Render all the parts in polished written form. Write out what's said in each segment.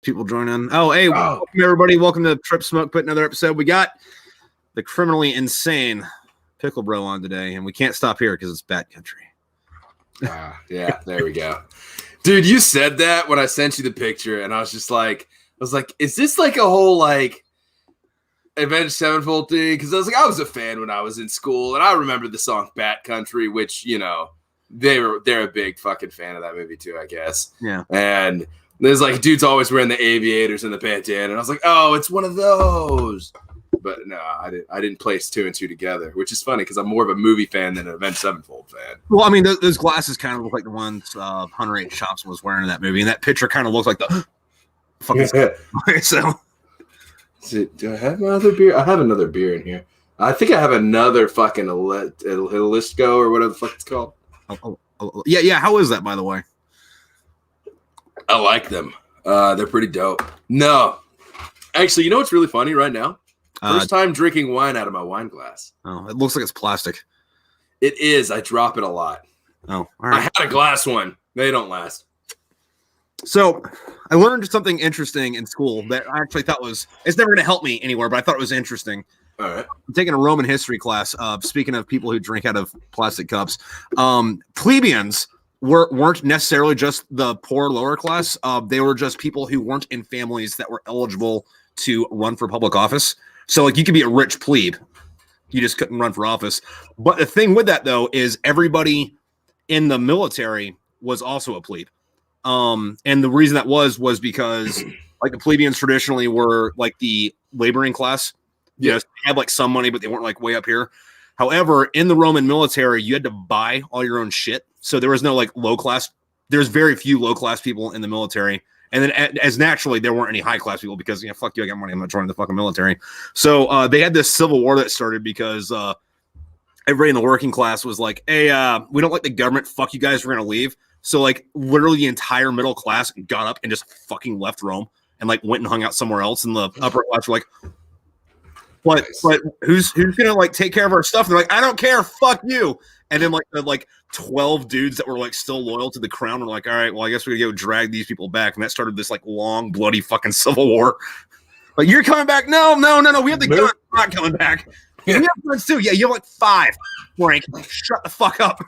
people join in. Oh, hey, Oh. welcome everybody. Welcome to Tripp Smokepit, another episode. We got the criminally insane Pickle Bro on today, and we can't stop here because it's bad country. Yeah, there we go. Dude, you said that when I sent you the picture, and I was like, is this like a whole like Avenged Sevenfold thing? Because I was a fan when I was in school, and I remember the song Bat Country, which, you know, they're a big fucking fan of that movie too, I guess. Yeah. And there's like dudes always wearing the aviators and the bandana, and I was like, oh, it's one of those. But no, I didn't place two and two together, which is funny because I'm more of a movie fan than an Avenged Sevenfold fan. Well, I mean, those glasses kind of look like the ones Hunter H. Thompson was wearing in that movie, and that picture kind of looks like the fucking. So, do I have my other beer? I have another beer in here. I think I have another fucking Jalisco or whatever the fuck it's called. Yeah. How is that, by the way? I like them. They're pretty dope. No, actually, you know what's really funny right now? First time drinking wine out of my wine glass. Oh, it looks like it's plastic. It is. I drop it a lot. Oh, all right. I had a glass one. They don't last. So I learned something interesting in school that I actually thought it's never going to help me anywhere, but I thought it was interesting. All right. I'm taking a Roman history class. Speaking of people who drink out of plastic cups, plebeians weren't necessarily just the poor lower class. They were just people who weren't in families that were eligible to run for public office. So like you could be a rich plebe, you just couldn't run for office. But the thing with that though is everybody in the military was also a plebe. And the reason that was because like the plebeians traditionally were like the laboring class. You know, they had like some money, but they weren't like way up here. However, in the Roman military, you had to buy all your own shit. So there was no like low class. There's very few low class people in the military. And then as naturally, there weren't any high class people because, you know, fuck you, I got money. I'm not joining the fucking military. So they had this civil war that started because everybody in the working class was like, hey, we don't like the government. Fuck you guys. We're going to leave. So like literally the entire middle class got up and just fucking left Rome and like went and hung out somewhere else. And the upper class were like, but who's gonna like take care of our stuff? And they're like, I don't care, fuck you. And then like the 12 dudes that were like still loyal to the crown were like, all right, well, I guess we're gonna go drag these people back. And that started this like long, bloody fucking civil war. Like, you're coming back? No. We have the gun. We're not coming back. We have guns too. Yeah, you have like 5. Frank, shut the fuck up.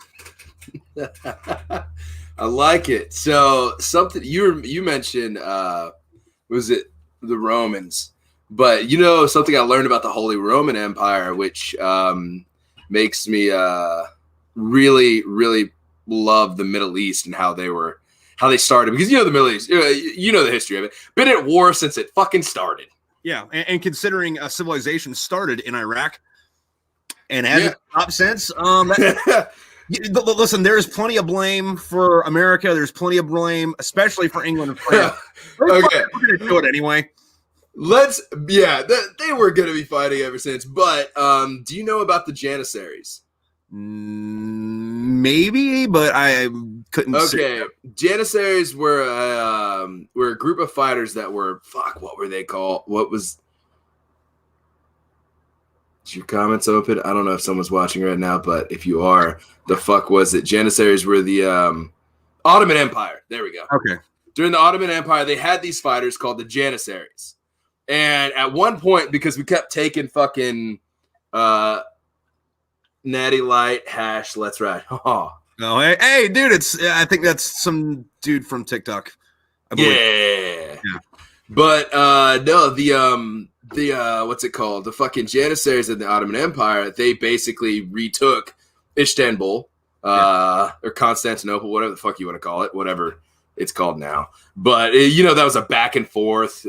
I like it. So something you mentioned, was it the Romans? But, you know, something I learned about the Holy Roman Empire, which makes me really, really love the Middle East and how they started. Because, you know, the Middle East, you know the history of it. Been at war since it fucking started. Yeah, and considering civilization started in Iraq and hasn't stopped since, listen, there's plenty of blame for America. There's plenty of blame, especially for England and France. Okay. We're going to do it anyway. They were going to be fighting ever since. But do you know about the Janissaries? Maybe, but I couldn't. Okay, Janissaries were a group of fighters that were what were they called? What was? Is your comments open? I don't know if someone's watching right now, but if you are, the fuck was it? Janissaries were the Ottoman Empire. There we go. Okay. During the Ottoman Empire, they had these fighters called the Janissaries. And at one point, because we kept taking fucking Natty Light hash, let's ride. Oh, hey, dude! I think that's some dude from TikTok. Yeah. But no, the what's it called? The fucking Janissaries of the Ottoman Empire. They basically retook Istanbul, or Constantinople, whatever the fuck you want to call it, whatever it's called now. But you know, that was a back and forth.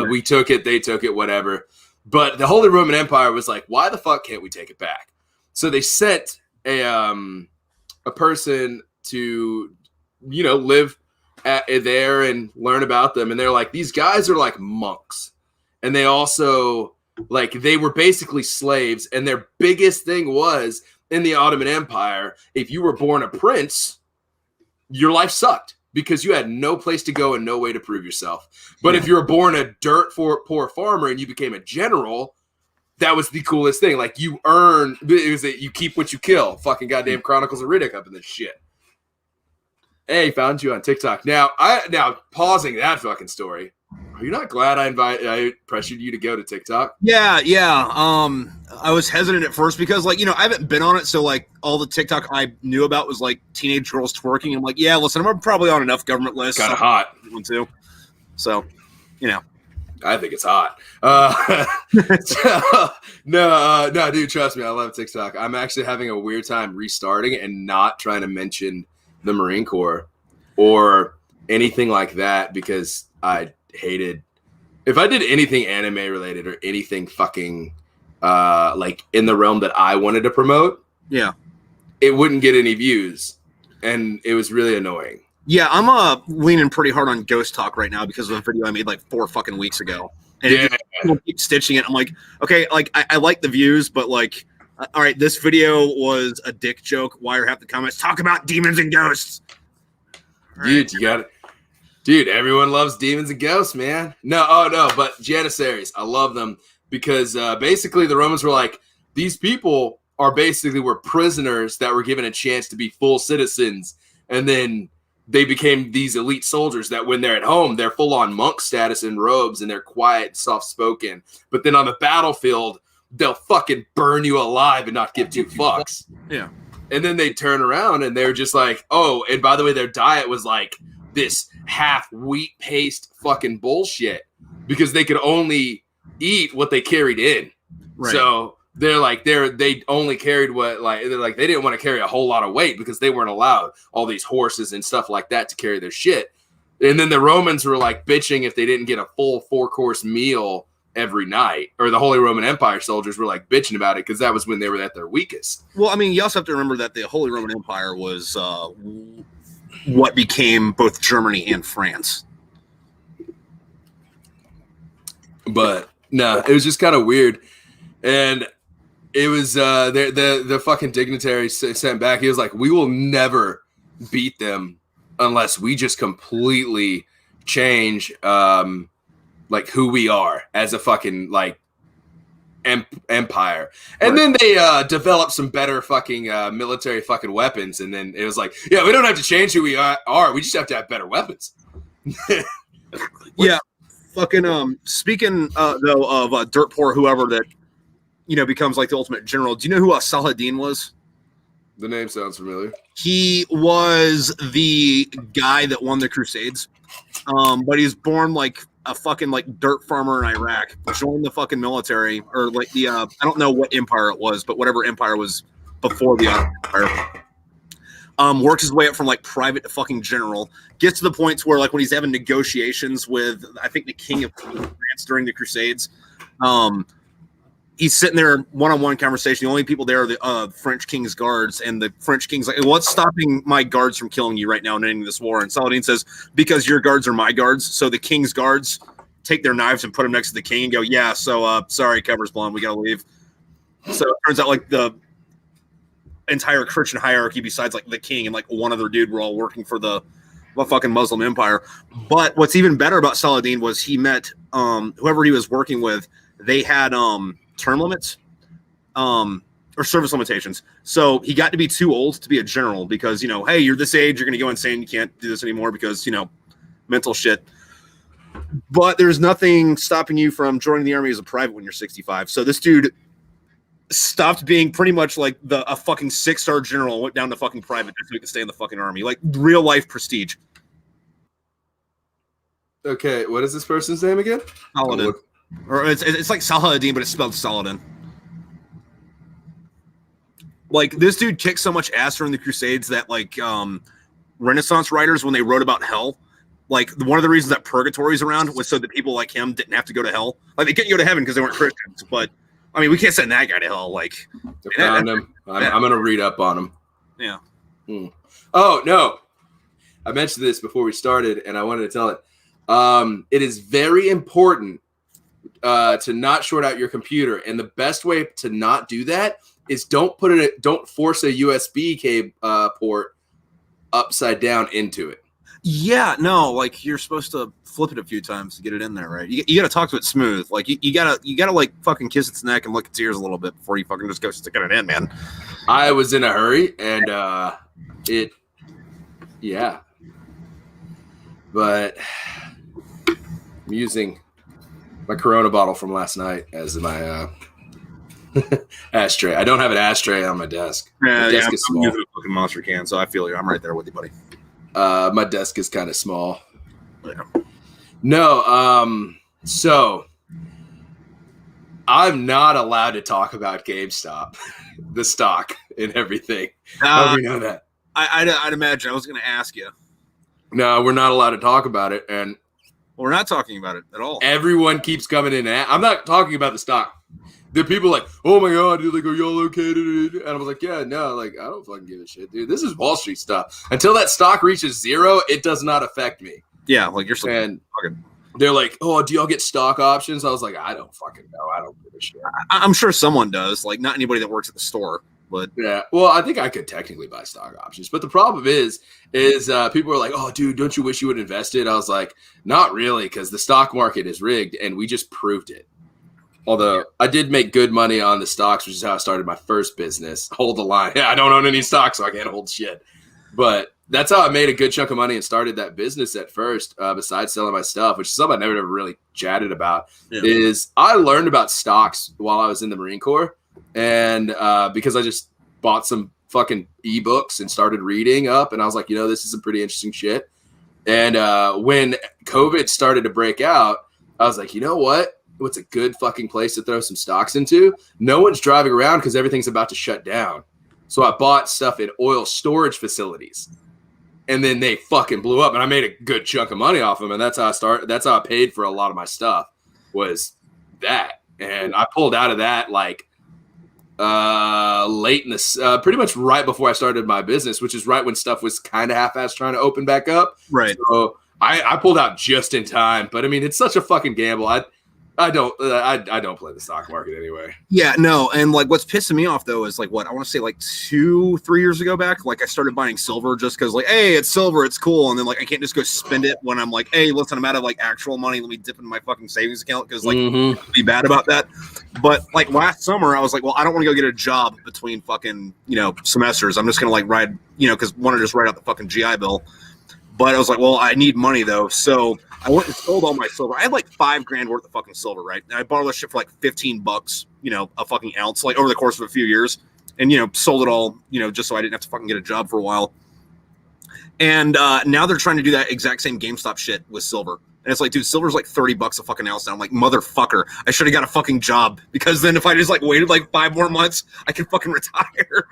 We took it, they took it, whatever. But the Holy Roman Empire was like, why the fuck can't we take it back? So they sent a person to, you know, live there and learn about them. And they're like, these guys are like monks. And they also, like, they were basically slaves. And their biggest thing was, in the Ottoman Empire, if you were born a prince, your life sucked because you had no place to go and no way to prove yourself. But if you were born a poor farmer and you became a general, that was the coolest thing. Like, you earn, it was that you keep what you kill. Fucking goddamn Chronicles of Riddick up in this shit. Hey, found you on TikTok. Now pausing that fucking story. Are you not glad I pressured you to go to TikTok? Yeah. I was hesitant at first because, like, I haven't been on it, so like all the TikTok I knew about was like teenage girls twerking. I'm like, yeah, listen, I'm probably on enough government lists. Kind of hot. Too. So, I think it's hot. No, dude, trust me, I love TikTok. I'm actually having a weird time restarting and not trying to mention the Marine Corps or anything like that because I hated. If I did anything anime related or anything fucking like in the realm that I wanted to promote, it wouldn't get any views, and it was really annoying. Yeah, I'm leaning pretty hard on Ghost Talk right now because of a video I made like 4 fucking weeks ago. And people keep stitching it. I'm like, okay, like I like the views, but like, all right, this video was a dick joke. Why are half the comments talk about demons and ghosts? Dude, you got it. Dude, everyone loves demons and ghosts, man. No, but Janissaries, I love them because basically the Romans were like, these people were prisoners that were given a chance to be full citizens, and then they became these elite soldiers that when they're at home, they're full on monk status in robes and they're quiet, soft spoken. But then on the battlefield, they'll fucking burn you alive and not give 2 fucks. Yeah. And then they turn around and they're just like, oh, and by the way, their diet was like this half wheat paste fucking bullshit because they could only eat what they carried in. Right. So they're like they only carried they didn't want to carry a whole lot of weight because they weren't allowed all these horses and stuff like that to carry their shit. And then the Romans were like bitching if they didn't get a full 4-course meal every night, or the Holy Roman Empire soldiers were like bitching about it because that was when they were at their weakest. Well, I mean, you also have to remember that the Holy Roman Empire was what became both Germany and France. But no, it was just kind of weird. And it was the fucking dignitary sent back. He was like, we will never beat them unless we just completely change like who we are as a fucking like empire. And then they developed some better fucking military fucking weapons. And then it was like, yeah, we don't have to change who we are. We just have to have better weapons. Yeah. Fucking speaking though of dirt poor whoever that becomes like the ultimate general. Do you know who Saladin was? The name sounds familiar. He was the guy that won the Crusades, but he's born like a fucking like dirt farmer in Iraq. Joined the fucking military, or like the I don't know what empire it was, but whatever empire was before the empire. Works his way up from like private to fucking general. Gets to the points where like when he's having negotiations with I think the king of France during the Crusades. He's sitting there one-on-one conversation. The only people there are the French king's guards, and the French king's like, what's stopping my guards from killing you right now and ending this war? And Saladin says, because your guards are my guards. So the king's guards take their knives and put them next to the king and go, yeah, so sorry, cover's blown. We got to leave. So it turns out like the entire Christian hierarchy besides like the king and like one other dude were all working for the fucking Muslim empire. But what's even better about Saladin was he met whoever he was working with. They had term limits or service limitations. So he got to be too old to be a general because, hey, you're this age, you're going to go insane. You can't do this anymore because, mental shit. But there's nothing stopping you from joining the army as a private when you're 65. So this dude stopped being pretty much like a fucking 6-star general and went down to fucking private just so he could stay in the fucking army. Like real life prestige. Okay, what is this person's name again? Saladin. Or it's like Saladin, but it's spelled Saladin. Like this dude kicked so much ass during the Crusades that like Renaissance writers, when they wrote about hell, like one of the reasons that purgatory's around was so that people like him didn't have to go to hell. Like they couldn't go to heaven because they weren't Christians. But I mean, we can't send that guy to hell. Like I found him. I'm gonna read up on him. Yeah. Oh no, I mentioned this before we started, and I wanted to tell it. It is very important to not short out your computer, and the best way to not do that is don't force a USB cable port upside down into it. Yeah, no, like you're supposed to flip it a few times to get it in there, right? You got to talk to it smooth. Like you gotta like fucking kiss its neck and lick its ears a little bit before you fucking just go sticking it in, man. I was in a hurry, and but I'm using my Corona bottle from last night as my ashtray. I don't have an ashtray on my desk. My desk is I'm small. using a fucking monster can, so I feel you. I'm right there with you, buddy. My desk is kind of small. Yeah. No, so I'm not allowed to talk about GameStop, the stock and everything. How do we know that? I'd imagine. I was going to ask you. No, we're not allowed to talk about it, and we're not talking about it at all. Everyone keeps coming in. I'm not talking about the stock. The people like, oh my god, dude, like, are y'all located? And I was like, yeah, no, like, I don't fucking give a shit, dude. This is Wall Street stuff. Until that stock reaches zero, it does not affect me. Yeah, like you're still and they're like, oh, do y'all get stock options? I was like, I don't fucking know. I don't give a shit. I'm sure someone does. Like, not anybody that works at the store. But yeah, well, I think I could technically buy stock options, but the problem is people are like, "Oh, dude, don't you wish you would invested?" I was like, "Not really, because the stock market is rigged, and we just proved it." Although I did make good money on the stocks, which is how I started my first business. Hold the line. Yeah, I don't own any stocks, so I can't hold shit. But that's how I made a good chunk of money and started that business at first. Besides selling my stuff, which is something I never really chatted about, is I learned about stocks while I was in the Marine Corps. And because I just bought some fucking ebooks and started reading up, and I was like, this is some pretty interesting shit. And when COVID started to break out, I was like, you know what? What's a good fucking place to throw some stocks into? No one's driving around because everything's about to shut down. So I bought stuff in oil storage facilities, and then they fucking blew up, and I made a good chunk of money off them. And that's how I started. That's how I paid for a lot of my stuff, was that. And I pulled out of that like late in this, pretty much right before I started my business, which is right when stuff was kind of half-assed trying to open back up. Right. So I pulled out just in time, but I mean, it's such a fucking gamble. I don't play the stock market anyway. Yeah, no. And like, what's pissing me off though is like, what I want to say, like 2-3 years ago back, like I started buying silver just because, like, hey, it's silver, it's cool, and then like I can't just go spend it when I'm like, hey, listen, I'm out of like actual money. Let me dip into my fucking savings account because like I'd be bad about that. But like last summer, I was like, well, I don't want to go get a job between fucking semesters. I'm just gonna like ride, because want to just write out the fucking GI Bill. But I was like, well, I need money though, so I went and sold all my silver. I had like $5,000 worth of fucking silver, right? And I bought all this shit for like $15, a fucking ounce, like over the course of a few years, and sold it all, just so I didn't have to fucking get a job for a while. And now they're trying to do that exact same GameStop shit with silver. And it's like, dude, silver's like $30 a fucking ounce now. I'm like, motherfucker, I should have got a fucking job, because then if I just like waited like 5 more months, I can fucking retire.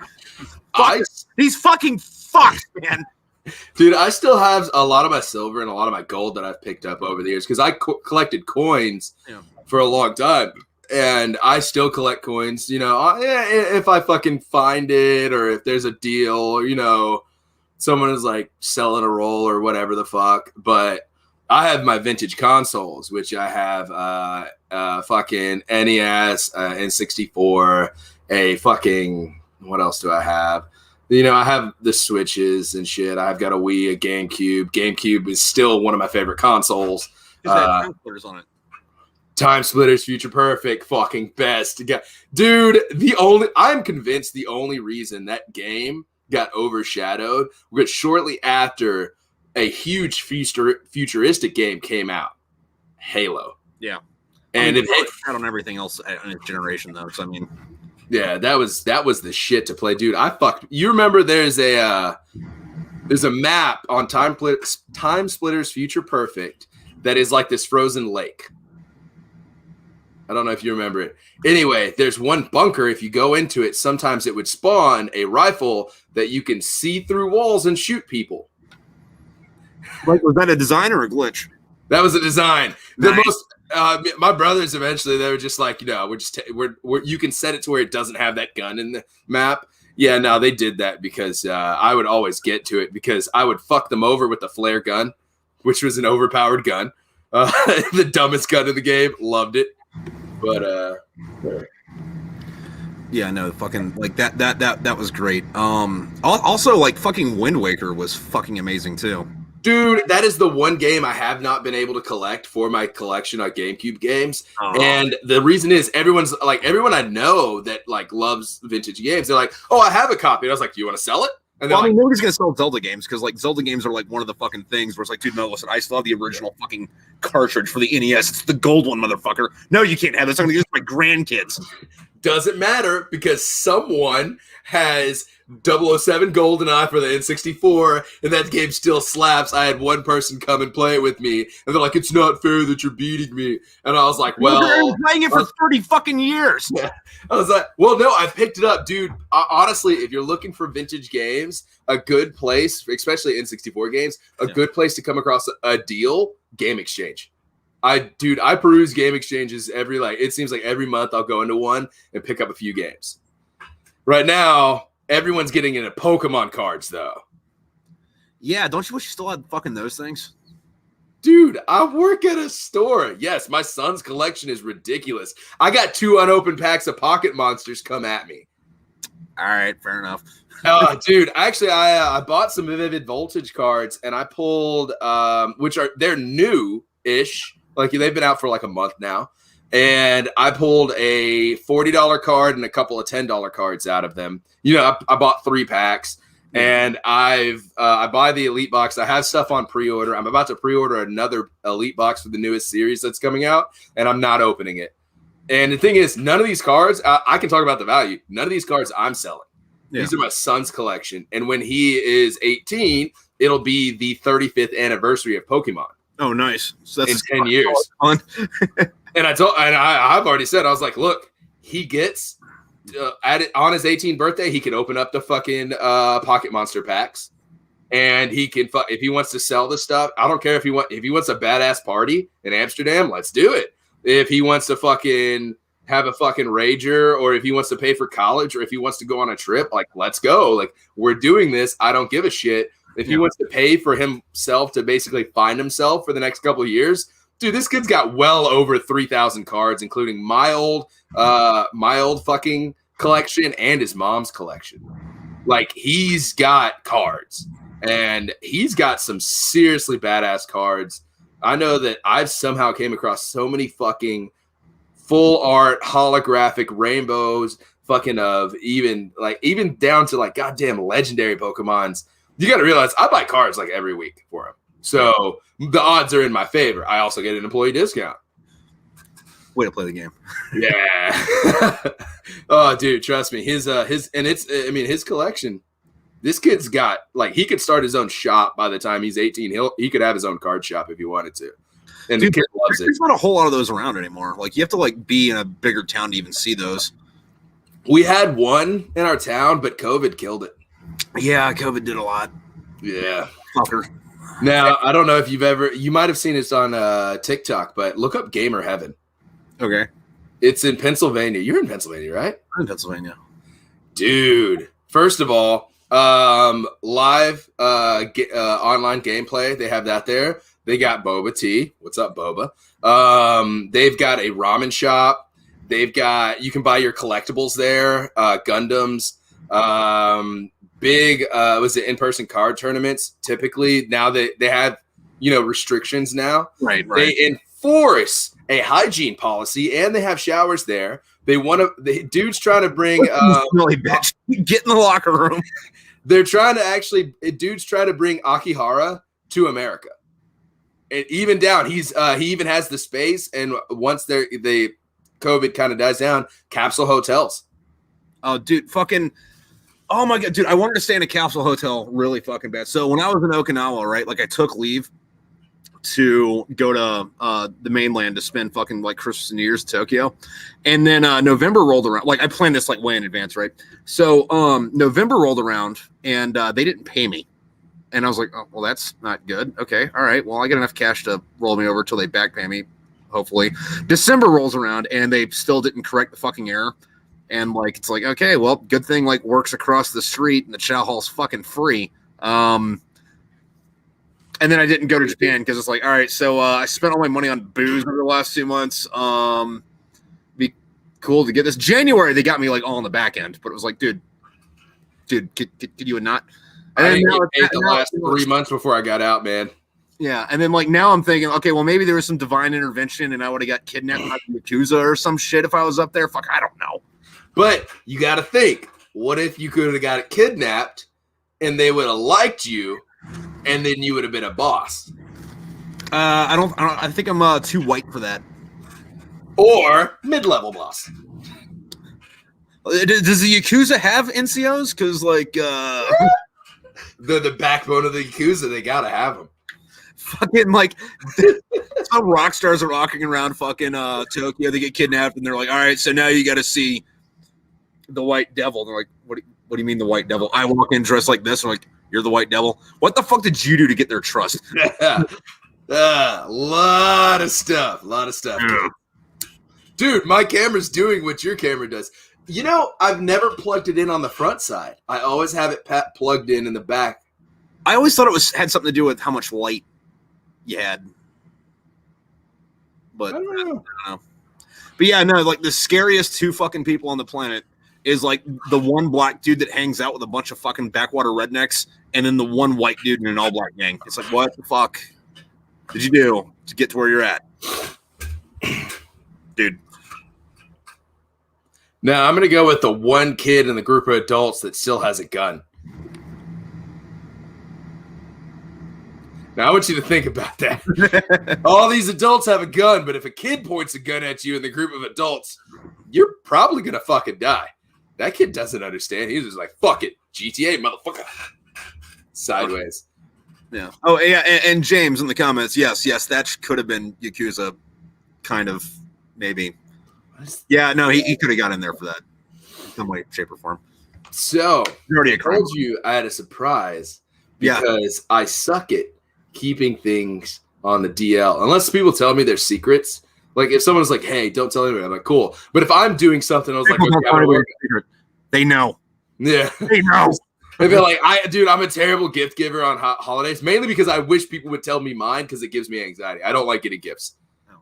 These fucking fucks, man. Dude, I still have a lot of my silver and a lot of my gold that I've picked up over the years, because I collected coins for a long time, and I still collect coins. If I fucking find it, or if there's a deal, or someone is like selling a roll or whatever the fuck. But I have my vintage consoles, which I have fucking NES, N64, a fucking, what else do I have? I have the Switches and shit. I've got a Wii, a GameCube. GameCube is still one of my favorite consoles. Time splitters on it. Time Splitters, Future Perfect, fucking best. Dude, I'm convinced the only reason that game got overshadowed was shortly after a huge futuristic game came out, Halo. Yeah. And it hit on everything else in its generation, though. So, I mean... Yeah, that was the shit to play, dude. You remember there's a map on Time Splitters Future Perfect that is like this frozen lake. I don't know if you remember it. Anyway, there's one bunker. If you go into it, sometimes it would spawn a rifle that you can see through walls and shoot people. Like, was that a design or a glitch? That was a design. Nice. My brothers eventually, they were just like, you can set it to where it doesn't have that gun in the map. Yeah, no, they did that because I would always get to it because I would fuck them over with the flare gun, which was an overpowered gun. The dumbest gun in the game. Loved it. But yeah, no, fucking like that was great. Also like fucking Wind Waker was fucking amazing too. Dude, that is the one game I have not been able to collect for my collection of GameCube games. And the reason is everyone I know that like loves vintage games. They're like, oh, I have a copy. And I was like, do you want to sell it? And well, I mean, nobody's gonna sell Zelda games because like Zelda games are like one of the fucking things where it's like, dude, no, listen, I still have the original fucking cartridge for the NES. It's the gold one, motherfucker. No, you can't have this. I'm gonna use my grandkids. Doesn't matter because someone has 007 GoldenEye for the N64, and that game still slaps. I had one person come and play it with me, and they're like, "It's not fair that you're beating me." And I was like, "Well, I've been playing it for 30 fucking years." Yeah. I was like, "Well, no, I picked it up, dude." Honestly, if you're looking for vintage games, a good place, especially N64 games, a good place to come across a deal, Game Exchange. I peruse Game Exchanges it seems like every month I'll go into one and pick up a few games. Right now, everyone's getting into Pokemon cards, though. Yeah, don't you wish you still had fucking those things? Dude, I work at a store. Yes, my son's collection is ridiculous. I got 2 unopened packs of Pocket Monsters come at me. All right, fair enough. Dude, actually, I bought some Vivid Voltage cards, and I pulled, they're new-ish. Like, they've been out for like a month now. And I pulled a $40 card and a couple of $10 cards out of them. You know, I bought 3 packs, and I buy the Elite Box. I have stuff on pre-order. I'm about to pre-order another Elite Box for the newest series that's coming out, and I'm not opening it. And the thing is, none of these cards, I can talk about the value. None of these cards I'm selling. Yeah. These are my son's collection. And when he is 18, it'll be the 35th anniversary of Pokemon. Oh, nice. So that's in 10 years. And I've already said, I was like, look, he gets on his 18th birthday, he can open up the fucking Pocket Monster packs, and he can if he wants to sell the stuff. I don't care if he wants a badass party in Amsterdam, let's do it. If he wants to fucking have a fucking rager, or if he wants to pay for college, or if he wants to go on a trip, like, let's go. Like, we're doing this. I don't give a shit. If he wants to pay for himself to basically find himself for the next couple of years, dude, this kid's got well over 3,000 cards, including my old fucking collection and his mom's collection. Like, he's got cards, and he's got some seriously badass cards. I know that I've somehow came across so many fucking full art holographic rainbows, fucking of even down to like goddamn legendary Pokemons. You got to realize I buy cards like every week for him. So the odds are in my favor. I also get an employee discount. Way to play the game. Yeah. Oh, dude, trust me. His collection, this kid's got, like, he could start his own shop by the time he's 18. He could have his own card shop if he wanted to. And dude, the kid loves it. There's not a whole lot of those around anymore. Like, you have to like be in a bigger town to even see those. We had one in our town, but COVID killed it. Yeah, COVID did a lot. Yeah. Fucker. Now, I don't know if you might have seen this on TikTok, but look up Gamer Heaven. Okay. It's in Pennsylvania. You're in Pennsylvania, right? I'm in Pennsylvania. Dude, first of all, live online gameplay. They have that there. They got boba tea. What's up, boba? They've got a ramen shop. You can buy your collectibles there, Gundams, big in-person card tournaments. Typically now they have, restrictions now. Right. They enforce a hygiene policy, and they have showers there. The dude's trying to bring really, bitch. Get in the locker room. Dude's trying to bring Akihara to America. And even down, he even has the space, and once the COVID kind of dies down, capsule hotels. Oh, dude, fucking. Oh my god, dude, I wanted to stay in a capsule hotel really fucking bad. So when I was in Okinawa, right, like I took leave to go to the mainland to spend fucking like Christmas and New Year's in Tokyo. And then November rolled around. Like I planned this like way in advance, right? So November rolled around and they didn't pay me. And I was like, oh, well, that's not good. Okay, all right. Well, I get enough cash to roll me over till they back pay me, hopefully. December rolls around and they still didn't correct the fucking error. And like it's like, okay, well, good thing like works across the street and the chow hall's fucking free. And then I didn't go to Japan because it's like, all right, so I spent all my money on booze over the last 2 months. Be cool to get this. January they got me like all on the back end, but it was like, dude, could you not? And I didn't get paid the last 3 months before I got out, man. Yeah, and then like now I'm thinking, okay, well maybe there was some divine intervention and I would have got kidnapped by the Yakuza or some shit if I was up there. Fuck, I don't know. But you got to think, what if you could have got kidnapped and they would have liked you, and then you would have been a boss. I think I'm too white for that. Or mid-level boss. Does the Yakuza have NCOs? Because like They're the backbone of the Yakuza. They gotta have them. Fucking like some rock stars are walking around fucking Tokyo. They get kidnapped and they're like, all right, so now you got to see the White Devil. They're like, what do you mean the White Devil? I walk in dressed like this. I'm like, you're the White Devil. What the fuck did you do to get their trust? A lot of stuff. Yeah. Dude, my camera's doing what your camera does. You know, I've never plugged it in on the front side. I always have it plugged in the back. I always thought it had something to do with how much light you had. But I don't know. But yeah, no, like the scariest two fucking people on the planet is like the one black dude that hangs out with a bunch of fucking backwater rednecks, and then the one white dude in an all black gang. It's like, what the fuck did you do to get to where you're at? Dude. Now, I'm going to go with the one kid in the group of adults that still has a gun. Now, I want you to think about that. All these adults have a gun, but if a kid points a gun at you in the group of adults, you're probably going to fucking die. That kid doesn't understand. He's just like, fuck it. GTA, motherfucker. Sideways. Yeah. Oh, yeah. And James in the comments, yes, that could have been Yakuza, kind of, maybe. Yeah, no, he could have got in there for that in some way, shape, or form. So, I told you I had a surprise because I suck at keeping things on the DL. Unless people tell me their secrets. Like, if someone's like, hey, don't tell anybody, I'm like, cool. But if I'm doing something, I was like, okay, they know. Yeah. They know. I feel like, I'm a terrible gift giver on holidays, mainly because I wish people would tell me mine because it gives me anxiety. I don't like getting gifts.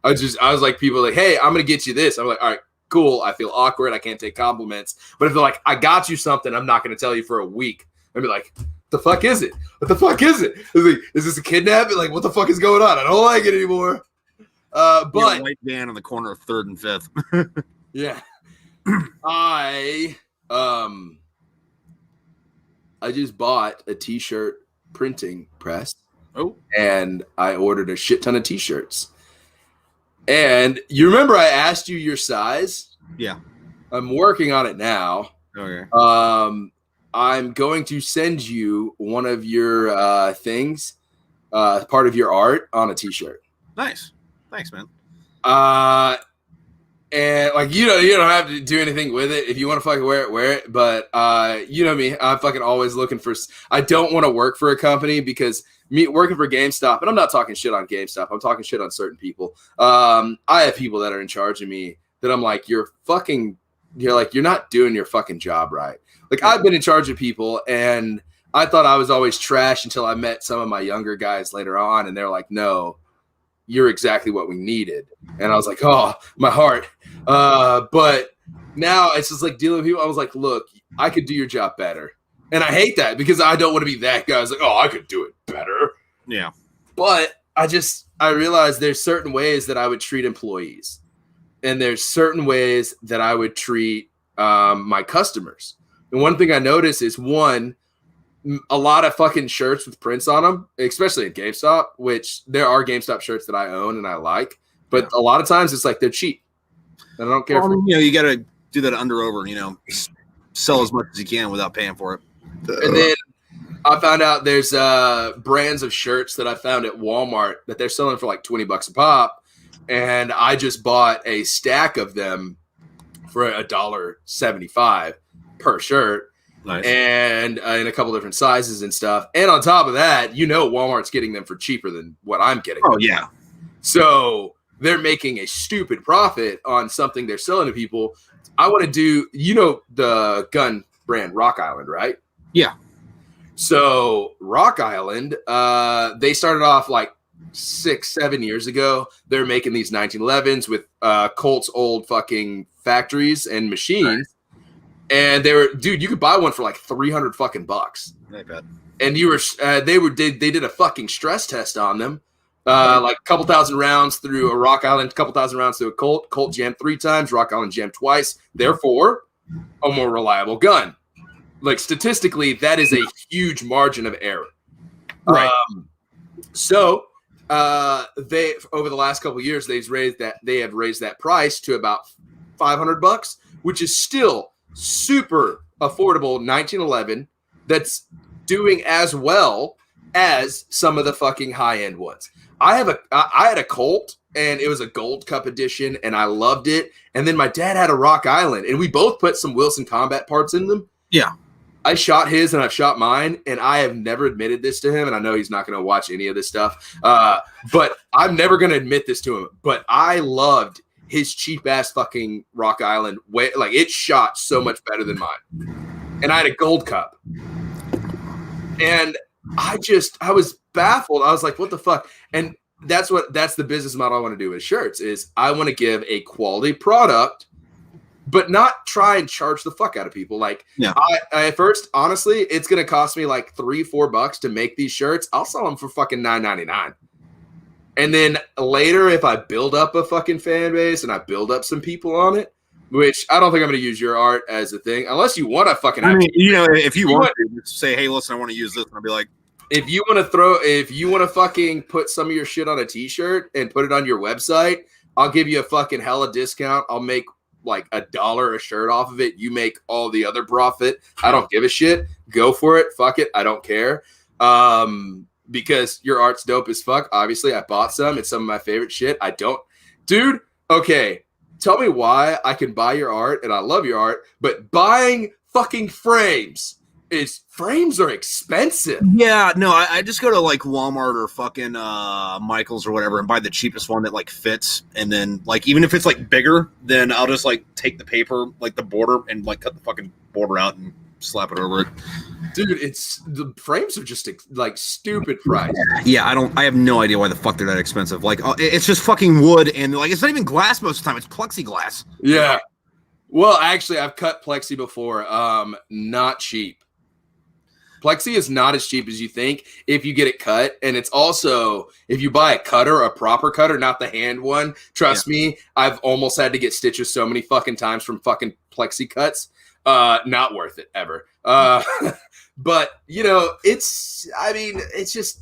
I was like, people like, hey, I'm going to get you this. I'm like, all right, cool. I feel awkward. I can't take compliments. But if they're like, I got you something, I'm not going to tell you for a week. I'd be like, what the fuck is it? What the fuck is it? Like, is this a kidnapping? Like, what the fuck is going on? I don't like it anymore. But white van on the corner of 3rd and 5th. Yeah. I just bought a t-shirt printing press. Oh. And I ordered a shit ton of t-shirts. And you remember I asked you your size? Yeah. I'm working on it now. Okay. I'm going to send you one of your things, part of your art on a t-shirt. Nice. Thanks, man. And like you don't have to do anything with it. If you want to fucking wear it. But you know me, I'm fucking always looking for. I don't want to work for a company because me working for GameStop, and I'm not talking shit on GameStop. I'm talking shit on certain people. I have people that are in charge of me that I'm like, you're not doing your fucking job right. Like I've been in charge of people, and I thought I was always trash until I met some of my younger guys later on, and they're like, no, you're exactly what we needed. And I was like, oh, my heart. But now it's just like dealing with people. I was like, look, I could do your job better. And I hate that because I don't want to be that guy. I was like, oh, I could do it better. Yeah. But I realized there's certain ways that I would treat employees. And there's certain ways that I would treat my customers. And one thing I noticed is a lot of fucking shirts with prints on them, especially at GameStop, which there are GameStop shirts that I own and I like, but a lot of times it's like they're cheap. And I don't care. You got to do that under over, sell as much as you can without paying for it. And then I found out there's brands of shirts that I found at Walmart that they're selling for like $20 a pop. And I just bought a stack of them for $1.75 per shirt. Nice. And in a couple different sizes and stuff. And on top of that, Walmart's getting them for cheaper than what I'm getting. Oh, yeah. So they're making a stupid profit on something they're selling to people. I want to do, the gun brand Rock Island, right? Yeah. So Rock Island, they started off like 6-7 years ago. They're making these 1911s with Colt's old fucking factories and machines. Right. And you could buy one for like 300 fucking bucks. I bet. And they did a fucking stress test on them. Like a couple thousand rounds through a Rock Island, a couple thousand rounds through a Colt. Colt jammed 3 times, Rock Island jammed twice. Therefore, a more reliable gun. Like statistically, that is a huge margin of error. Right. So they over the last couple of years they have raised that price to about $500, which is still super affordable 1911. That's doing as well as some of the fucking high end ones. I had a Colt and it was a Gold Cup edition and I loved it. And then my dad had a Rock Island and we both put some Wilson Combat parts in them. Yeah. I shot his and I've shot mine, and I have never admitted this to him, and I know he's not going to watch any of this stuff, but I'm never going to admit this to him, but I loved his cheap-ass fucking Rock Island. Like, it shot so much better than mine, and I had a Gold Cup, and I was baffled. I was like, what the fuck? And that's the business model I want to do with shirts is I want to give a quality product but not try and charge the fuck out of people. Like, yeah. I at first, honestly, it's going to cost me like $3-4 to make these shirts. I'll sell them for fucking $9.99. And then later, if I build up a fucking fan base and I build up some people on it, which I don't think I'm going to use your art as a thing, unless you want to fucking. If you want to say, hey, listen, I want to use this, and I'll be like, if you want to fucking put some of your shit on a t-shirt and put it on your website, I'll give you a fucking hella discount. I'll make like $1 a shirt off of it. You make all the other profit. I don't give a shit. Go for it. Fuck it. I don't care. Because your art's dope as fuck. Obviously, I bought some. It's some of my favorite shit. Dude, okay. Tell me why I can buy your art and I love your art, but buying fucking frames are expensive. Yeah, no, I just go to like Walmart or fucking Michael's or whatever and buy the cheapest one that like fits, and then like even if it's like bigger, then I'll just like take the paper, like the border, and like cut the fucking border out and slap it over it. Dude, the frames are just like stupid price. Yeah, I have no idea why the fuck they're that expensive. Like it's just fucking wood, and like it's not even glass most of the time. It's plexiglass. Yeah. Well, actually, I've cut plexi before. Not cheap. Plexi is not as cheap as you think if you get it cut. And it's also, if you buy a proper cutter, not the hand one, trust me, I've almost had to get stitches so many fucking times from fucking plexi cuts. Not worth it ever. But, it's just,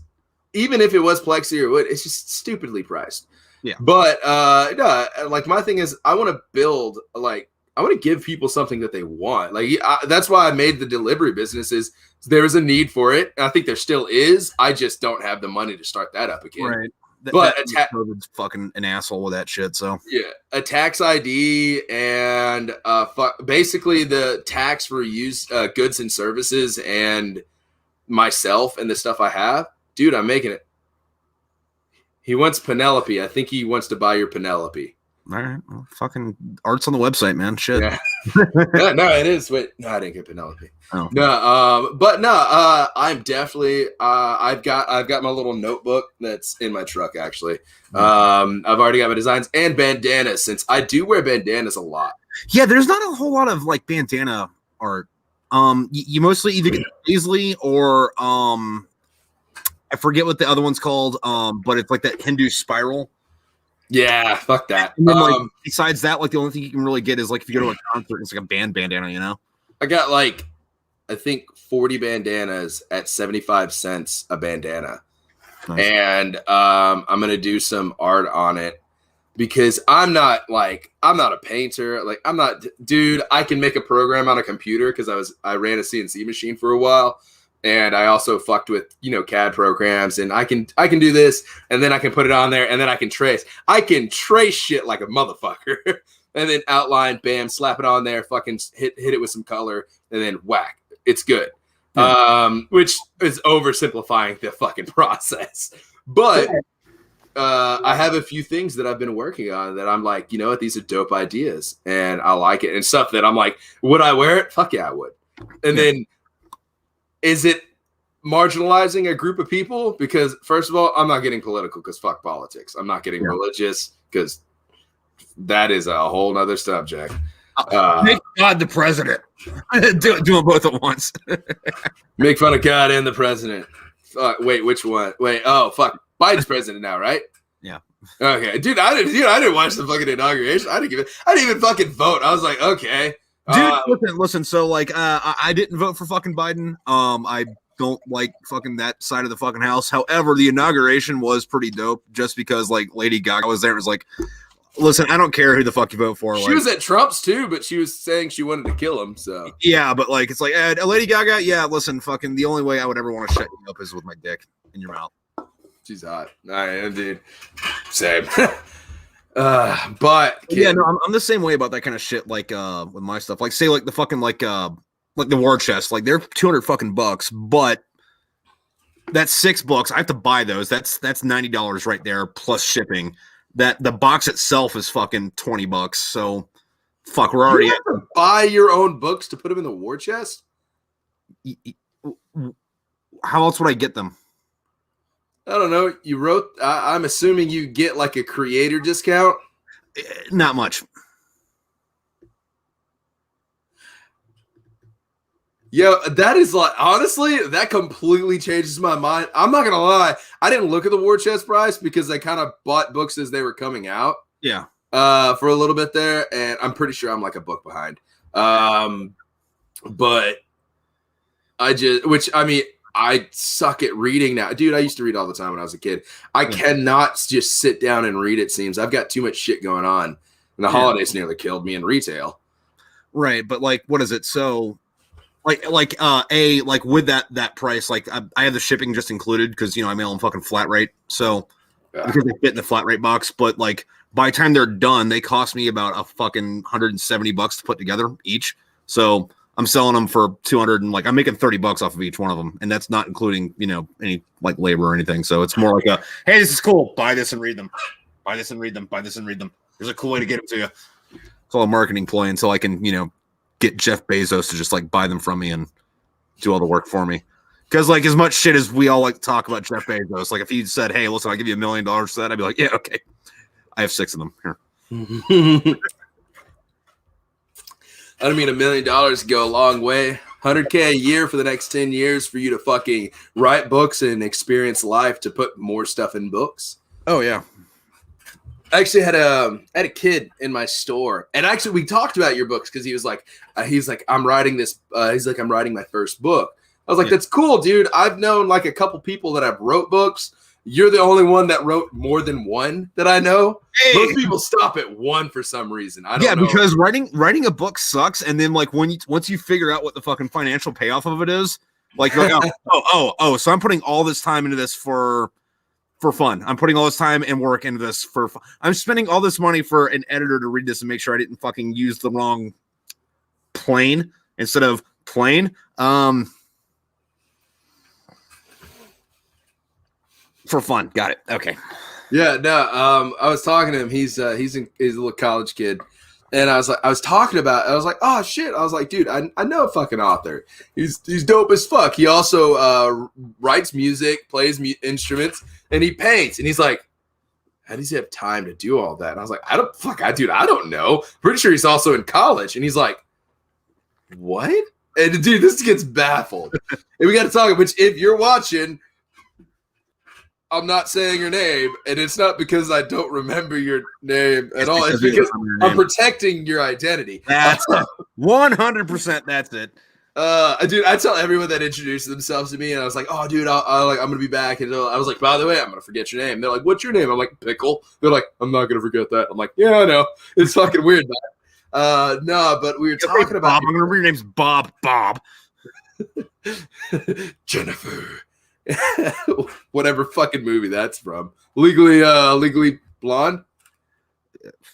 even if it was plexi or wood, it's just stupidly priced. Yeah. But, no, like my thing is I want to build, like, I want to give people something that they want. Like that's why I made the delivery business. Is there is a need for it. I think there still is. I just don't have the money to start that up again. Right. But COVID's fucking an asshole with that shit. So yeah, a tax ID and basically the tax for goods and services and myself and the stuff I have, dude. I'm making it. He wants Penelope. I think he wants to buy your Penelope. All right, well, fucking art's on the website, man. Shit. Yeah. No, it is. Wait, no, I didn't get Penelope. Oh. No, but no, I'm definitely. I've got my little notebook that's in my truck. Actually, I've already got my designs and bandanas since I do wear bandanas a lot. Yeah, there's not a whole lot of like bandana art. You mostly either get Paisley or I forget what the other one's called. But it's like that Hindu spiral. Yeah, fuck that. And then, like, besides that, like the only thing you can really get is like if you go to a concert, it's like a bandana, I got like, I think 40 bandanas at 75 cents a bandana. Nice. And I'm gonna do some art on it because I'm not a painter. Like dude. I can make a program on a computer because I ran a CNC machine for a while. And I also fucked with, CAD programs, and I can do this, and then I can put it on there, and then I can trace. I can trace shit like a motherfucker, and then outline, bam, slap it on there, fucking hit it with some color, and then whack. It's good. Yeah. Which is oversimplifying the fucking process. But I have a few things that I've been working on that I'm like, you know what, these are dope ideas, and I like it, and stuff that I'm like, would I wear it? Fuck yeah, I would. And then. Is it marginalizing a group of people? Because first of all, I'm not getting political because fuck politics. I'm not getting religious because that is a whole nother subject. Make God the president. do them both at once. Make fun of God and the president. Wait, which one? Wait, oh fuck, Biden's president now, right? Yeah. Okay, dude, I didn't watch the fucking inauguration. I didn't even fucking vote. I was like, okay. Dude, listen. So like, I didn't vote for fucking Biden. I don't like fucking that side of the fucking house. However, the inauguration was pretty dope, just because like Lady Gaga was there. It was like, listen, I don't care who the fuck you vote for. She like, was at Trump's too, but she was saying she wanted to kill him. So yeah, but like, it's like Lady Gaga. Yeah, listen, fucking. The only way I would ever want to shut you up is with my dick in your mouth. She's hot. I am, dude. Same. But yeah, no, I'm the same way about that kind of shit. Like, with my stuff, like, say, like the fucking like the war chest, like they're $200 fucking bucks, but that's $6. I have to buy those. That's $90 right there plus shipping. That the box itself is fucking $20. So, fuck, we're already. You have to buy your own books to put them in the war chest. How else would I get them? I don't know. You wrote. I'm assuming you get like a creator discount. Not much. Yo, that is like, honestly, that completely changes my mind. I'm not gonna lie. I didn't look at the war chest price because I kind of bought books as they were coming out. Yeah. For a little bit there, and I'm pretty sure I'm like a book behind. But I suck at reading now. Dude, I used to read all the time when I was a kid. I cannot just sit down and read, it seems. I've got too much shit going on. And the holidays nearly killed me in retail. Right, but like, what is it? So, like with that price, like I have the shipping just included because, I mail them fucking flat rate. So, because they fit in the flat rate box. But like, by the time they're done, they cost me about a fucking $170 to put together each. So, I'm selling them for 200 and like I'm making $30 off of each one of them, and that's not including any like labor or anything. So it's more like hey, this is cool. Buy this and read them. Buy this and read them. Buy this and read them. There's a cool way to get them to you. It's all a marketing ploy until I can get Jeff Bezos to just like buy them from me and do all the work for me. Because like as much shit as we all like to talk about Jeff Bezos, like if he said, "Hey, listen, I'll give you $1 million for that," I'd be like, "Yeah, okay." I have 6 of them here. I mean, $1 million go a long way. $100K a year for the next 10 years for you to fucking write books and experience life to put more stuff in books. Oh yeah. I actually had a kid in my store, and actually we talked about your books because he was like, I'm writing this. He's like, I'm writing my first book. I was like, that's cool, dude. I've known like a couple people that have wrote books. You're the only one that wrote more than one that I know. Hey. Most people stop at one for some reason. I don't know. Because writing a book sucks, and then like once you figure out what the fucking financial payoff of it is, like you're like, so I'm putting all this time into this for fun. I'm putting all this time and work into this for fun. I'm spending all this money for an editor to read this and make sure I didn't fucking use the wrong plane instead of plane. For fun. Got it. Okay. Yeah, no, I was talking to him. He's a little college kid. And I was like, oh shit. I was like, dude, I know a fucking author. He's dope as fuck. He also writes music, plays instruments, and he paints. And he's like, how does he have time to do all that? And I was like, I don't know. Pretty sure he's also in college. And he's like, what? And dude, this gets baffled. And we got to talk, which if you're watching, I'm not saying your name, and it's not because I don't remember your name at all. It's because I'm protecting your identity. That's 100%. That's it. Dude, I tell everyone that introduces themselves to me, and I was like, "Oh, dude, I'm gonna be back." And I was like, "By the way, I'm gonna forget your name." They're like, "What's your name?" I'm like, "Pickle." They're like, "I'm not gonna forget that." I'm like, "Yeah, I know. It's fucking weird." No, but we were talking about. Bob. I'm gonna remember your name's Bob. Jennifer. Whatever fucking movie that's from. Legally Blonde.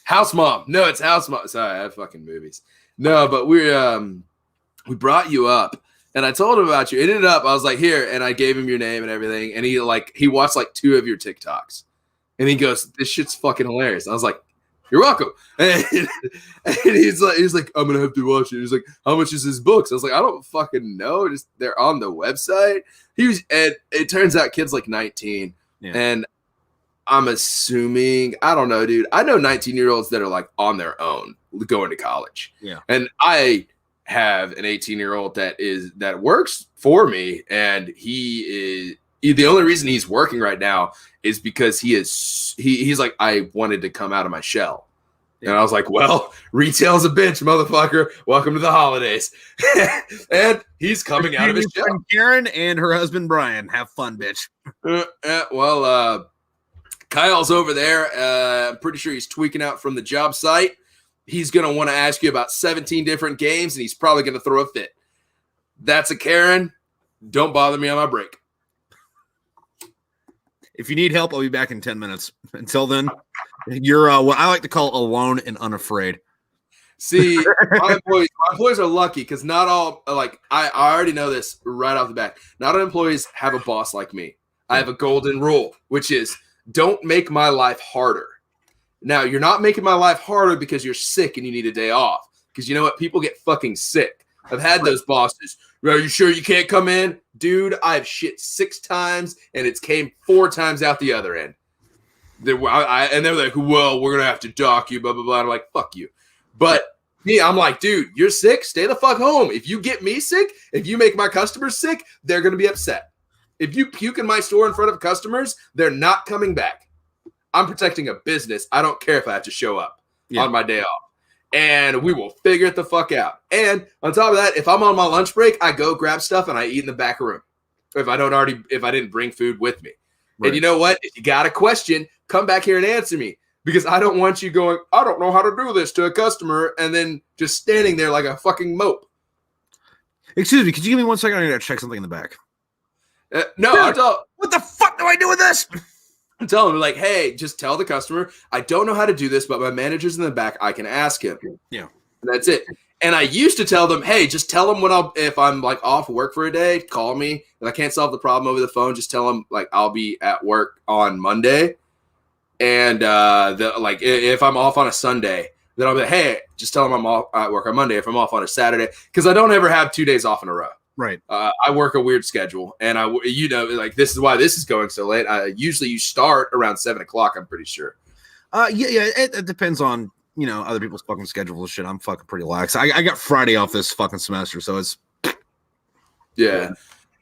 House Mom. No, it's House Mom. Sorry, I have fucking movies. No, but we brought you up, and I told him about you. It ended up, I was like, here, and I gave him your name and everything, and he watched like 2 of your TikToks, and he goes, "This shit's fucking hilarious." I was like, "You're welcome." And he's like, "I'm gonna have to watch it." He's like, "How much is his books?" I was like, "I don't fucking know. Just they're on the website." And it turns out kid's like 19, and I'm assuming, I don't know, dude. I know 19-year-olds that are like on their own going to college. Yeah, and I have an 18-year-old that works for me, and he is the only reason he's working right now is because he's like, I wanted to come out of my shell. And I was like, well, retail's a bitch, motherfucker. Welcome to the holidays. And he's coming out of his shell. Karen and her husband, Brian. Have fun, bitch. Kyle's over there. I'm pretty sure he's tweaking out from the job site. He's going to want to ask you about 17 different games, and he's probably going to throw a fit. That's a Karen. Don't bother me on my break. If you need help, I'll be back in 10 minutes. Until then, you're what I like to call alone and unafraid. See, my employees are lucky because not all, like, I already know this right off the bat. Not all employees have a boss like me. I have a golden rule, which is don't make my life harder. Now, you're not making my life harder because you're sick and you need a day off. Because you know what? People get fucking sick. I've had those bosses. Are you sure you can't come in? Dude, I've shit 6 times and it's came 4 times out the other end. They're like, well, we're going to have to dock you, blah, blah, blah. I'm like, fuck you. But me, I'm like, dude, you're sick? Stay the fuck home. If you get me sick, if you make my customers sick, they're going to be upset. If you puke in my store in front of customers, they're not coming back. I'm protecting a business. I don't care if I have to show up on my day off. And we will figure it the fuck out. And on top of that, if I'm on my lunch break, I go grab stuff and I eat in the back room. If I didn't bring food with me. Right. And you know what? If you got a question, come back here and answer me. Because I don't want you going, I don't know how to do this to a customer, and then just standing there like a fucking mope. Excuse me, could you give me 1 second? I need to check something in the back. No, what the fuck do I do with this? I'm telling them, like, hey, just tell the customer, I don't know how to do this, but my manager's in the back. I can ask him. Yeah. And that's it. And I used to tell them, hey, just tell them if I'm like off work for a day, call me. If I can't solve the problem over the phone, just tell them like I'll be at work on Monday. And if I'm off on a Sunday, then I'll be like, hey, just tell them I'm off at work on Monday. If I'm off on a Saturday, because I don't ever have 2 days off in a row. Right. I work a weird schedule, and this is why this is going so late. Usually you start around 7 o'clock. I'm pretty sure. It depends on other people's fucking schedules and shit. I'm fucking pretty lax. I got Friday off this fucking semester, so it's yeah.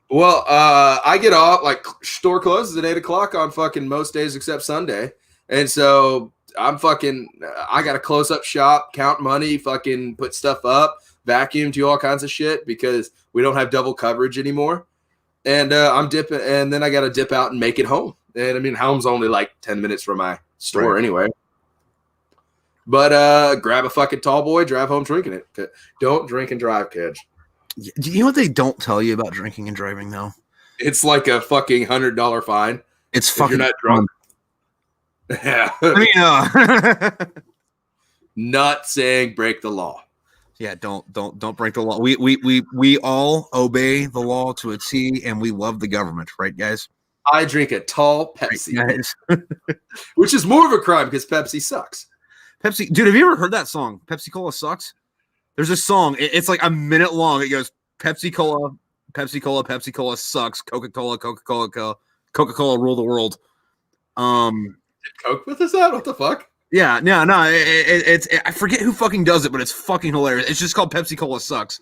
Well, I get off like store closes at 8 o'clock on fucking most days except Sunday, and so I got to close up shop, count money, fucking put stuff up, vacuum, do all kinds of shit because we don't have double coverage anymore. And I'm dipping, and then I got to dip out and make it home. And I mean, home's only like 10 minutes from my store anyway. But grab a fucking tall boy, drive home drinking it. Don't drink and drive, kids. Do you know what they don't tell you about drinking and driving, though? It's like a fucking $100 fine. It's fucking you're not drunk. Yeah. Not saying break the law. Yeah, don't break the law. We all obey the law to a T, and we love the government, right, guys? I drink a tall Pepsi, right, guys. Which is more of a crime because Pepsi sucks. Pepsi, dude, have you ever heard that song? Pepsi Cola sucks. There's a song. It's like a minute long. It goes Pepsi Cola, Pepsi Cola, Pepsi Cola sucks. Coca-Cola, Coca-Cola, Coca-Cola rule the world. Did Coke with us out? What the fuck? Yeah, no. It's I forget who fucking does it, but it's fucking hilarious. It's just called Pepsi Cola sucks.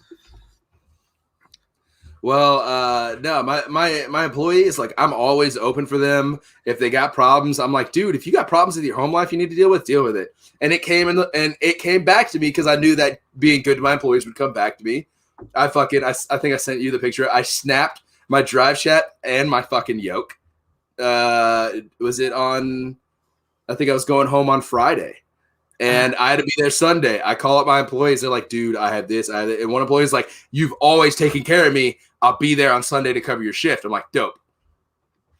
Well, no, my employees, like, I'm always open for them. If they got problems, I'm like, dude, if you got problems with your home life you need to deal with it. And it came back to me because I knew that being good to my employees would come back to me. I think I sent you the picture. I snapped my drive chat and my fucking yoke. Was it on? I think I was going home on Friday, and I had to be there Sunday. I call up my employees. They're like, dude, I have this. And one employee's like, you've always taken care of me. I'll be there on Sunday to cover your shift. I'm like, dope.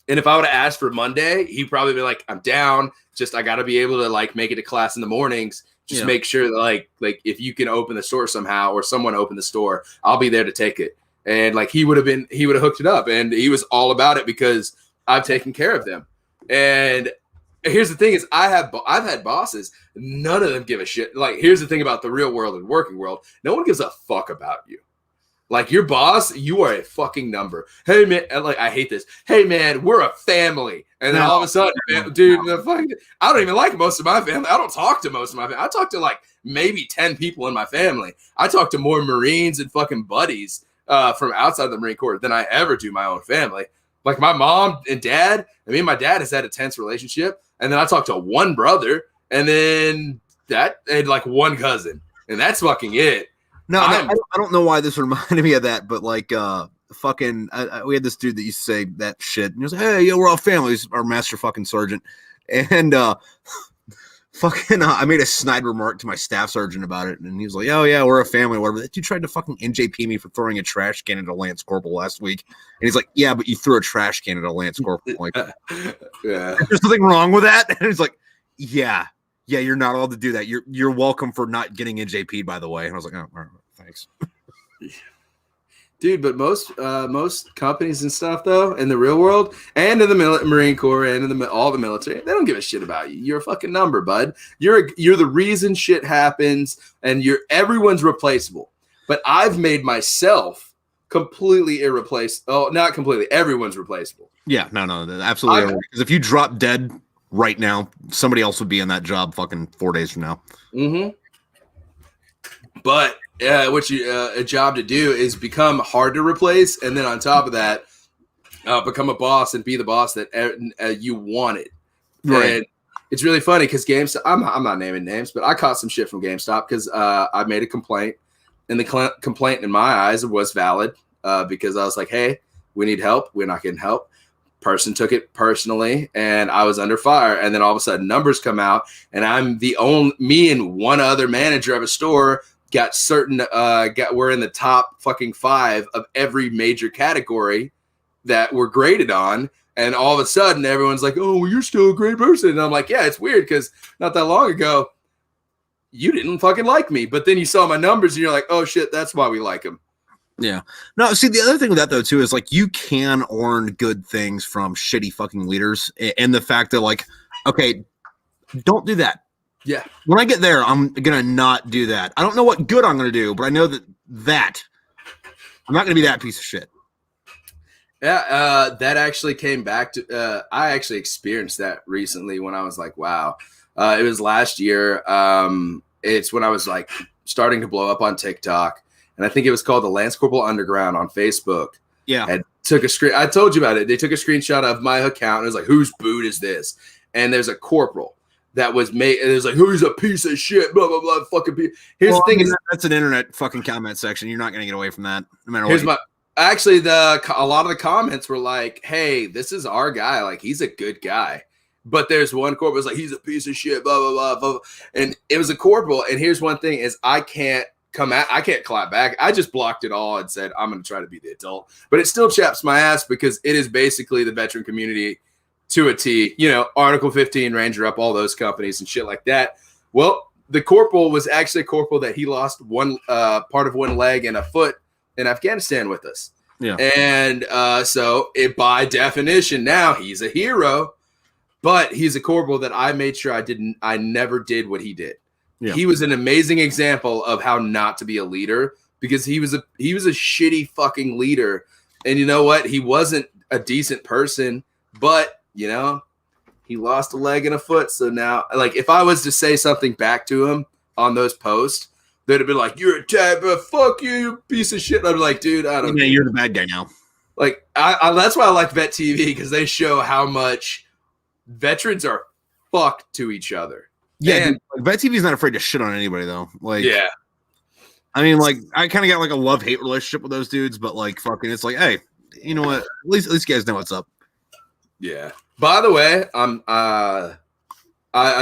And if I would have asked for Monday, he'd probably be like, I'm down. Just I got to be able to like make it to class in the mornings. Just make sure that like if you can open the store somehow or someone open the store, I'll be there to take it. And like he would have hooked it up, and he was all about it because I've taken care of them. And here's the thing is I've had bosses. None of them give a shit. Like, here's the thing about the real world and working world. No one gives a fuck about you. Like, your boss, you are a fucking number. Hey, man, like, I hate this. Hey, man, we're a family. And then all of a sudden, man, dude, I don't even like most of my family. I don't talk to most of my family. I talk to, like, maybe 10 people in my family. I talk to more Marines and fucking buddies from outside the Marine Corps than I ever do my own family. Like, my mom and dad, I mean, my dad has had a tense relationship. And then I talk to one brother. And then that and like one cousin, and that's fucking it. No, I don't know why this reminded me of that, but like, we had this dude that used to say that shit, and he was like, "Hey, yeah, we're all families." Our master fucking sergeant, and I made a snide remark to my staff sergeant about it, and he was like, "Oh yeah, we're a family, whatever." You tried to fucking NJP me for throwing a trash can at a Lance Corporal last week, and he's like, "Yeah, but you threw a trash can at a Lance Corporal." Like, yeah, there's nothing wrong with that, and he's like, "Yeah, you're not allowed to do that. You're welcome for not getting NJP'd, by the way." And I was like, "Oh, all right, thanks." Dude, but most companies and stuff though in the real world and in the Marine Corps and in all the military, they don't give a shit about you. You're a fucking number, bud. You're the reason shit happens, and everyone's replaceable. But I've made myself completely irreplaceable. Oh, not completely. Everyone's replaceable. Yeah, no, absolutely. Because if you drop dead right now, somebody else would be in that job fucking 4 days from now. Mm-hmm. But a job to do is become hard to replace, and then on top of that, become a boss and be the boss that you wanted. Right. And it's really funny because GameStop. I'm not naming names, but I caught some shit from GameStop because I made a complaint, and the complaint in my eyes was valid because I was like, "Hey, we need help. We're not getting help." Person took it personally, and I was under fire. And then all of a sudden, numbers come out, and I'm me and one other manager of a store. We're in the top fucking 5 of every major category that we're graded on. And all of a sudden everyone's like, "Oh, well, you're still a great person." And I'm like, yeah, it's weird because not that long ago, you didn't fucking like me. But then you saw my numbers and you're like, oh shit, that's why we like him. Yeah. No, see, the other thing with that though, too, is like you can earn good things from shitty fucking leaders. And the fact that like, okay, don't do that. Yeah. When I get there, I'm going to not do that. I don't know what good I'm going to do, but I know that I'm not going to be that piece of shit. Yeah. That actually came back to, I actually experienced that recently when I was like, wow. It was last year. It's when I was like starting to blow up on TikTok, and I think it was called the Lance Corporal Underground on Facebook. Yeah. And I told you about it. They took a screenshot of my account and it was like, whose boot is this? And there's a corporal that was made, and it was like, who's a piece of shit, blah, blah, blah, fucking piece. Here's the thing, that's an internet fucking comment section. You're not going to get away from that, no matter what. Actually, a lot of the comments were like, hey, this is our guy. Like, he's a good guy. But there's one corporal was like, he's a piece of shit, blah, blah, blah, blah. And it was a corporal. And here's one thing is I can't clap back. I just blocked it all and said, I'm going to try to be the adult. But it still chaps my ass because it is basically the veteran community to a T, Article 15, Ranger Up, all those companies and shit like that. Well, the corporal was actually a corporal that he lost one part of one leg and a foot in Afghanistan with us. Yeah. And so by definition, now he's a hero, but he's a corporal that I made sure I never did what he did. Yeah. He was an amazing example of how not to be a leader because he was a shitty fucking leader. And you know what? He wasn't a decent person, but he lost a leg and a foot. So now, like, if I was to say something back to him on those posts, they'd have been like, "You're a tab, fuck you piece of shit." And I'd be like, dude, I don't. Yeah, you're the bad guy now. Like, I that's why I like Vet TV because they show how much veterans are fucked to each other. Yeah, and Vet TV's not afraid to shit on anybody though. Like, yeah. I mean, like, I kind of got like a love-hate relationship with those dudes, but like, fucking, it's like, hey, you know what? At least you guys know what's up. Yeah. By the way, I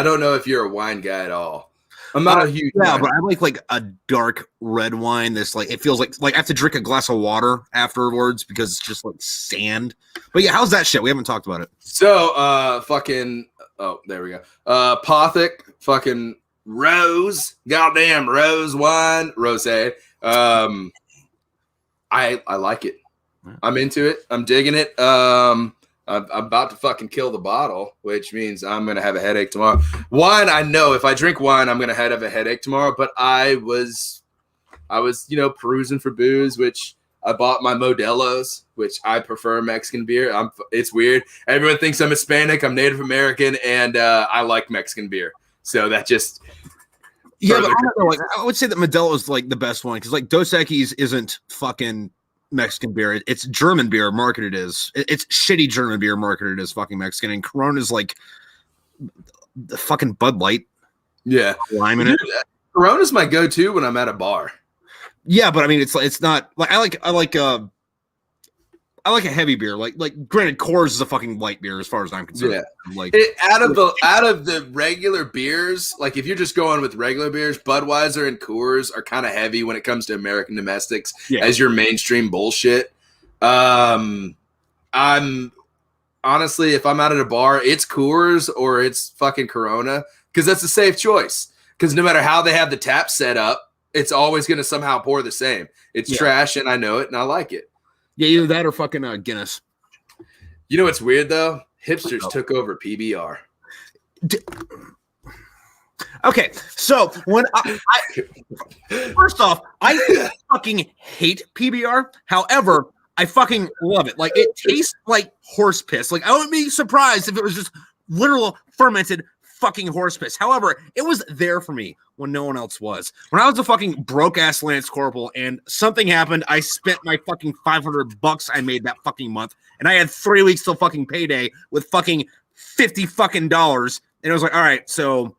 don't know if you're a wine guy at all. I'm not a huge wine. But I like a dark red wine. That's like, it feels like I have to drink a glass of water afterwards because it's just like sand. But yeah, how's that shit? We haven't talked about it. So, there we go. Pothic, fucking rose, goddamn rose wine, rosé. I like it. I'm into it. I'm digging it. I'm about to fucking kill the bottle, which means I'm going to have a headache tomorrow. Wine, I know if I drink wine, I'm going to have a headache tomorrow. But I was, perusing for booze, which I bought my Modelo's, which I prefer Mexican beer. It's weird. Everyone thinks I'm Hispanic. I'm Native American, and I like Mexican beer. So that just but I would say that Modelo is like the best one because like Dos Equis isn't fucking Mexican beer. It's German beer marketed as it's shitty German beer marketed as fucking Mexican, and Corona is like the fucking Bud Light. Yeah. lime in it. Corona's my go-to when I'm at a bar. Yeah, but I mean, it's not like I like a heavy beer. Like granted, Coors is a fucking light beer as far as I'm concerned. Yeah. Like Out of the regular beers, like if you're just going with regular beers, Budweiser and Coors are kind of heavy when it comes to American domestics as your mainstream bullshit. I'm honestly, if I'm out at a bar, it's Coors or it's fucking Corona because that's a safe choice. Because no matter how they have the tap set up, it's always going to somehow pour the same. It's trash, and I know it, and I like it. Yeah, either that or fucking Guinness. You know what's weird though? Hipsters took over PBR. Okay, so when I first off, I fucking hate PBR. However, I fucking love it. Like it tastes like horse piss. Like I wouldn't be surprised if it was just literal fermented fucking horse piss. However, it was there for me when no one else was. When I was a fucking broke ass Lance Corporal and something happened, I spent my fucking $500 I made that fucking month, and I had 3 weeks till fucking payday with fucking $50 fucking dollars, and it was like, all right, so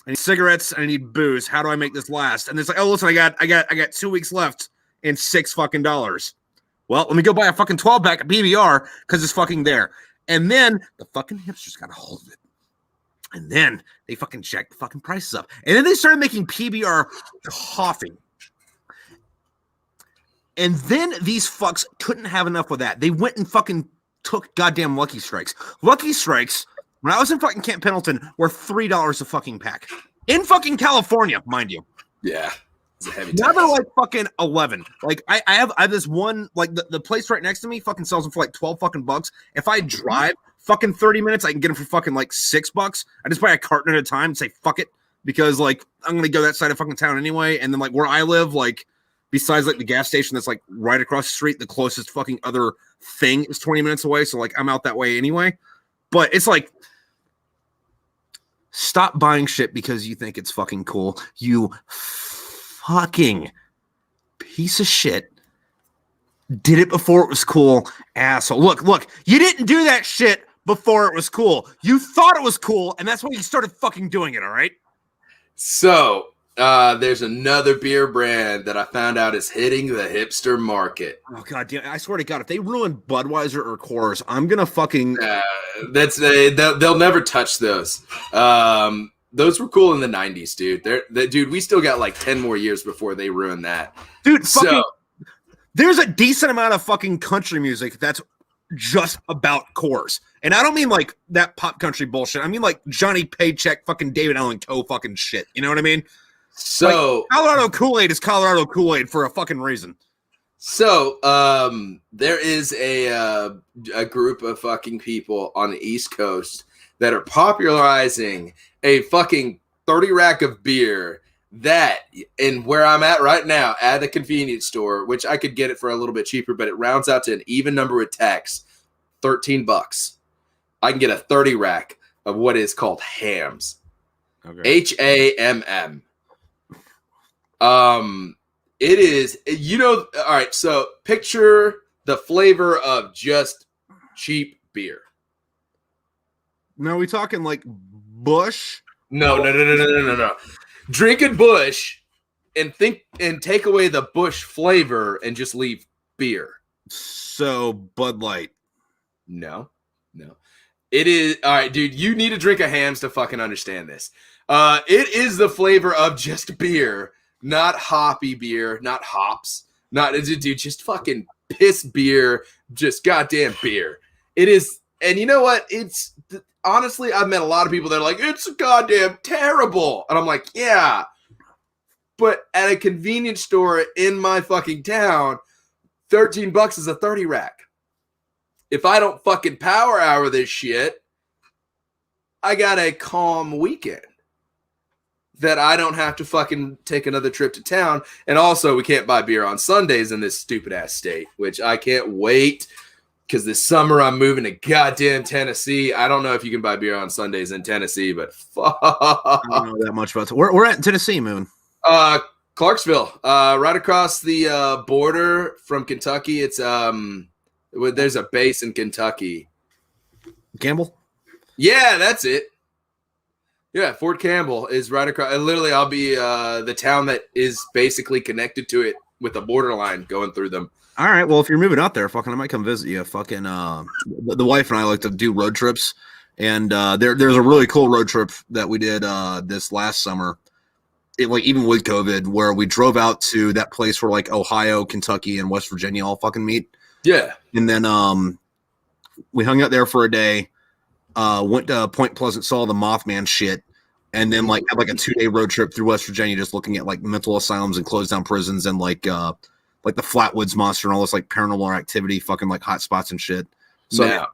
I need cigarettes, I need booze. How do I make this last? And it's like, oh, listen, I got 2 weeks left and $6 fucking dollars. Well, let me go buy a fucking 12-pack of PBR because it's fucking there. And then the fucking hipsters got a hold of it. And then they fucking jacked the fucking prices up. And then they started making PBR coffee. And then these fucks couldn't have enough of that. They went and fucking took goddamn Lucky Strikes. Lucky Strikes, when I was in fucking Camp Pendleton, were $3 a fucking pack. In fucking California, mind you. Yeah. It's a heavy now they're like fucking 11. Like I have this one, like the place right next to me fucking sells them for like 12 fucking bucks. If I drive fucking 30 minutes, I can get them for fucking like $6. I just buy a carton at a time and say fuck it, because like I'm gonna go that side of fucking town anyway. And then like where I live, like besides like the gas station that's like right across the street, the closest fucking other thing is 20 minutes away. So like I'm out that way anyway. But it's like, stop buying shit because you think it's fucking cool. You fucking piece of shit. Did it before it was cool, asshole. Look, you didn't do that shit before it was cool. You thought it was cool, and that's why you started fucking doing it, all right? So, there's another beer brand that I found out is hitting the hipster market. Oh, God damn. I swear to God, if they ruin Budweiser or Coors, I'm going to fucking... they'll never touch those. Those were cool in the 90s, dude. Dude, we still got like 10 more years before they ruin that. Dude, fucking... There's a decent amount of fucking country music that's just about Coors. And I don't mean like that pop country bullshit. I mean like Johnny Paycheck, fucking David Allen Coe fucking shit. You know what I mean? So like, Colorado Kool-Aid is Colorado Kool-Aid for a fucking reason. So there is a group of fucking people on the East Coast that are popularizing a fucking 30 rack of beer that, and where I'm at right now at a convenience store, which I could get it for a little bit cheaper, but it rounds out to an even number with tax, $13. I can get a 30 rack of what is called Hams. Okay. HAMM. It is, all right, so picture the flavor of just cheap beer. No, are we talking like Bush? No. Drinking Bush and take away the Bush flavor and just leave beer. So Bud Light. No. It is, all right, dude, you need to drink a Hams to fucking understand this. It is the flavor of just beer. Not hoppy beer, not hops, dude, just fucking piss beer, just goddamn beer. It is, and you know what? It's, honestly, I've met a lot of people that are like, it's goddamn terrible. And I'm like, yeah. But at a convenience store in my fucking town, $13 is a 30 rack. If I don't fucking power hour this shit, I got a calm weekend that I don't have to fucking take another trip to town. And also, we can't buy beer on Sundays in this stupid-ass state, which I can't wait, because this summer I'm moving to goddamn Tennessee. I don't know if you can buy beer on Sundays in Tennessee, but fuck. I don't know that much about it. We're at Tennessee, Moon. Clarksville, right across the border from Kentucky. It's there's a base in Kentucky. Gamble? Yeah, that's it. Yeah, Fort Campbell is right across. Literally, I'll be the town that is basically connected to it with a borderline going through them. All right. Well, if you're moving out there, fucking, I might come visit you. Fucking, the wife and I like to do road trips, and there's a really cool road trip that we did this last summer. Like even with COVID, where we drove out to that place where like Ohio, Kentucky, and West Virginia all fucking meet. Yeah, and then we hung out there for a day. Went to Point Pleasant, saw the Mothman shit, and then like had like a 2-day road trip through West Virginia, just looking at like mental asylums and closed down prisons and like the Flatwoods Monster and all this like paranormal activity, fucking like hot spots and shit. So now,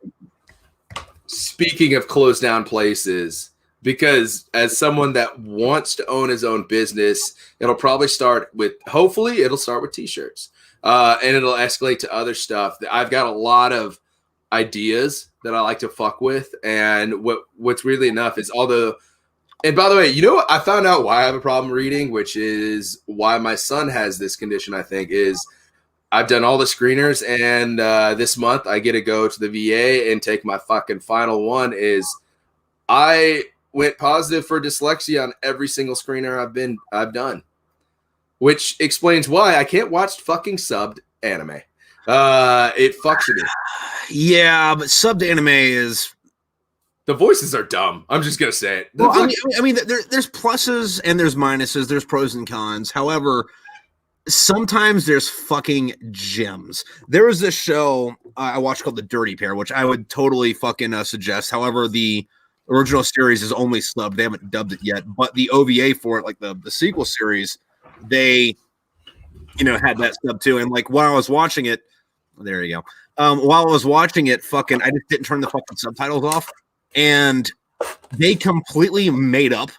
speaking of closed down places, because as someone that wants to own his own business, it'll probably start with, hopefully it'll start with t-shirts, and it'll escalate to other stuff. I've got a lot of ideas that I like to fuck with, and what's weirdly enough is and by the way, you know what? I found out why I have a problem reading, which is why my son has this condition, I think, is I've done all the screeners, and this month I get to go to the VA and take my fucking final one. Is I went positive for dyslexia on every single screener I've done, which explains why I can't watch fucking subbed anime. It fucks with me. Yeah, but subbed anime is... The voices are dumb. I'm just gonna say it. Well, I mean, there's pluses and there's minuses. There's pros and cons. However, sometimes there's fucking gems. There was this show I watched called The Dirty Pair, which I would totally fucking suggest. However, the original series is only subbed. They haven't dubbed it yet. But the OVA for it, like the sequel series, they, had that sub too. And like while I was watching it, there you go. While I was watching it, fucking, I just didn't turn the fucking subtitles off. And they completely made up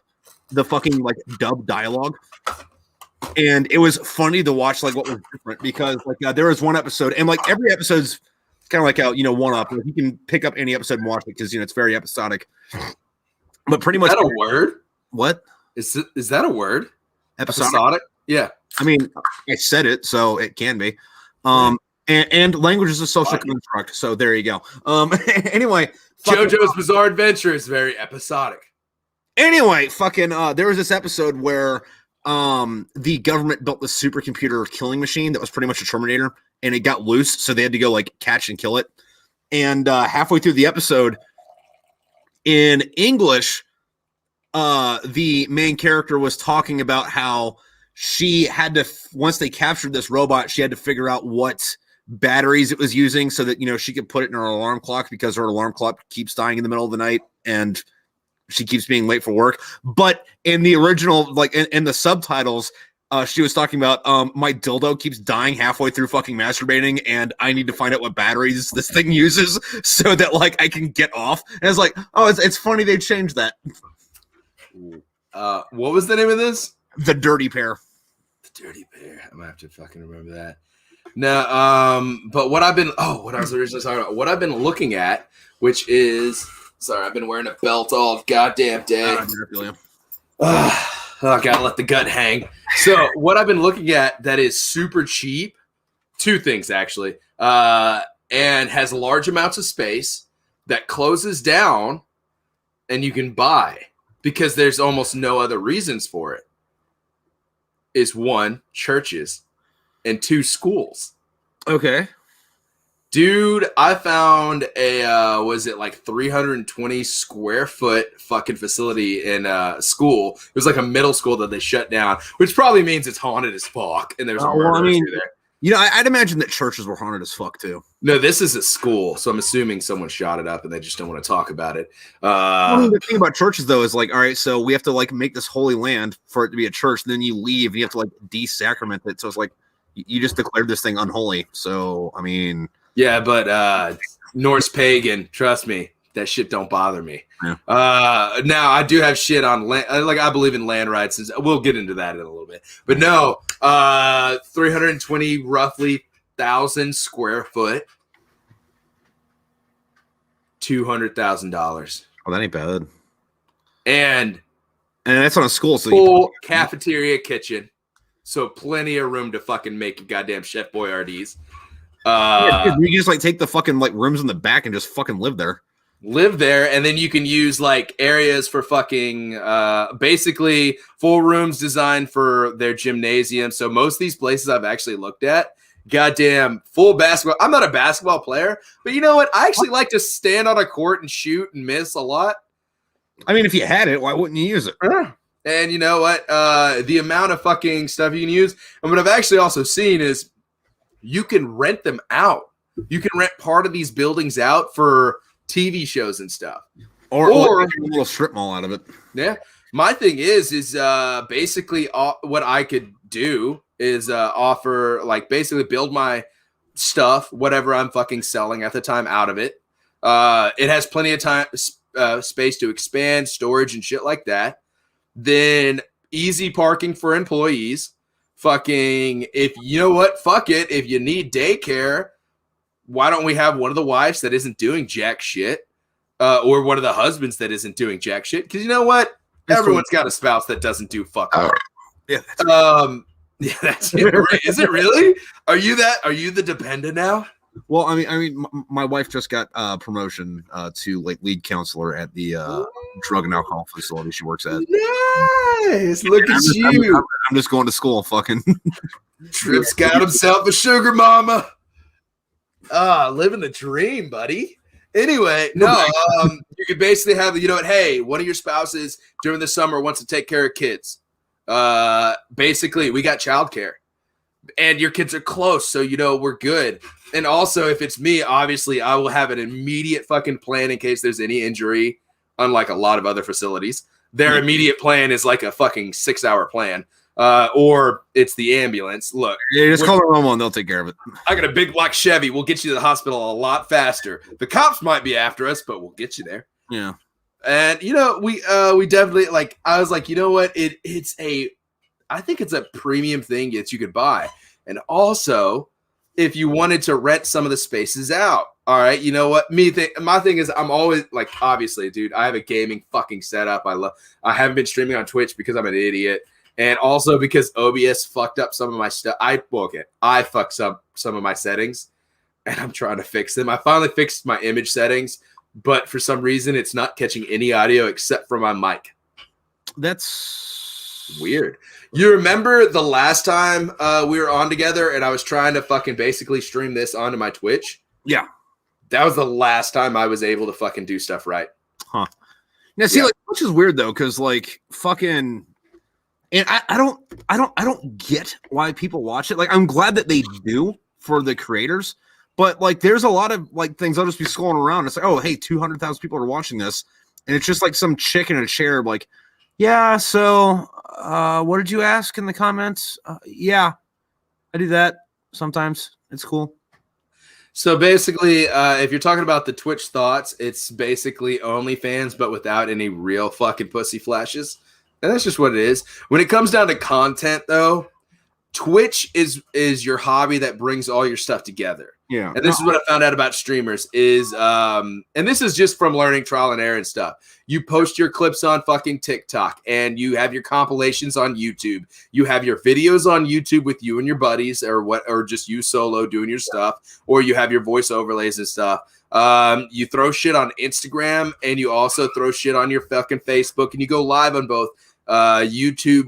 the fucking like dub dialogue, and it was funny to watch like what was different, because like there was one episode, and like every episode's kind of like a one up. You can pick up any episode and watch it because it's very episodic. But pretty much, is that a word? What is that a word? Episodic? Yeah. I mean, I said it, so it can be. And language is a social construct, so there you go. Anyway, JoJo's Bizarre Adventure is very episodic. Anyway, fucking there was this episode where the government built this supercomputer killing machine that was pretty much a Terminator, and it got loose, so they had to go like catch and kill it. And halfway through the episode, in English, the main character was talking about how she had to, once they captured this robot, she had to figure out what batteries it was using so that she could put it in her alarm clock, because her alarm clock keeps dying in the middle of the night and she keeps being late for work. But in the original, like in the subtitles, she was talking about my dildo keeps dying halfway through fucking masturbating, and I need to find out what batteries this thing uses so that like I can get off. And it's like, oh, it's funny they changed that. What was the name of this? The Dirty Pair. The Dirty Pair. I'm gonna have to fucking remember that. No, but what I was originally talking about, what I've been looking at, which is, sorry, I've been wearing a belt all goddamn day. I gotta let the gut hang. So what I've been looking at that is super cheap, two things actually, and has large amounts of space, that closes down and you can buy because there's almost no other reasons for it, is 1, churches, and 2, schools. Okay. Dude, I found a, was it like 320 square foot fucking facility in a school. It was like a middle school that they shut down, which probably means it's haunted as fuck. And there's a murderer there. I'd imagine that churches were haunted as fuck too. No, this is a school, so I'm assuming someone shot it up and they just don't want to talk about it. The thing about churches though is like, all right, so we have to like make this holy land for it to be a church, and then you leave and you have to like desacrament it. So it's like you just declared this thing unholy. So I mean, yeah, but Norse pagan, trust me, that shit don't bother me. Yeah. Now I do have shit on land, like I believe in land rights. We'll get into that in a little bit, but no, 320 roughly 1,000 square foot, $200,000. Oh, that ain't bad. And that's on a school, so full cafeteria, kitchen, so plenty of room to fucking make goddamn Chef Boyardees. You just like take the fucking like rooms in the back and just fucking live there. live there, and then you can use like areas for fucking basically full rooms designed for their gymnasium. So most of these places I've actually looked at, goddamn full basketball. I'm not a basketball player, but you know what? I actually like to stand on a court and shoot and miss a lot. I mean, if you had it, why wouldn't you use it? And you know what? The amount of fucking stuff you can use, and what I've actually also seen is you can rent them out. You can rent part of these buildings out for TV shows and stuff, or make a little strip mall out of it. Yeah, my thing is basically what I could do is offer, like, basically build my stuff, whatever I'm fucking selling at the time, out of it. It has plenty of time, space to expand, storage, and shit like that. Then easy parking for employees. Fucking, if you know what, fuck it. If you need daycare, why don't we have one of the wives that isn't doing jack shit, or one of the husbands that isn't doing jack shit? Because you know what, everyone's got a spouse that doesn't do fuck all. Yeah. Yeah, that's it. Right? Is it really? Are you the dependent now? Well, I mean, my wife just got promotion to like lead counselor at the drug and alcohol facility she works at. Nice. Look at you. I'm just going to school. Fucking Tripp's got himself a sugar mama. Living the dream, buddy. Anyway, no, you could basically have, you know what? Hey, one of your spouses during the summer wants to take care of kids. Basically, we got childcare, and your kids are close, so you know we're good. And also, if it's me, obviously, I will have an immediate fucking plan in case there's any injury. Unlike a lot of other facilities, their immediate plan is like a fucking 6-hour plan. Or it's the ambulance. Look, yeah, just call the one; they'll take care of it. I got a big black Chevy. We'll get you to the hospital a lot faster. The cops might be after us, but we'll get you there. Yeah. And you know, we definitely, like, I was like, you know what? I think it's a premium thing that you could buy. And also, if you wanted to rent some of the spaces out, all right, you know what? My thing is, I'm always like, obviously, dude, I have a gaming fucking setup. I haven't been streaming on Twitch because I'm an idiot. And also because OBS fucked up some of my stuff. I fucked up some of my settings, and I'm trying to fix them. I finally fixed my image settings, but for some reason, it's not catching any audio except for my mic. That's weird. You remember the last time we were on together, and I was trying to fucking basically stream this onto my Twitch? Yeah. That was the last time I was able to fucking do stuff right. Huh. Now, see, like, which is weird though, because like fucking. And I don't get why people watch it. Like, I'm glad that they do for the creators, but like, there's a lot of like things I'll just be scrolling around. It's like, oh, hey, 200,000 people are watching this, and it's just like some chick in a chair, like, yeah. So, what did you ask in the comments? Yeah, I do that sometimes. It's cool. So basically, if you're talking about the Twitch thoughts, it's basically OnlyFans, but without any real fucking pussy flashes. And that's just what it is. When it comes down to content, though, Twitch is your hobby that brings all your stuff together. Yeah. And this is what I found out about streamers is, and this is just from learning trial and error and stuff. You post your clips on fucking TikTok, and you have your compilations on YouTube. You have your videos on YouTube with you and your buddies, or just you solo doing your stuff, or you have your voice overlays and stuff. You throw shit on Instagram, and you also throw shit on your fucking Facebook, and you go live on both YouTube,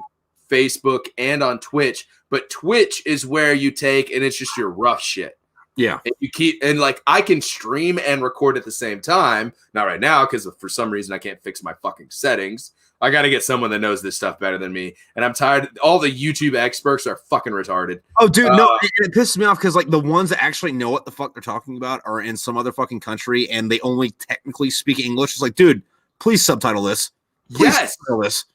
Facebook, and on Twitch. But Twitch is where you take, and it's just your rough shit. Yeah. And you keep, and like, I can stream and record at the same time. Not right now, because for some reason I can't fix my fucking settings. I got to get someone that knows this stuff better than me. And I'm tired. All the YouTube experts are fucking retarded. Oh, dude, no, it pisses me off because like the ones that actually know what the fuck they're talking about are in some other fucking country, and they only technically speak English. It's like, dude, please subtitle this. Please subtitle this.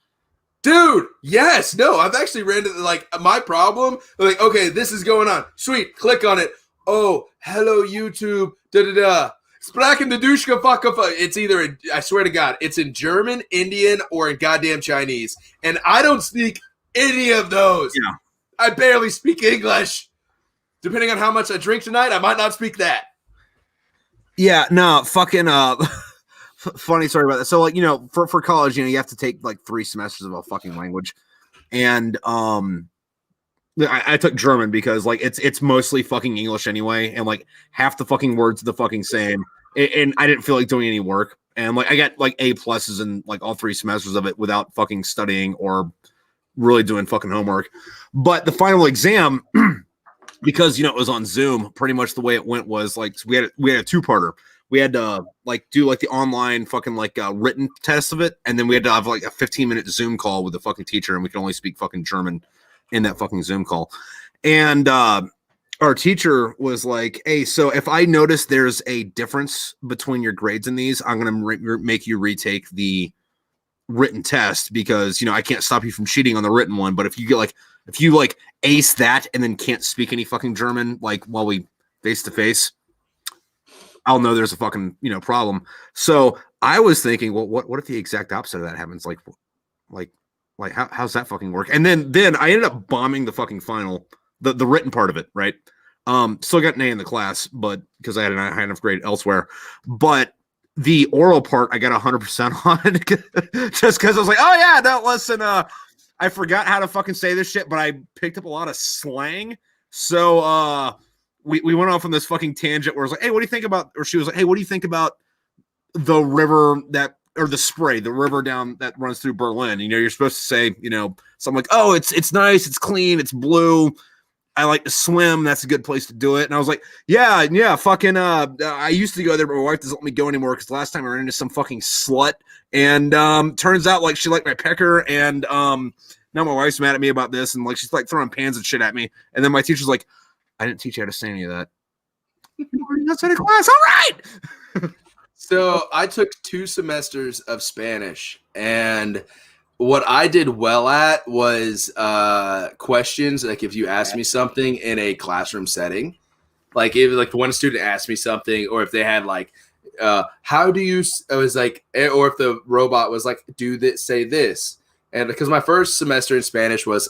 Dude, yes. No, I've actually ran into, like, my problem. Like, okay, this is going on. Sweet. Click on it. Oh, hello, YouTube. Da-da-da. Sprachen the Duschka fucka. It's either, I swear to God, it's in German, Indian, or in goddamn Chinese. And I don't speak any of those. Yeah. I barely speak English. Depending on how much I drink tonight, I might not speak that. Yeah, no, fucking funny story about that. So, like, you know, for college, you know, you have to take like 3 semesters of a fucking language. And I took German because like it's mostly fucking English anyway, and like half the fucking words are the fucking same. and I didn't feel like doing any work. And like I got like A pluses in like all 3 semesters of it without fucking studying or really doing fucking homework. But the final exam, because it was on Zoom, pretty much the way it went was like we had a 2-parter. We had to like do like the online fucking like written test of it, and then we had to have like a 15-minute Zoom call with the fucking teacher, and we could only speak fucking German in that fucking Zoom call. And our teacher was like, "Hey, so if I notice there's a difference between your grades in these, I'm gonna make you retake the written test because I can't stop you from cheating on the written one. But if you ace that and then can't speak any fucking German like while we face to face, I'll know there's a fucking problem." So I was thinking, well, what if the exact opposite of that happens? Like how's that fucking work? And then I ended up bombing the fucking final, the written part of it, right? Still got an A in the class, but because I had a high enough grade elsewhere. But the oral part I got 100% on just because I was like, oh yeah, no, listen, I forgot how to fucking say this shit, but I picked up a lot of slang. So we went off on this fucking tangent where I was like, hey, what do you think about, or she was like, hey, what do you think about the river or the Spree, the river down that runs through Berlin? You're supposed to say, something like, oh, it's nice, it's clean, it's blue. I like to swim. That's a good place to do it. And I was like, yeah, fucking, I used to go there, but my wife doesn't let me go anymore because last time I ran into some fucking slut. And turns out like she liked my pecker. And now my wife's mad at me about this. And like she's like throwing pans and shit at me. And then my teacher's like, I didn't teach you how to say any of that. That's in a class. All right. So I took 2 semesters of Spanish, and what I did well at was questions. Like if you asked me something in a classroom setting, like if like one student asked me something, or if they had like, how do you? I was like, or if the robot was like, do this, say this. And because my first semester in Spanish was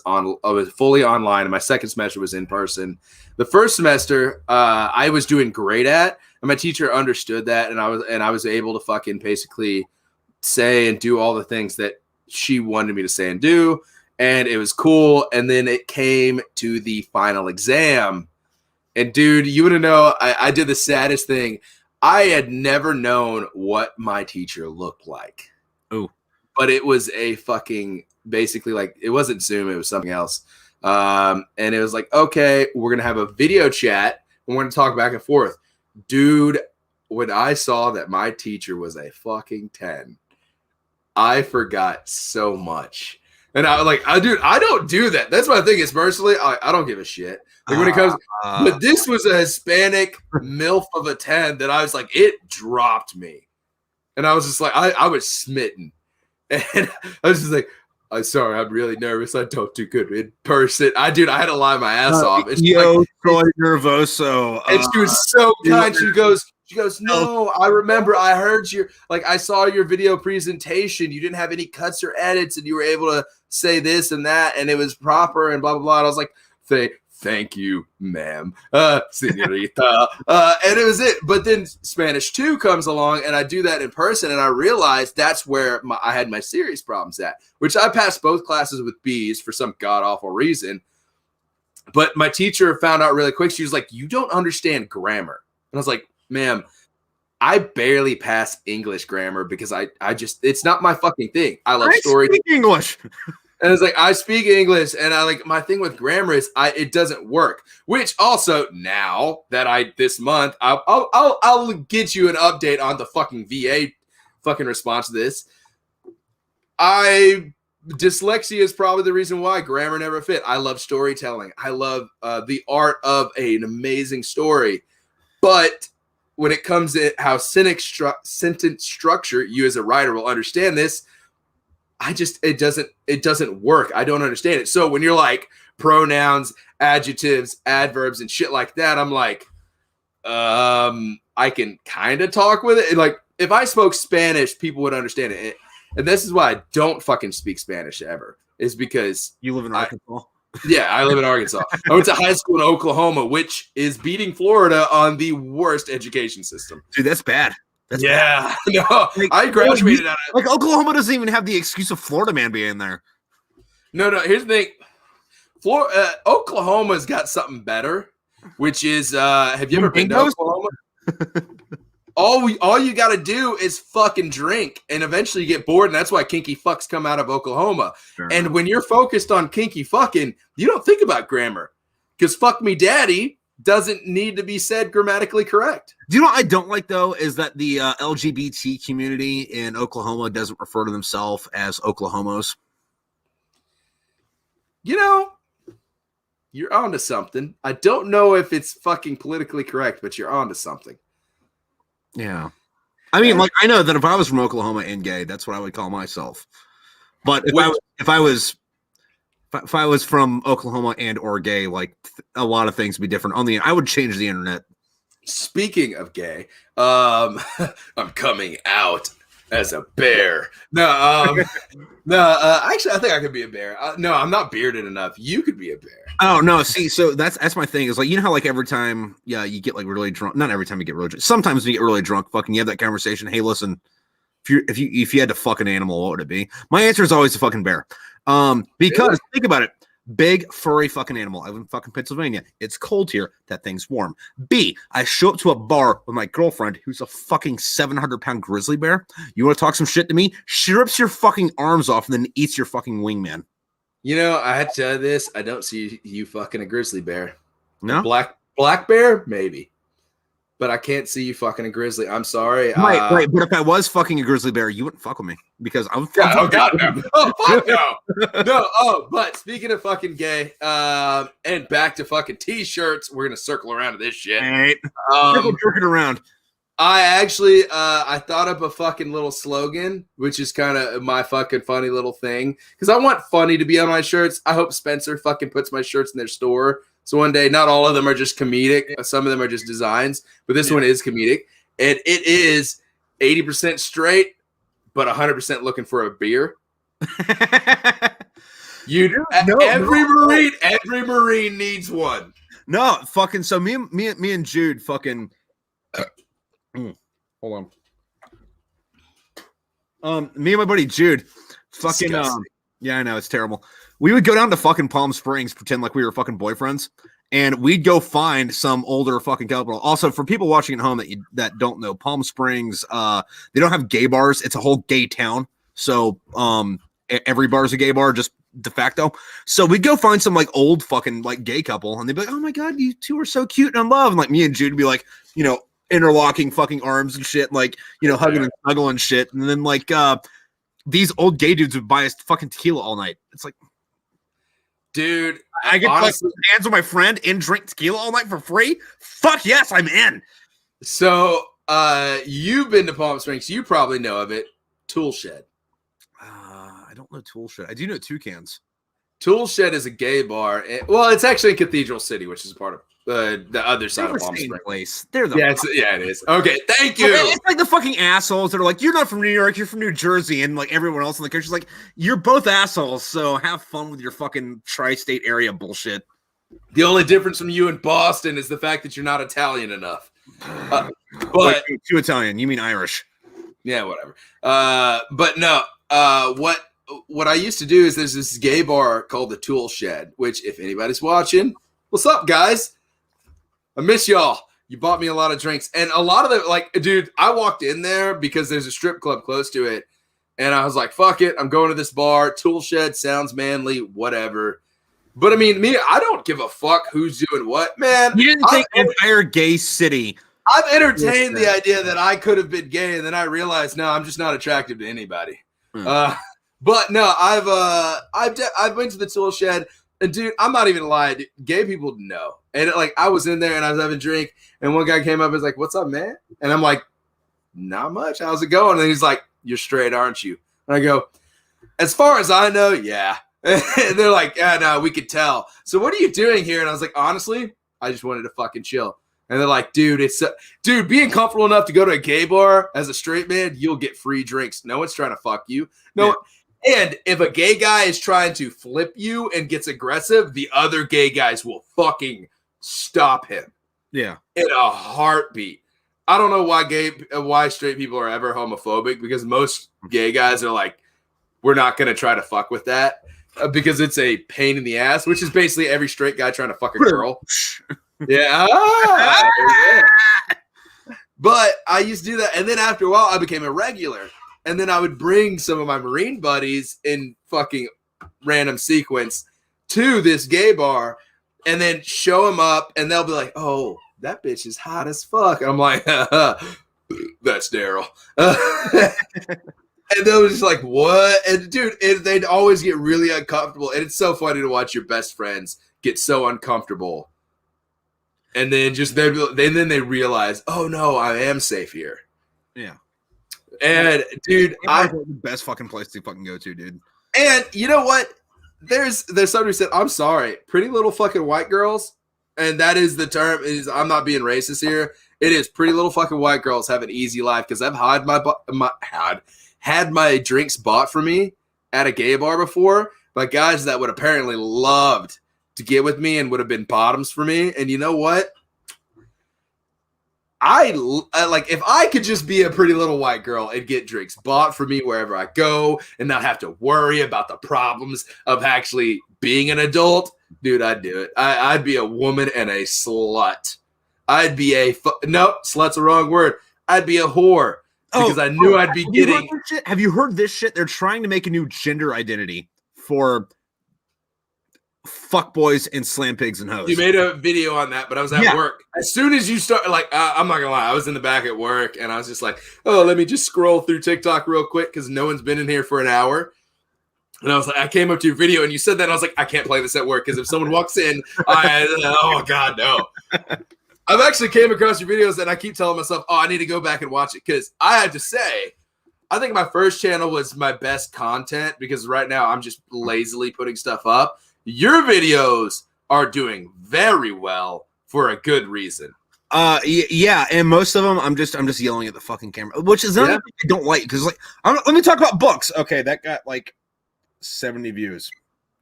fully online, and my second semester was in person. The first semester I was doing great at, and my teacher understood that, and I was able to fucking basically say and do all the things that she wanted me to say and do, and it was cool. And then it came to the final exam, and dude, you want to know, I did the saddest thing. I had never known what my teacher looked like. Oh, but it was a fucking basically like it wasn't Zoom, it was something else. And it was like, okay, we're gonna have a video chat and we're gonna talk back and forth. Dude, when I saw that my teacher was a fucking 10, I forgot so much. And I was like, dude, I don't do that. That's my thing. Is personally, I don't give a shit. Like when it comes, but this was a Hispanic MILF of a 10 that I was like, it dropped me. And I was just like, I was smitten. And I was just like, I'm sorry, I'm really nervous. I don't do good in person. I had to lie my ass off. And yo, like, nervoso. And she was so kind. She goes, no, I remember. I heard I saw your video presentation. You didn't have any cuts or edits, and you were able to say this and that, and it was proper and blah blah blah. And I was like, thank you, ma'am, señorita. And it was it. But then Spanish 2 comes along, and I do that in person, and I realized that's where I had my serious problems at, which I passed both classes with B's for some god-awful reason. But my teacher found out really quick. She was like, you don't understand grammar. And I was like, ma'am, I barely pass English grammar because I just, it's not my fucking thing. I love story. English. And it's like, I speak English, and my thing with grammar is it doesn't work. Which also, now that this month, I'll get you an update on the fucking VA fucking response to this. Dyslexia is probably the reason why grammar never fit. I love storytelling. I love the art of an amazing story. But when it comes to how sentence structure, you as a writer will understand this, it doesn't work. I don't understand it. So when you're like pronouns, adjectives, adverbs, and shit like that, I'm like, I can kind of talk with it. Like if I spoke Spanish, people would understand it. And this is why I don't fucking speak Spanish ever, is because you live in Arkansas. Yeah, I live in Arkansas. I went to high school in Oklahoma, which is beating Florida on the worst education system. Dude, that's bad. No, I graduated out of Oklahoma doesn't even have the excuse of Florida man being there. No. Here's the thing: Oklahoma's got something better, which is have you ever been to Oklahoma? All you got to do is fucking drink, and eventually you get bored, and that's why kinky fucks come out of Oklahoma. Sure. And when you're focused on kinky fucking, you don't think about grammar, because fuck me daddy doesn't need to be said grammatically correct. Do you know what I don't like, though, is that the LGBT community in Oklahoma doesn't refer to themselves as Oklahomos. You know, you're onto something. I don't know if it's fucking politically correct, but you're onto something. Yeah. I mean, like, I know that if I was from Oklahoma and gay, that's what I would call myself. But if I was from Oklahoma and or gay, like, a lot of things would be different. I would change the internet. Speaking of gay, I'm coming out as a bear. No, actually, I think I could be a bear. No, I'm not bearded enough. You could be a bear. Oh no, see, so that's my thing is like, you know how like every time you get like really drunk, not every time you get really drunk, sometimes when you get really drunk, fucking you have that conversation, hey listen, if you had to fuck an animal, what would it be? My answer is always a fucking bear. Because think about it, big furry fucking animal. I live in fucking Pennsylvania, it's cold here, that thing's warm. B, I show up to a bar with my girlfriend who's a fucking 700-pound grizzly bear. You want to talk some shit to me? She rips your fucking arms off and then eats your fucking wingman. You know, I had to tell you this. I don't see you fucking a grizzly bear. No? A black bear? Maybe. But I can't see you fucking a grizzly. I'm sorry. Right. But if I was fucking a grizzly bear, you wouldn't fuck with me because I'm fucking. Oh, God, no. Oh, fuck no. No. Oh, but speaking of fucking gay, and back to fucking t-shirts, we're going to circle around to this shit. Right. Jerking around. I actually, I thought up a fucking little slogan, which is kind of my fucking funny little thing. Because I want funny to be on my shirts. I hope Spencer fucking puts my shirts in their store. So one day, not all of them are just comedic. Some of them are just designs. But this one is comedic. And it is 80% straight, but 100% looking for a beer. Every Marine needs one. No, fucking, so me and Jude fucking... hold on. Me and my buddy Jude, fucking, yeah, I know it's terrible. We would go down to fucking Palm Springs, pretend like we were fucking boyfriends, and we'd go find some older fucking couple. Also, for people watching at home that don't know, Palm Springs, they don't have gay bars. It's a whole gay town. So, every bar is a gay bar, just de facto. So we'd go find some like old fucking like gay couple, and they'd be like, "Oh my god, you two are so cute and in love." And like me and Jude would be like, you know, interlocking fucking arms and shit, like, you know, hugging and snuggling shit. And then like these old gay dudes would buy us fucking tequila all night. It's like, dude, I get honestly, like hands with my friend and drink tequila all night for free. Fuck yes, I'm in. So you've been to Palm Springs, you probably know of it. Tool Shed. I don't know Tool Shed. I do know Toucans. Tool Shed is a gay bar. Well, it's actually in Cathedral City, which is part of the other side of Palm Springs. Place. They're the it is. Okay, thank you. It's like the fucking assholes that are like, you're not from New York, you're from New Jersey, and like everyone else in the country's like, you're both assholes, so have fun with your fucking tri-state area bullshit. The only difference from you and Boston is the fact that you're not Italian enough. But wait, too Italian, you mean Irish. Yeah, whatever. But no, what I used to do is there's this gay bar called the Tool Shed, which if anybody's watching, what's up, guys? I miss y'all. You bought me a lot of drinks. And a lot of them, like, dude, I walked in there because there's a strip club close to it. And I was like, fuck it. I'm going to this bar. Tool Shed sounds manly, whatever. But I mean, I don't give a fuck who's doing what, man. You didn't think the entire gay city. I've entertained the idea that I could have been gay, and then I realized, no, I'm just not attractive to anybody. But no, I've been to the Tool Shed. And dude, I'm not even lying. Dude, gay people know. And like, I was in there and I was having a drink, and one guy came up and was like, "What's up, man?" And I'm like, "Not much. How's it going?" And he's like, "You're straight, aren't you?" And I go, "As far as I know, yeah." And they're like, "Yeah, no, we could tell. So what are you doing here?" And I was like, "Honestly, I just wanted to fucking chill." And they're like, "Dude, dude, being comfortable enough to go to a gay bar as a straight man, you'll get free drinks. No one's trying to fuck you. No." Yeah. And if a gay guy is trying to flip you and gets aggressive, the other gay guys will fucking stop him. Yeah. In a heartbeat. I don't know why straight people are ever homophobic, because most gay guys are like, we're not going to try to fuck with that because it's a pain in the ass, which is basically every straight guy trying to fuck a girl. Yeah. But I used to do that, and then after a while, I became a regular. And then I would bring some of my Marine buddies in fucking random sequence to this gay bar, and then show them up, and they'll be like, "Oh, that bitch is hot as fuck." And I'm like, "That's Daryl." And they were just like, "What?" And dude, they'd always get really uncomfortable, and it's so funny to watch your best friends get so uncomfortable. And then then they realize, oh no, I am safe here. Yeah. And dude, the best fucking place to fucking go to, dude. And you know what? There's somebody who said, I'm sorry, pretty little fucking white girls, and that is the term. I'm not being racist here. It is pretty little fucking white girls have an easy life, because I've had my drinks bought for me at a gay bar before by guys that would apparently loved to get with me and would have been bottoms for me. And you know what? I like, if I could just be a pretty little white girl and get drinks bought for me wherever I go and not have to worry about the problems of actually being an adult, dude, I'd do it. I'd be a woman and a slut. I'd be no, slut's the wrong word. I'd be a whore because I knew I'd be getting. Have you heard this shit? They're trying to make a new gender identity for fuck boys and slam pigs and hoes. You made a video on that, but I was at work. As soon as you start, like, I'm not gonna lie, I was in the back at work, and I was just like, oh, let me just scroll through TikTok real quick because no one's been in here for an hour. And I was like, I came up to your video, and you said that, and I was like, I can't play this at work because if someone walks in, oh god, no. I've actually came across your videos, and I keep telling myself, oh, I need to go back and watch it, because I have to say, I think my first channel was my best content, because right now I'm just lazily putting stuff up. Your videos are doing very well for a good reason. Yeah, and most of them I'm just yelling at the fucking camera, which is not I don't like, because like let me talk about books. Okay, that got like 70 views.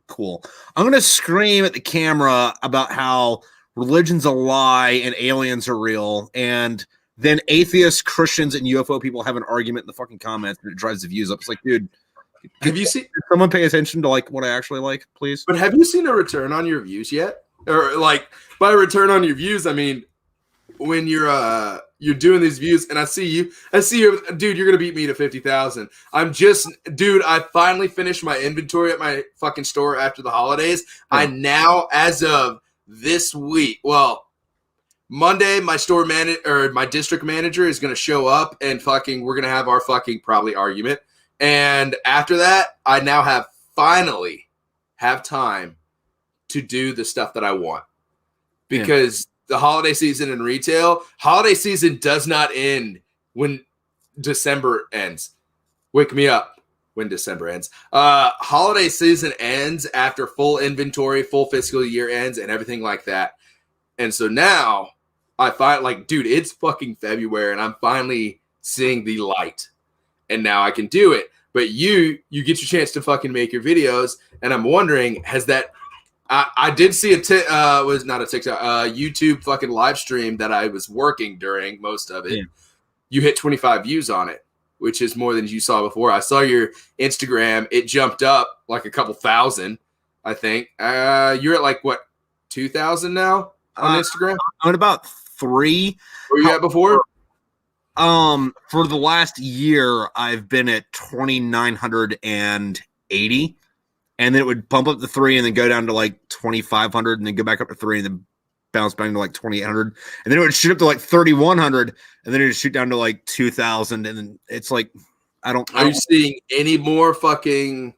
Cool. I'm gonna scream at the camera about how religion's a lie and aliens are real, and then atheists, Christians, and UFO people have an argument in the fucking comments, and it drives the views up. It's like, dude, have you seen someone pay attention to like what I actually like, please? But have you seen a return on your views yet? Or like, by return on your views, I mean when you're doing these views, and I see you, dude, you're gonna beat me to 50,000. Dude, I finally finished my inventory at my fucking store after the holidays. Yeah. I now, as of this week, well, Monday, my store manager or my district manager is gonna show up, and we're gonna have our fucking probably argument. And after that, I now finally have time to do the stuff that I want, because the holiday season in retail, holiday season does not end when December ends. Wake me up when December ends. Holiday season ends after full inventory, full fiscal year ends, and everything like that. And so now I find, like, dude, it's fucking February, and I'm finally seeing the light. And now I can do it. But you get your chance to fucking make your videos, and I'm wondering, has that? I did see was not a TikTok, YouTube fucking live stream that I was working during most of it. Yeah. You hit 25 views on it, which is more than you saw before. I saw your Instagram; it jumped up like a couple thousand, I think. You're at like what, 2,000 now on Instagram? I'm at about 3. Where you at before? For the last year, I've been at 2,980, and then it would bump up to 3 and then go down to like 2,500 and then go back up to 3 and then bounce back to like 2,800. And then it would shoot up to like 3,100 and then it would shoot down to like 2,000. And then it's like, Are you seeing any more fucking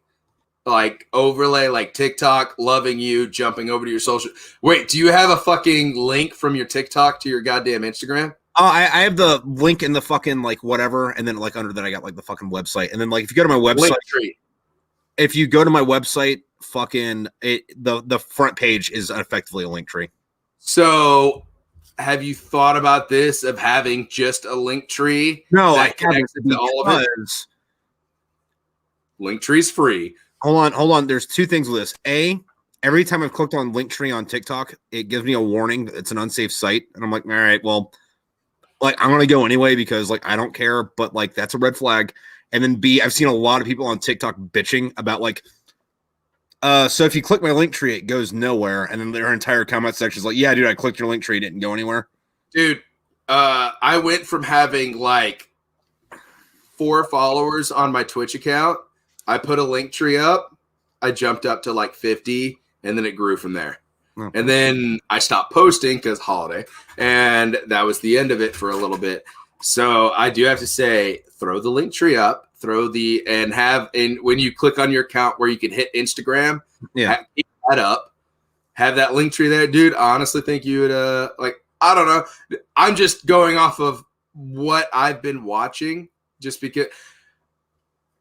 like overlay, like TikTok loving you, jumping over to your social? Wait, do you have a fucking link from your TikTok to your goddamn Instagram? I have the link in the fucking like whatever, and then like under that I got like the fucking website, and then like if you go to my website, fucking the front page is effectively a link tree. So, have you thought about this of having just a link tree? No, I haven't. To all of it? Link tree's free. Hold on. There's 2 things with this. A, every time I've clicked on link tree on TikTok, it gives me a warning that it's an unsafe site, and I'm like, all right, well. Like, I'm going to go anyway because, like, I don't care, but, like, that's a red flag. And then B, I've seen a lot of people on TikTok bitching about, like, so if you click my link tree, it goes nowhere. And then their entire comment section is like, yeah, dude, I clicked your link tree. It didn't go anywhere. Dude, I went from having like 4 followers on my Twitch account. I put a link tree up. I jumped up to like 50, and then it grew from there. Okay. And then I stopped posting because holiday, and that was the end of it for a little bit. So I do have to say, throw the link tree up, and when you click on your account where you can hit Instagram, keep that up, have that link tree there, dude. I honestly think you would I don't know. I'm just going off of what I've been watching, just because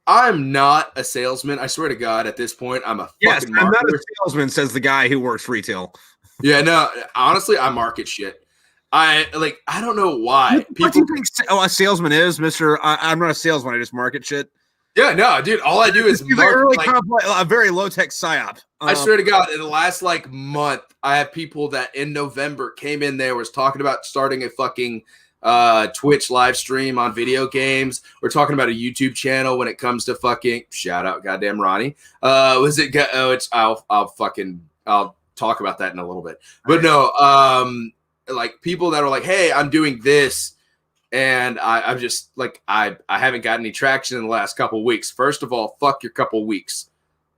I'm not a salesman. I swear to God, at this point, I'm a fucking marketer. I'm not a salesman, says the guy who works retail. Yeah, no, honestly, I market shit. I don't know why. What do you think a salesman is, Mr.? I'm not a salesman. I just market shit. Yeah, no, dude. All I do is market, a very low tech psyop. I swear to God, in the last month, I have people that in November came in there, was talking about starting a fucking Twitch live stream on video games. We're talking about a YouTube channel when it comes to fucking shout out, goddamn Ronnie. I'll talk about that in a little bit. But no, like people that are like, hey, I'm doing this. And I'm just like, I haven't gotten any traction in the last couple of weeks. First of all, fuck your couple of weeks.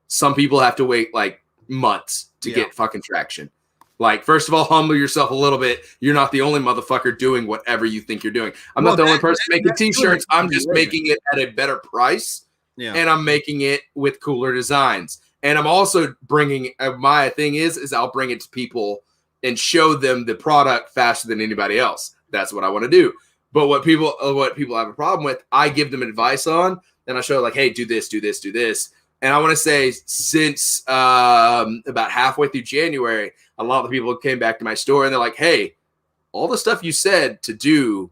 Some people have to wait like months to get fucking traction. Like, first of all, humble yourself a little bit. You're not the only motherfucker doing whatever you think you're doing. I'm not the only person making t-shirts. I'm just making it at a better price. Yeah. And I'm making it with cooler designs. And I'm also bringing, my thing is I'll bring it to people and show them the product faster than anybody else. That's what I want to do. But what people have a problem with, I give them advice on, and I show like, hey, do this, do this, do this. And I want to say since about halfway through January, a lot of the people came back to my store and they're like, hey, all the stuff you said to do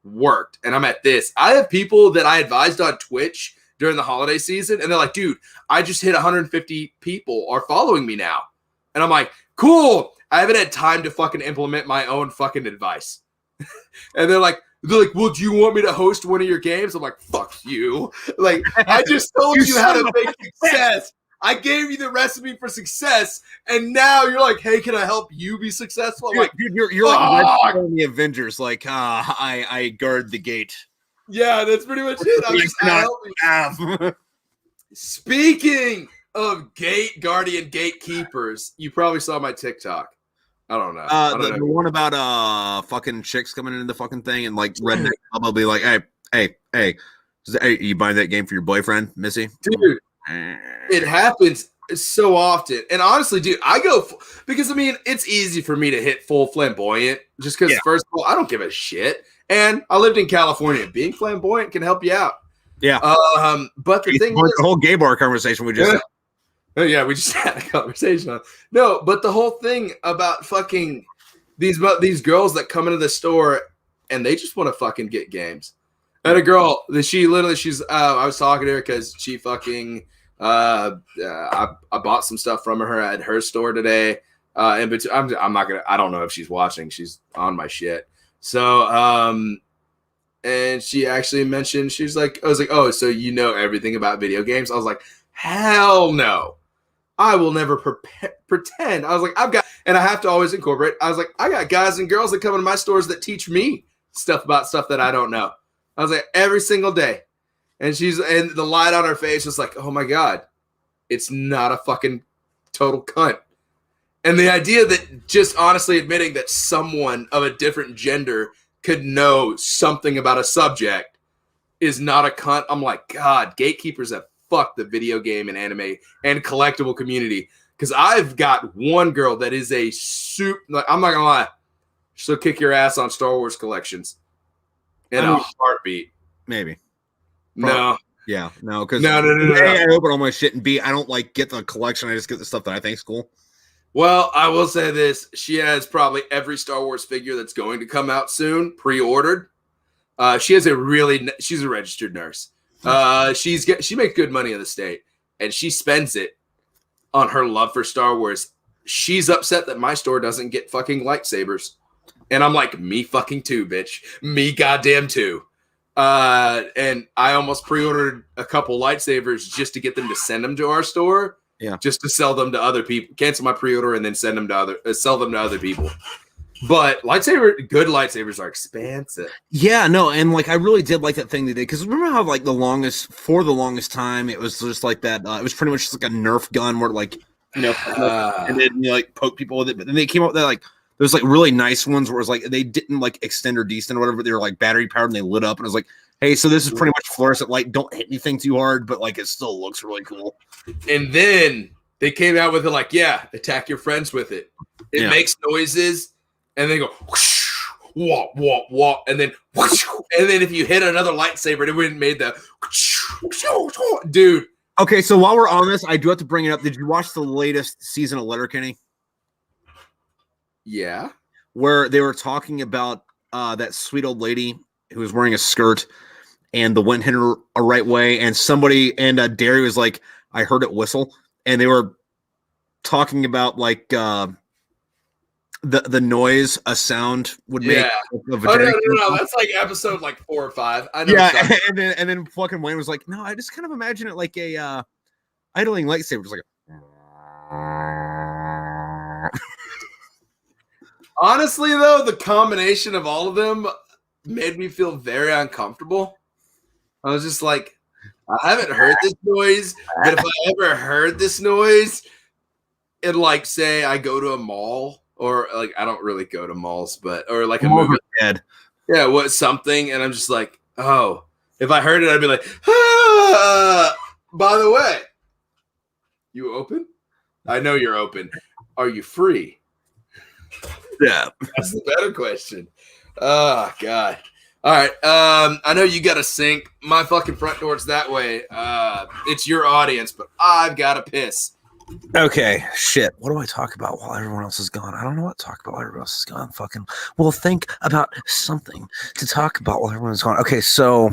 worked. And I'm at this. I have people that I advised on Twitch during the holiday season, and they're like, dude, I just hit 150 people are following me now. And I'm like, cool. I haven't had time to fucking implement my own fucking advice. And they're like, well, do you want me to host one of your games? I'm like, fuck you. Like, I just told you how to make success. I gave you the recipe for success, and now you're like, hey, can I help you be successful? I'm like, dude, you're like the Avengers. Like, I guard the gate. Yeah, that's pretty much it. I'm just helping. Speaking of gate guardian gatekeepers, you probably saw my TikTok. I don't know. The one about fucking chicks coming into the fucking thing and like redneck, I'll be like, hey, you buying that game for your boyfriend, Missy? Dude, it happens so often. And honestly, dude, I go because I mean, it's easy for me to hit full flamboyant just because first of all, I don't give a shit. And I lived in California. Being flamboyant can help you out. Yeah. But the thing is, the whole gay bar conversation we just yeah, we just had a conversation on. No, but the whole thing about fucking these girls that come into the store and they just want to fucking get games. And a girl, she's I was talking to her because she fucking I bought some stuff from her at her store today. I'm not gonna. I don't know if she's watching. She's on my shit. So and she actually mentioned I was like, oh, so you know everything about video games? I was like, hell no. I will never pretend. I was like, and I have to always incorporate. I was like, I got guys and girls that come into my stores that teach me stuff about stuff that I don't know. I was like, every single day. And and the light on her face was like, oh my God, it's not a fucking total cunt. And the idea that just honestly admitting that someone of a different gender could know something about a subject is not a cunt. I'm like, God, gatekeepers have fucked the video game and anime and collectible community. Because I've got one girl that is I'm not gonna lie, she'll kick your ass on Star Wars collections in a heartbeat. Maybe. No. Yeah. No. Because no. A, I open all my shit, and B, I don't like get the collection. I just get the stuff that I think's cool. Well, I will say this: she has probably every Star Wars figure that's going to come out soon pre-ordered. She's a registered nurse. She makes good money in the state, and she spends it on her love for Star Wars. She's upset that my store doesn't get fucking lightsabers, and I'm like, me fucking too, bitch. Me goddamn too. And I almost pre-ordered a couple lightsabers just to get them to send them to our store. Yeah, just to sell them to other people. Cancel my pre-order and then sell them to other people. But good lightsabers are expensive. Yeah, no, and like I really did like that thing they did because remember how like the longest time it was just like that. It was pretty much just like a Nerf gun where like and then you like poke people with it. But then they came up with that like there's like really nice ones where it was like they didn't like extend or descend or whatever. They were like battery powered and they lit up and it was like, hey, so this is pretty much fluorescent light. Don't hit anything too hard, but like it still looks really cool. And then they came out with it like, yeah, attack your friends with it. It makes noises. And then go whoosh, wah, wah, wah, and then whoosh, and then if you hit another lightsaber, it wouldn't made the whoosh, dude. Okay, so while we're on this, I do have to bring it up. Did you watch the latest season of Letterkenny? Yeah, where they were talking about that sweet old lady who was wearing a skirt, and the wind hit her a right way, and somebody and Derry was like, "I heard it whistle," and they were talking about like. The noise a sound would make. No, that's like episode like 4 or 5. I know. Yeah, and then fucking Wayne was like, no, I just kind of imagine it like a idling lightsaber, just like. Honestly, though, the combination of all of them made me feel very uncomfortable. I was just like, I haven't heard this noise, but if I ever heard this noise, and like say I go to a mall. Or like I don't really go to malls, but or like a movie. Yeah, what something, and I'm just like, oh, if I heard it, I'd be like, by the way, you open? I know you're open. Are you free? Yeah. That's the better question. Oh God. All right. I know you got a sink. My fucking front door's that way. It's your audience, but I've got to piss. Okay, shit. What do I talk about while everyone else is gone? I don't know what to talk about while everyone else is gone. Fucking. Well, think about something to talk about while everyone's gone. Okay, so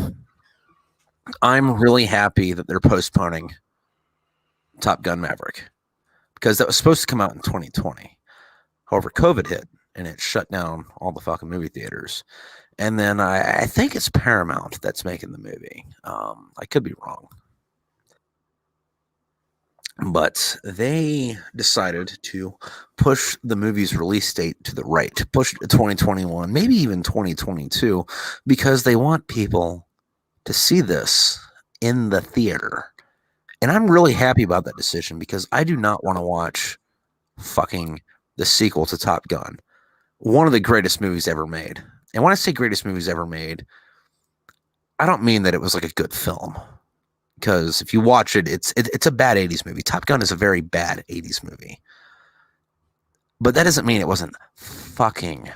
I'm really happy that they're postponing Top Gun Maverick because that was supposed to come out in 2020. However, COVID hit and it shut down all the fucking movie theaters. And then I think it's Paramount that's making the movie. I could be wrong. But they decided to push the movie's release date to the right, push it to 2021, maybe even 2022, because they want people to see this in the theater. And I'm really happy about that decision because I do not want to watch fucking the sequel to Top Gun, one of the greatest movies ever made. And when I say greatest movies ever made, I don't mean that it was like a good film. Because if you watch it, it's a bad 80s movie. Top Gun is a very bad 80s movie. But that doesn't mean it wasn't fucking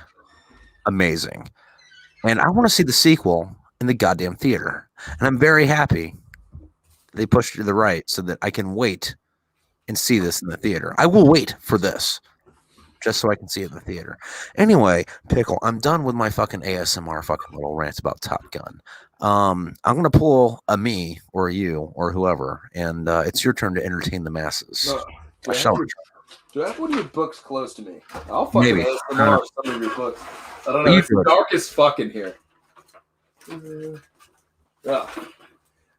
amazing. And I want to see the sequel in the goddamn theater. And I'm very happy they pushed it to the right so that I can wait and see this in the theater. I will wait for this just so I can see it in the theater. Anyway, Pickle, I'm done with my fucking ASMR fucking little rant about Top Gun. I'm gonna pull a me or a you or whoever, and it's your turn to entertain the masses. Do I have one of your books close to me? I'll fucking ASMR some of your books. I don't know. It's dark as fucking here.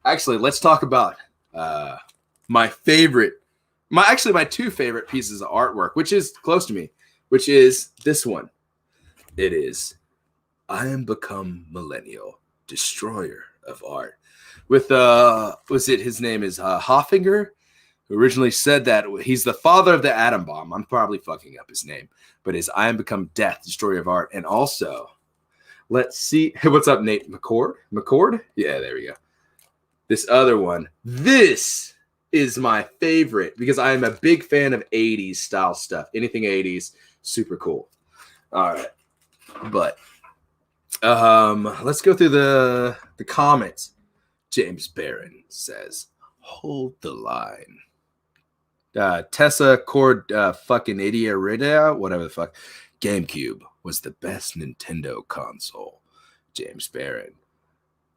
Actually, let's talk about my two favorite pieces of artwork, which is close to me, which is this one. It is I Am Become Millennial, Destroyer of Art. With his name is Hoffinger, who originally said that he's the father of the atom bomb. I'm probably fucking up his name, but is I Am Become Death, Destroyer of Art. And also, let's see. What's up, Nate McCord? McCord? Yeah, there we go. This other one. This is my favorite because I am a big fan of 80s style stuff. Anything 80s, super cool. All right. But let's go through the comments. James Barron says, hold the line. Tessa Cord fucking idiot Rida, whatever the fuck. GameCube was the best Nintendo console. James Barron.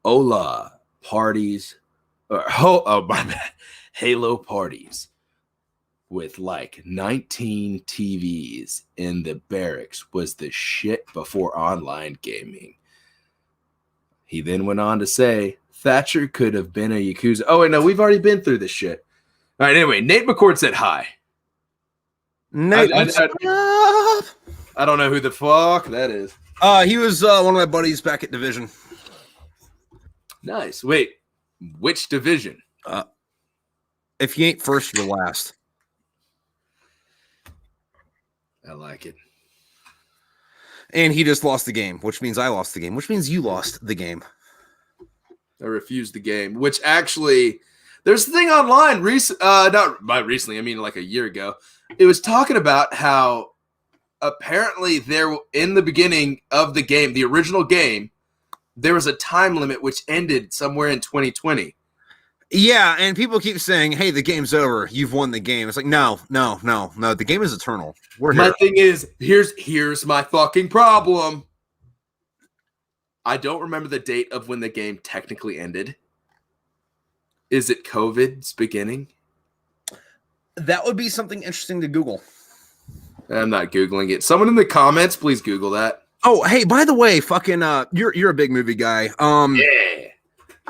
Hola parties. My bad. Halo parties with like 19 TVs in the barracks was the shit before online gaming. He then went on to say, Thatcher could have been a Yakuza. Oh, wait, no, we've already been through this shit. All right, anyway, Nate McCord said hi. Nate, I don't know who the fuck that is. He was one of my buddies back at Division. Nice. Wait, which division? If you ain't first, you're last. I like it. And he just lost the game, which means I lost the game, which means you lost the game. I refused the game, which actually, there's a thing online, not by recently, I mean like a year ago. It was talking about how apparently there, in the beginning of the game, the original game, there was a time limit which ended somewhere in 2020. Yeah, and people keep saying, hey, the game's over. You've won the game. It's like, no. The game is eternal. We're here. My thing is, here's my fucking problem. I don't remember the date of when the game technically ended. Is it COVID's beginning? That would be something interesting to Google. I'm not Googling it. Someone in the comments, please Google that. Oh, hey, by the way, fucking you're a big movie guy. Yeah.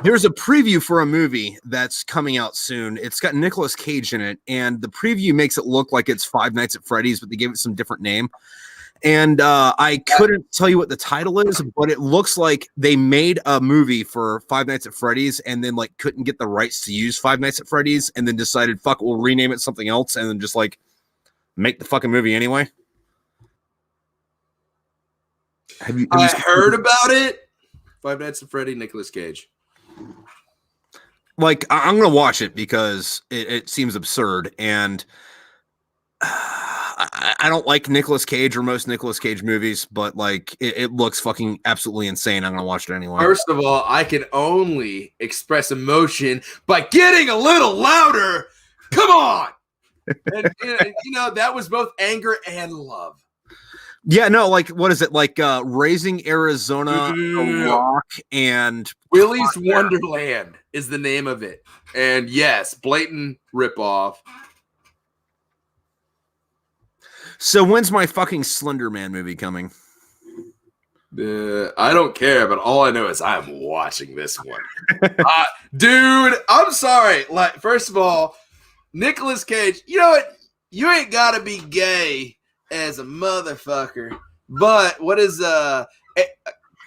There's a preview for a movie that's coming out soon. It's got Nicolas Cage in it, and the preview makes it look like it's Five Nights at Freddy's, but they gave it some different name. And I couldn't tell you what the title is, but it looks like they made a movie for Five Nights at Freddy's and then like couldn't get the rights to use Five Nights at Freddy's and then decided, fuck, we'll rename it something else and then just like make the fucking movie anyway. I heard about it. Five Nights at Freddy, Nicolas Cage. Like, I'm going to watch it because it seems absurd. And I don't like Nicolas Cage or most Nicolas Cage movies, but like it looks fucking absolutely insane. I'm going to watch it anyway. First of all, I can only express emotion by getting a little louder. Come on. And that was both anger and love. Yeah, no, like, what is it? Like Raising Arizona, The Rock, and Willy's Wonderland is the name of it. And yes, blatant ripoff. So when's my fucking Slender Man movie coming? I don't care, but all I know is I'm watching this one. Dude, I'm sorry. Like, first of all, Nicolas Cage, you know what? You ain't got to be gay as a motherfucker, but what is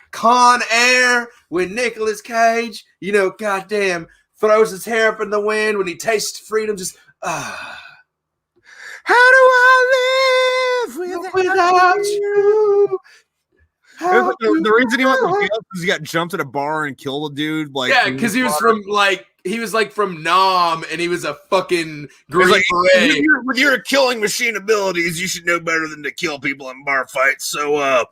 Con Air with Nicolas Cage? Goddamn, throws his hair up in the wind when he tastes freedom. Just how do I live without you? The reason he went to jail is he got jumped at a bar and killed a dude. Like, yeah, because he was from Nam, and he was a fucking Green Beret. With your killing machine abilities, you should know better than to kill people in bar fights. So,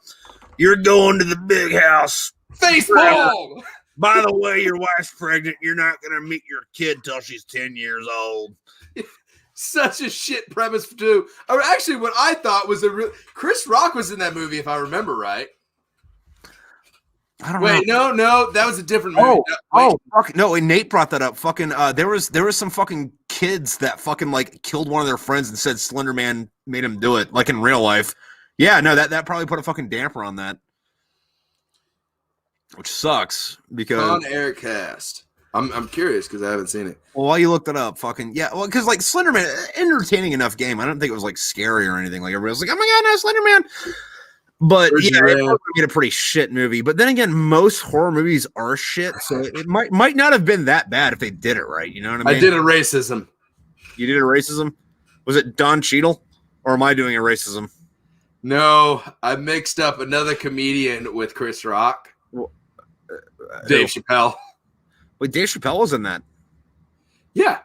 you're going to the big house. Baseball! By the way, your wife's pregnant. You're not going to meet your kid till she's 10 years old. Such a shit premise, too. Or actually, what I thought was Chris Rock was in that movie, if I remember right. I don't know. No, that was a different movie. Fuck, no, Nate brought that up. Fucking, there was some fucking kids that fucking like killed one of their friends and said Slender Man made him do it, like in real life. Yeah, no, that probably put a fucking damper on that, which sucks because on air cast. I'm curious because I haven't seen it. Well, while you looked it up, fucking yeah, well, because like Slender Man, entertaining enough game. I don't think it was like scary or anything. Like everybody was like, oh my god, no, Slender Man. But yeah, it made a pretty shit movie. But then again, most horror movies are shit, so it might not have been that bad if they did it right. You know what I mean? I did a racism. You did a racism? Was it Don Cheadle, or am I doing a racism? No, I mixed up another comedian with Chris Rock. Dave Chappelle. Wait, Dave Chappelle was in that? Yeah,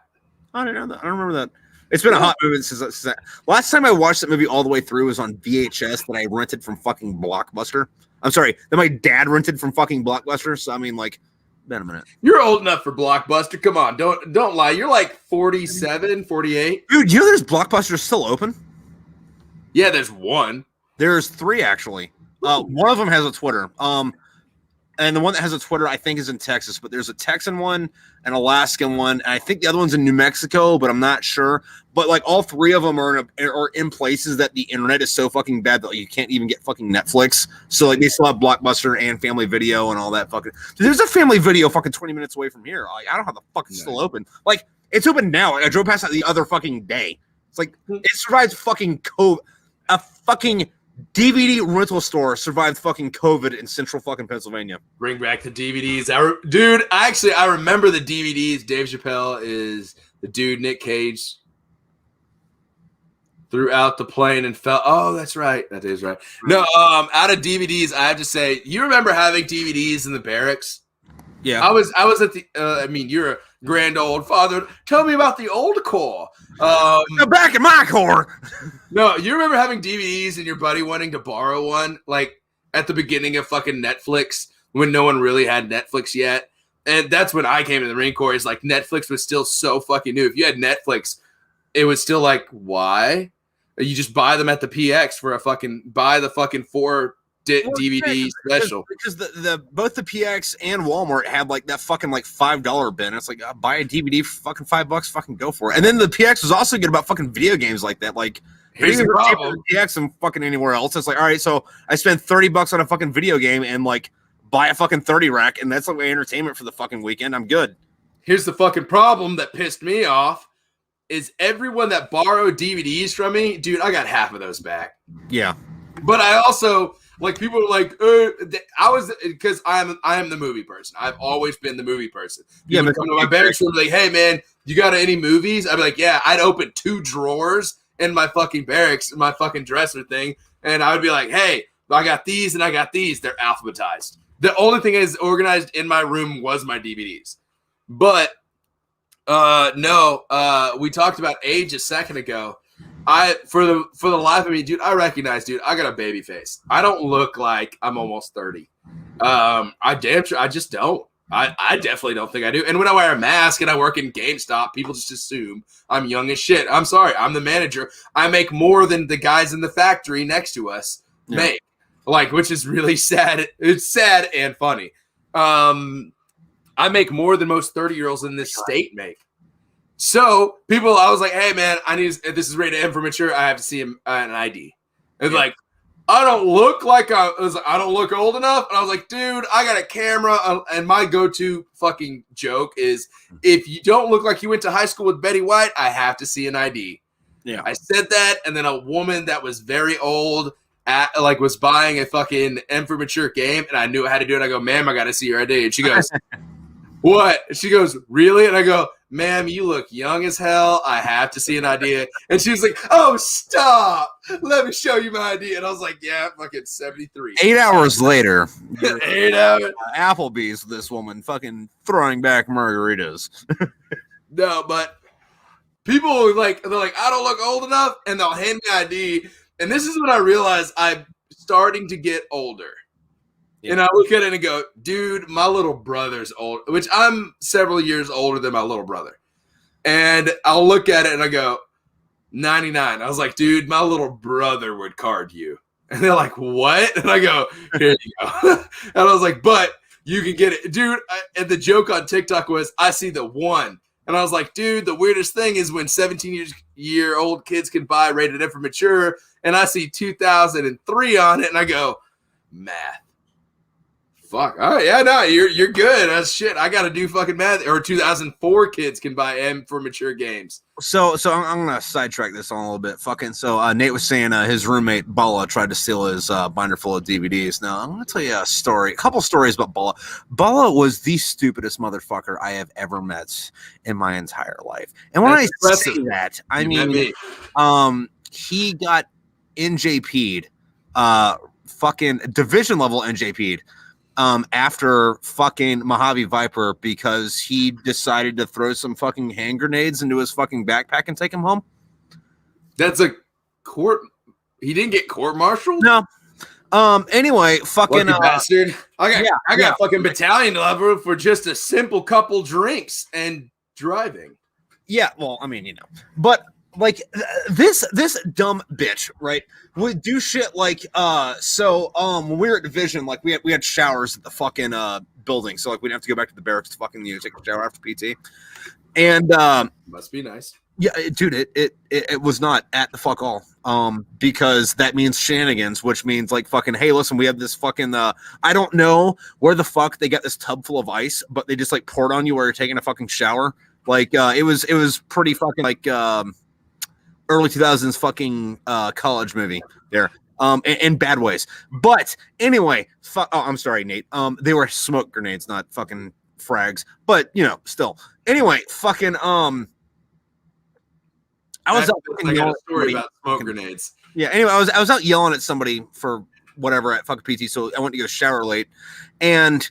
I don't know that. I don't remember that. It's been a hot movie since that. Last time I watched that movie all the way through was on VHS that I rented from fucking Blockbuster. I'm sorry, that my dad rented from fucking Blockbuster. So I mean, like, been a minute. You're old enough for Blockbuster. Come on, don't lie. You're like 47, 48. Dude, you know there's Blockbuster still open? Yeah, there's one. There's 3 actually. One of them has a Twitter. And the one that has a Twitter, I think, is in Texas, but there's a Texan one, an Alaskan one, and I think the other one's in New Mexico, but I'm not sure. But like all 3 of them are in places that the internet is so fucking bad that you can't even get fucking Netflix. So like they still have Blockbuster and Family Video and all that fucking. There's a Family Video fucking 20 minutes away from here. Like, I don't know how the fuck it's still open. Like it's open now. Like, I drove past it the other fucking day. It's like it survives fucking a fucking DVD rental store survived fucking COVID in central fucking Pennsylvania. Bring back the DVDs. I remember the DVDs. Dave Chappelle is the dude Nick Cage threw out the plane and fell. Oh, that's right. That is right. No, out of DVDs, I have to say, you remember having DVDs in the barracks? Yeah. I was at the, you're a grand old father. Tell me about the old core. Back in my core. No, you remember having DVDs and your buddy wanting to borrow one, like at the beginning of fucking Netflix when no one really had Netflix yet? And that's when I came to the Marine Corps. Is like Netflix was still so fucking new. If you had Netflix, it was still like, why? You just buy them at the PX for buy the fucking 4 DVD special. Because the both the PX and Walmart had like that fucking like $5 bin. It's like buy a DVD for fucking $5, fucking go for it. And then the PX was also good about fucking video games like that. Like here's the problem. PX and fucking anywhere else. It's like, all right, so I spend $30 on a fucking video game and like buy a fucking 30 rack, and that's like my entertainment for the fucking weekend. I'm good. Here's the fucking problem that pissed me off. Is everyone that borrowed DVDs from me, dude, I got half of those back. Yeah. But I also, like, people were like, because I am the movie person. I've always been the movie person. People would come to my barracks and be like, hey, man, you got any movies? I'd be like, yeah. I'd open 2 drawers in my fucking barracks, my fucking dresser thing, and I would be like, hey, I got these and I got these. They're alphabetized. The only thing is organized in my room was my DVDs. But we talked about age a second ago. For the life of me, dude, I recognize, dude, I got a baby face. I don't look like I'm almost 30. I just don't. I definitely don't think I do. And when I wear a mask and I work in GameStop, people just assume I'm young as shit. I'm sorry. I'm the manager. I make more than the guys in the factory next to us make. Like, which is really sad. It's sad and funny. I make more than most 30-year-olds in this state make. So I was like, hey man, if this is rated M for mature, I have to see an ID. And like, I don't look old enough. And I was like, dude, I got a camera. And my go-to fucking joke is, if you don't look like you went to high school with Betty White, I have to see an ID. Yeah. I said that. And then a woman that was very old was buying a fucking M for mature game. And I knew I had to do it. I go, ma'am, I got to see your ID. And she goes, what? She goes, really? And I go, ma'am, you look young as hell. I have to see an ID. And she was like, oh, stop. Let me show you my ID. And I was like, yeah, fucking 73. 8 hours later, 8 hours. Applebee's, this woman fucking throwing back margaritas. No, but people they're like, I don't look old enough. And they'll hand me ID. And this is when I realized I'm starting to get older. Yeah. And I look at it and go, dude, my little brother's old, which I'm several years older than my little brother. And I'll look at it and I go, 99. I was like, dude, my little brother would card you. And they're like, what? And I go, here you go. And I was like, but you can get it. Dude, and the joke on TikTok was, I see the 1. And I was like, dude, the weirdest thing is when 17-year-old kids can buy rated M for mature, and I see 2003 on it, and I go, math. Fuck. All right. Yeah, no, you're good. That's shit. I got to do fucking math. Or 2004 kids can buy M for mature games. So I'm going to sidetrack this on a little bit. So Nate was saying his roommate, Bala, tried to steal his binder full of DVDs. Now, I'm going to tell you a couple stories about Bala. Bala was the stupidest motherfucker I have ever met in my entire life. And when I say that, I mean, he got NJP'd, fucking division level NJP'd. After fucking Mojave Viper because he decided to throw some fucking hand grenades into his fucking backpack and take him home. That's a court. He didn't get court-martialed? No. Anyway, fucking bastard. I got fucking battalion level for just a simple couple drinks and driving. Yeah, well, I mean, but like this dumb bitch, right, would do shit like when we were at division, like we had showers at the fucking building, so like we didn't have to go back to the barracks to fucking take a shower after PT. And must be nice. Yeah, dude, it was not at the fuck all. Because that means shenanigans, which means like fucking, hey, listen, we have this fucking I don't know where the fuck they got this tub full of ice, but they just like poured on you while you're taking a fucking shower. Like it was pretty fucking like early 2000s fucking college movie there. in bad ways. But anyway, I'm sorry, Nate. They were smoke grenades, not fucking frags. But still. Anyway, fucking I was out I got a story about smoke grenades. Yeah. Anyway, I was out yelling at somebody for whatever at fucking PT. So I went to go shower late, and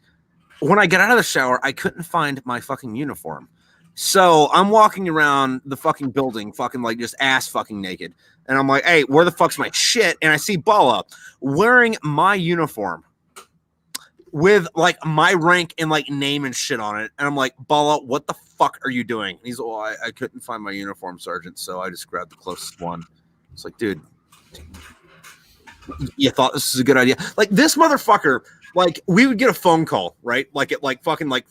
when I got out of the shower, I couldn't find my fucking uniform. So I'm walking around the fucking building, fucking like just ass fucking naked. And I'm like, hey, where the fuck's my shit? And I see Balla wearing my uniform with like my rank and like name and shit on it. And I'm like, Balla, what the fuck are you doing? And he's like, oh, I couldn't find my uniform, Sergeant. So I just grabbed the closest one. It's like, dude, you thought this was a good idea? Like this motherfucker, like we would get a phone call, right? Like at like fucking like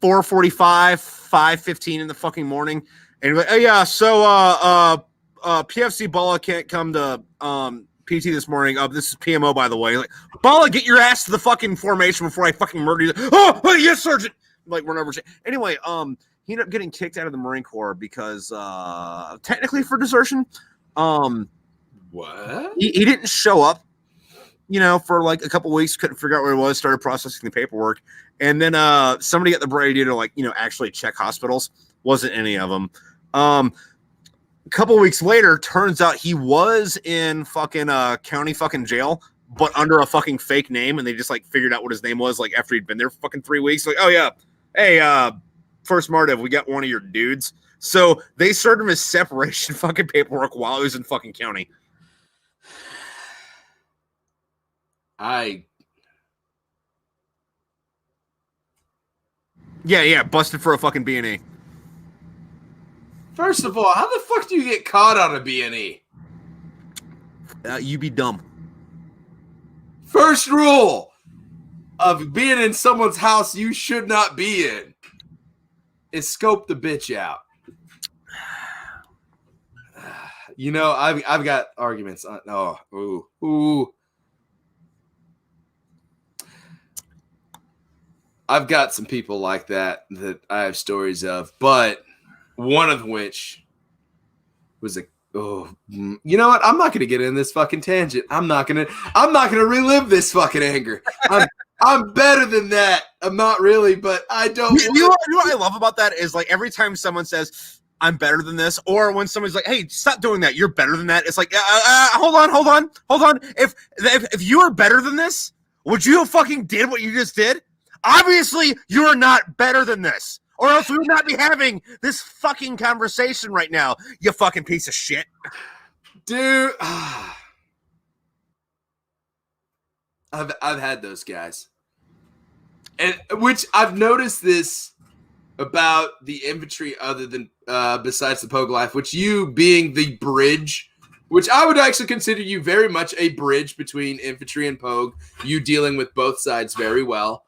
4:45, 5:15 in the fucking morning. And like, oh yeah, so PFC Balla can't come to PT this morning. This is PMO, by the way. Like, Balla, get your ass to the fucking formation before I fucking murder you. Oh yes, Sergeant. Like run over. Anyway, he ended up getting kicked out of the Marine Corps because technically for desertion. What? He didn't show up, for like a couple weeks, couldn't figure out where he was, started processing the paperwork. And then somebody got the bright idea to actually check hospitals. Wasn't any of them. A couple weeks later, turns out he was in fucking county fucking jail, but under a fucking fake name. And they just like figured out what his name was like after he'd been there for fucking 3 weeks. Like, oh yeah, hey, First Martiv, we got one of your dudes. So they served him his separation fucking paperwork while he was in fucking county. Yeah, busted for a fucking B&E. First of all, how the fuck do you get caught on a B&E? You be dumb. First rule of being in someone's house you should not be in is scope the bitch out. I've got arguments on. Ooh. I've got some people like that I have stories of, but one of which was you know what? I'm not going to get in this fucking tangent. I'm not going to relive this fucking anger. I'm better than that. I'm not really, but I don't. You know what I love about that is like every time someone says I'm better than this, or when someone's like, hey, stop doing that, you're better than that. It's like, hold on. If you are better than this, would you have fucking did what you just did? Obviously, you are not better than this, or else we would not be having this fucking conversation right now, you fucking piece of shit. Dude, I've had those guys. And which I've noticed this about the infantry other than besides the Pogue life, which you being the bridge, which I would actually consider you very much a bridge between infantry and Pogue, you dealing with both sides very well.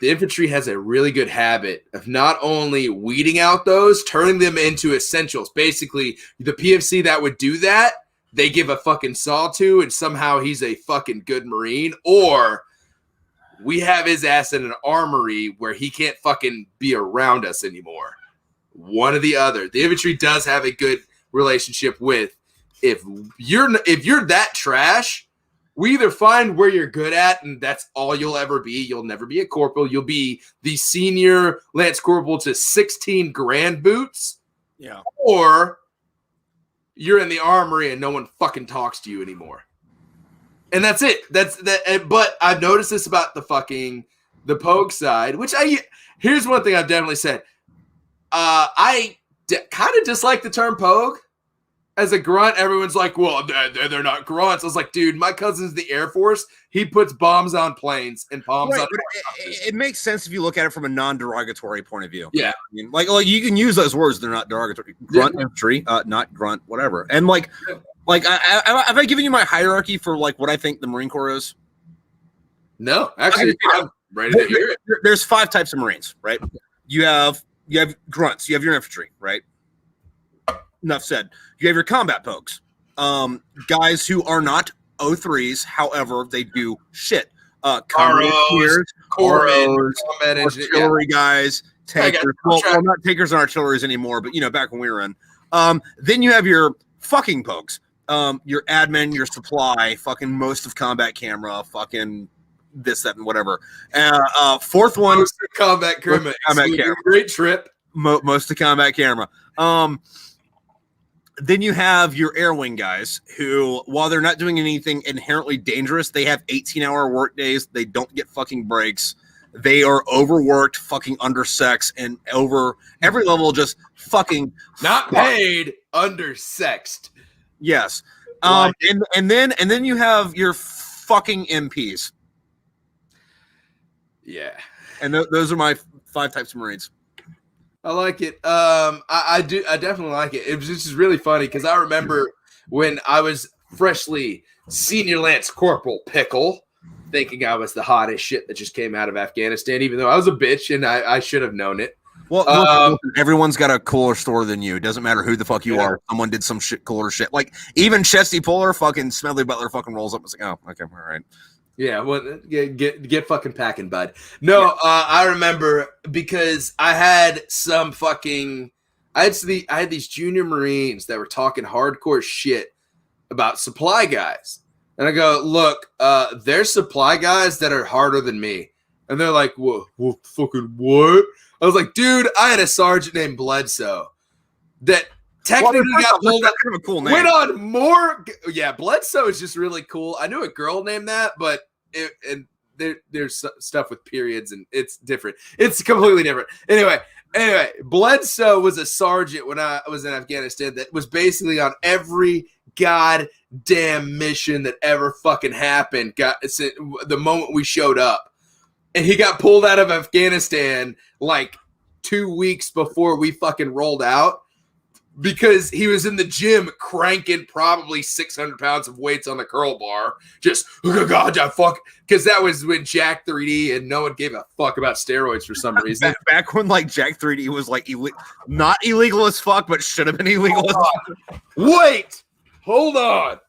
The infantry has a really good habit of not only weeding out those, turning them into essentials. Basically, the PFC that would do that, they give a fucking saw to, and somehow he's a fucking good Marine. Or we have his ass in an armory where he can't fucking be around us anymore. One or the other. The infantry does have a good relationship with, if you're that trash, we either find where you're good at, and that's all you'll ever be. You'll never be a corporal. You'll be the senior lance corporal to 16 grand boots. Yeah. Or you're in the armory and no one fucking talks to you anymore. And that's it. That's that. But I've noticed this about the Pogue side, which here's one thing I've definitely said. I kind of dislike the term Pogue. As a grunt, everyone's like, well, they're not grunts. I was like, dude, my cousin's the Air Force. He puts bombs on planes and bombs on it makes sense if you look at it from a non-derogatory point of view. Yeah. I mean, like you can use those words. They're not derogatory. Grunt infantry, not grunt, whatever. And have I given you my hierarchy for like what I think the Marine Corps is? No, actually, I'm ready to hear it. There's 5 types of Marines, right? You have grunts. You have your infantry, right? Enough said. You have your combat pokes, guys who are not O3s, however, they do shit. Corpsmen, artillery guys, tankers. Well, not tankers and artilleries anymore, but back when we were in. Then you have your fucking pokes. Your admin, your supply, fucking most of combat camera, fucking this, that, and whatever. Fourth one, most of combat camera. Great Tripp. Most of combat camera. Then you have your air wing guys who, while they're not doing anything inherently dangerous, they have 18-hour work days. They don't get fucking breaks. They are overworked, fucking undersexed, and over every level just fucking not paid, undersexed. Yes. And then you have your fucking MPs. Yeah. And those are my 5 types of Marines. I like it. I definitely like it. It was just really funny because I remember when I was freshly Senior Lance Corporal Pickle, thinking I was the hottest shit that just came out of Afghanistan, even though I was a bitch and I should have known it. Well, everyone's got a cooler story than you. It doesn't matter who the fuck you are. Someone did some cooler shit. Like even Chesty Puller, fucking Smedley Butler, fucking rolls up and is like, "Oh, okay, all right." Yeah, well, get fucking packing, bud. No, I remember because I had these junior Marines that were talking hardcore shit about supply guys, and I go, look, there's supply guys that are harder than me, and they're like, what, fucking what? I was like, dude, I had a sergeant named Bledsoe that technically got pulled up. Kind of a cool name. Went on more. Yeah, Bledsoe is just really cool. I knew a girl named that, but there's stuff with periods and it's different. It's completely different. Anyway, Bledsoe was a sergeant when I was in Afghanistan that was basically on every goddamn mission that ever fucking happened. The moment we showed up, and he got pulled out of Afghanistan like 2 weeks before we fucking rolled out because he was in the gym cranking probably 600 pounds of weights on the curl bar. Just, oh God, fuck. Because that was when Jack 3D and no one gave a fuck about steroids for some reason. Back when like Jack 3D was like not illegal as fuck, but should have been illegal as fuck. Wait, hold on.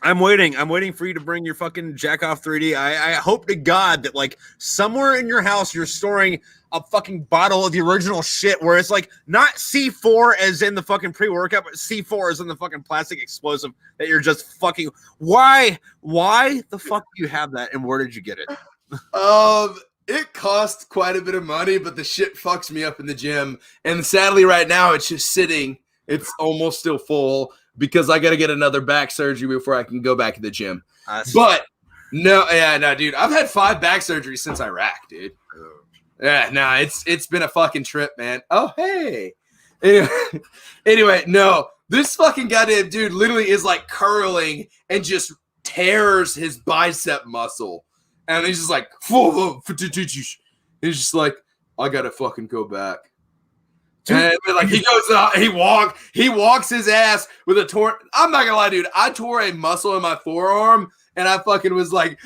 I'm waiting for you to bring your fucking jack off 3D. I hope to God that like somewhere in your house you're storing a fucking bottle of the original shit where it's like not C4 as in the fucking pre-workout, but C4 as in the fucking plastic explosive that you're just fucking. Why the fuck do you have that and where did you get it? It cost quite a bit of money, but the shit fucks me up in the gym. And sadly right now it's just sitting. It's almost still full. Because I got to get another back surgery before I can go back to the gym. But no, dude. I've had 5 back surgeries since Iraq, dude. Yeah, no, it's been a fucking trip, man. Oh, hey. Anyway, no. This fucking goddamn dude literally is like curling and just tears his bicep muscle. And he's just like, he's just like, I got to fucking go back. And like he goes out, he walks his ass with a torn. I'm not gonna lie, dude. I tore a muscle in my forearm, and I fucking was like,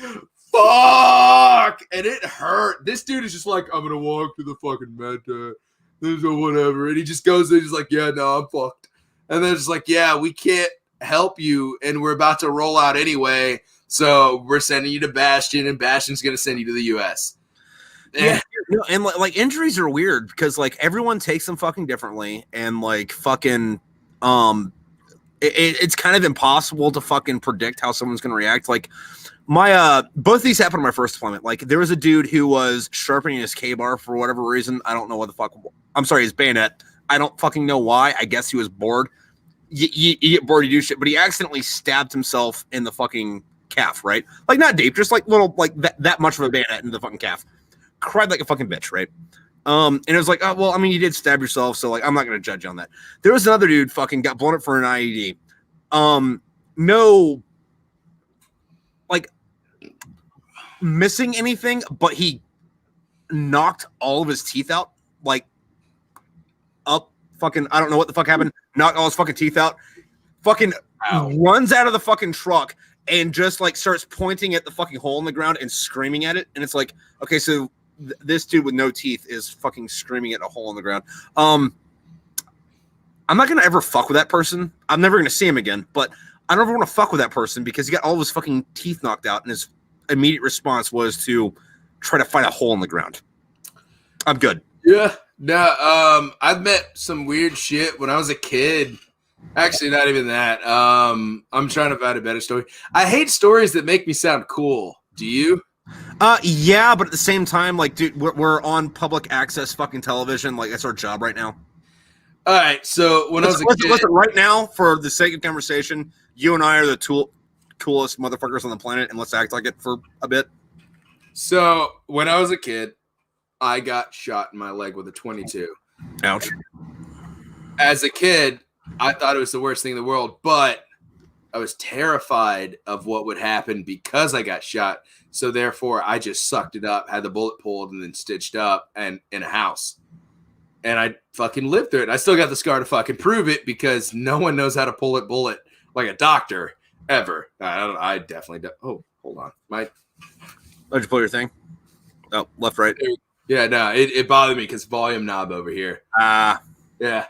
"Fuck!" and it hurt. This dude is just like, "I'm gonna walk to the fucking med tech, this or whatever," and he just goes there, just like, "Yeah, no, I'm fucked." And they're just like, "Yeah, we can't help you, and we're about to roll out anyway, so we're sending you to Bastion, and Bastion's gonna send you to the U.S." Yeah, and like injuries are weird because like everyone takes them fucking differently, and like fucking it's kind of impossible to fucking predict how someone's gonna react. Like my both these happened on my first deployment. Like there was a dude who was sharpening his K-bar for whatever reason. I don't know what the fuck. I'm sorry, his bayonet. I don't fucking know why. I guess he was bored. You get bored, you do shit, but he accidentally stabbed himself in the fucking calf, right? Like not deep, just like little, like that much of a bayonet in the fucking calf. Cried like a fucking bitch, right? And it was like, oh, well, I mean, you did stab yourself, so like, I'm not gonna judge you on that. There was another dude fucking got blown up for an IED. No, like, missing anything, but he knocked all of his teeth out, like, up fucking, I don't know what the fuck happened, knocked all his fucking teeth out, fucking runs out of the fucking truck and just, like, starts pointing at the fucking hole in the ground and screaming at it, and it's like, okay, so this dude with no teeth is fucking screaming at a hole in the ground. I'm not gonna ever fuck with that person. I'm never gonna see him again, but I don't ever want to fuck with that person because he got all of his fucking teeth knocked out, and his immediate response was to try to find a hole in the ground. I'm good. Yeah. No, I've met some weird shit when I was a kid. Actually, not even that. I'm trying to find a better story. I hate stories that make me sound cool. Do you? Yeah, but at the same time, like, dude, we're on public access fucking television. Like, that's our job right now. All right. So when I was a kid, Listen, right now, for the sake of conversation, you and I are the coolest motherfuckers on the planet, and let's act like it for a bit. So when I was a kid, I got shot in my leg with a 22. Ouch. As a kid, I thought it was the worst thing in the world, but I was terrified of what would happen because I got shot. So therefore, I just sucked it up, had the bullet pulled, and then stitched up and in a house. And I fucking lived through it. I still got the scar to fucking prove it because no one knows how to pull it bullet like a doctor ever. I definitely do. Oh, hold on. Why'd you pull your thing? Oh, left, right. Yeah, no, it bothered me because volume knob over here. Yeah.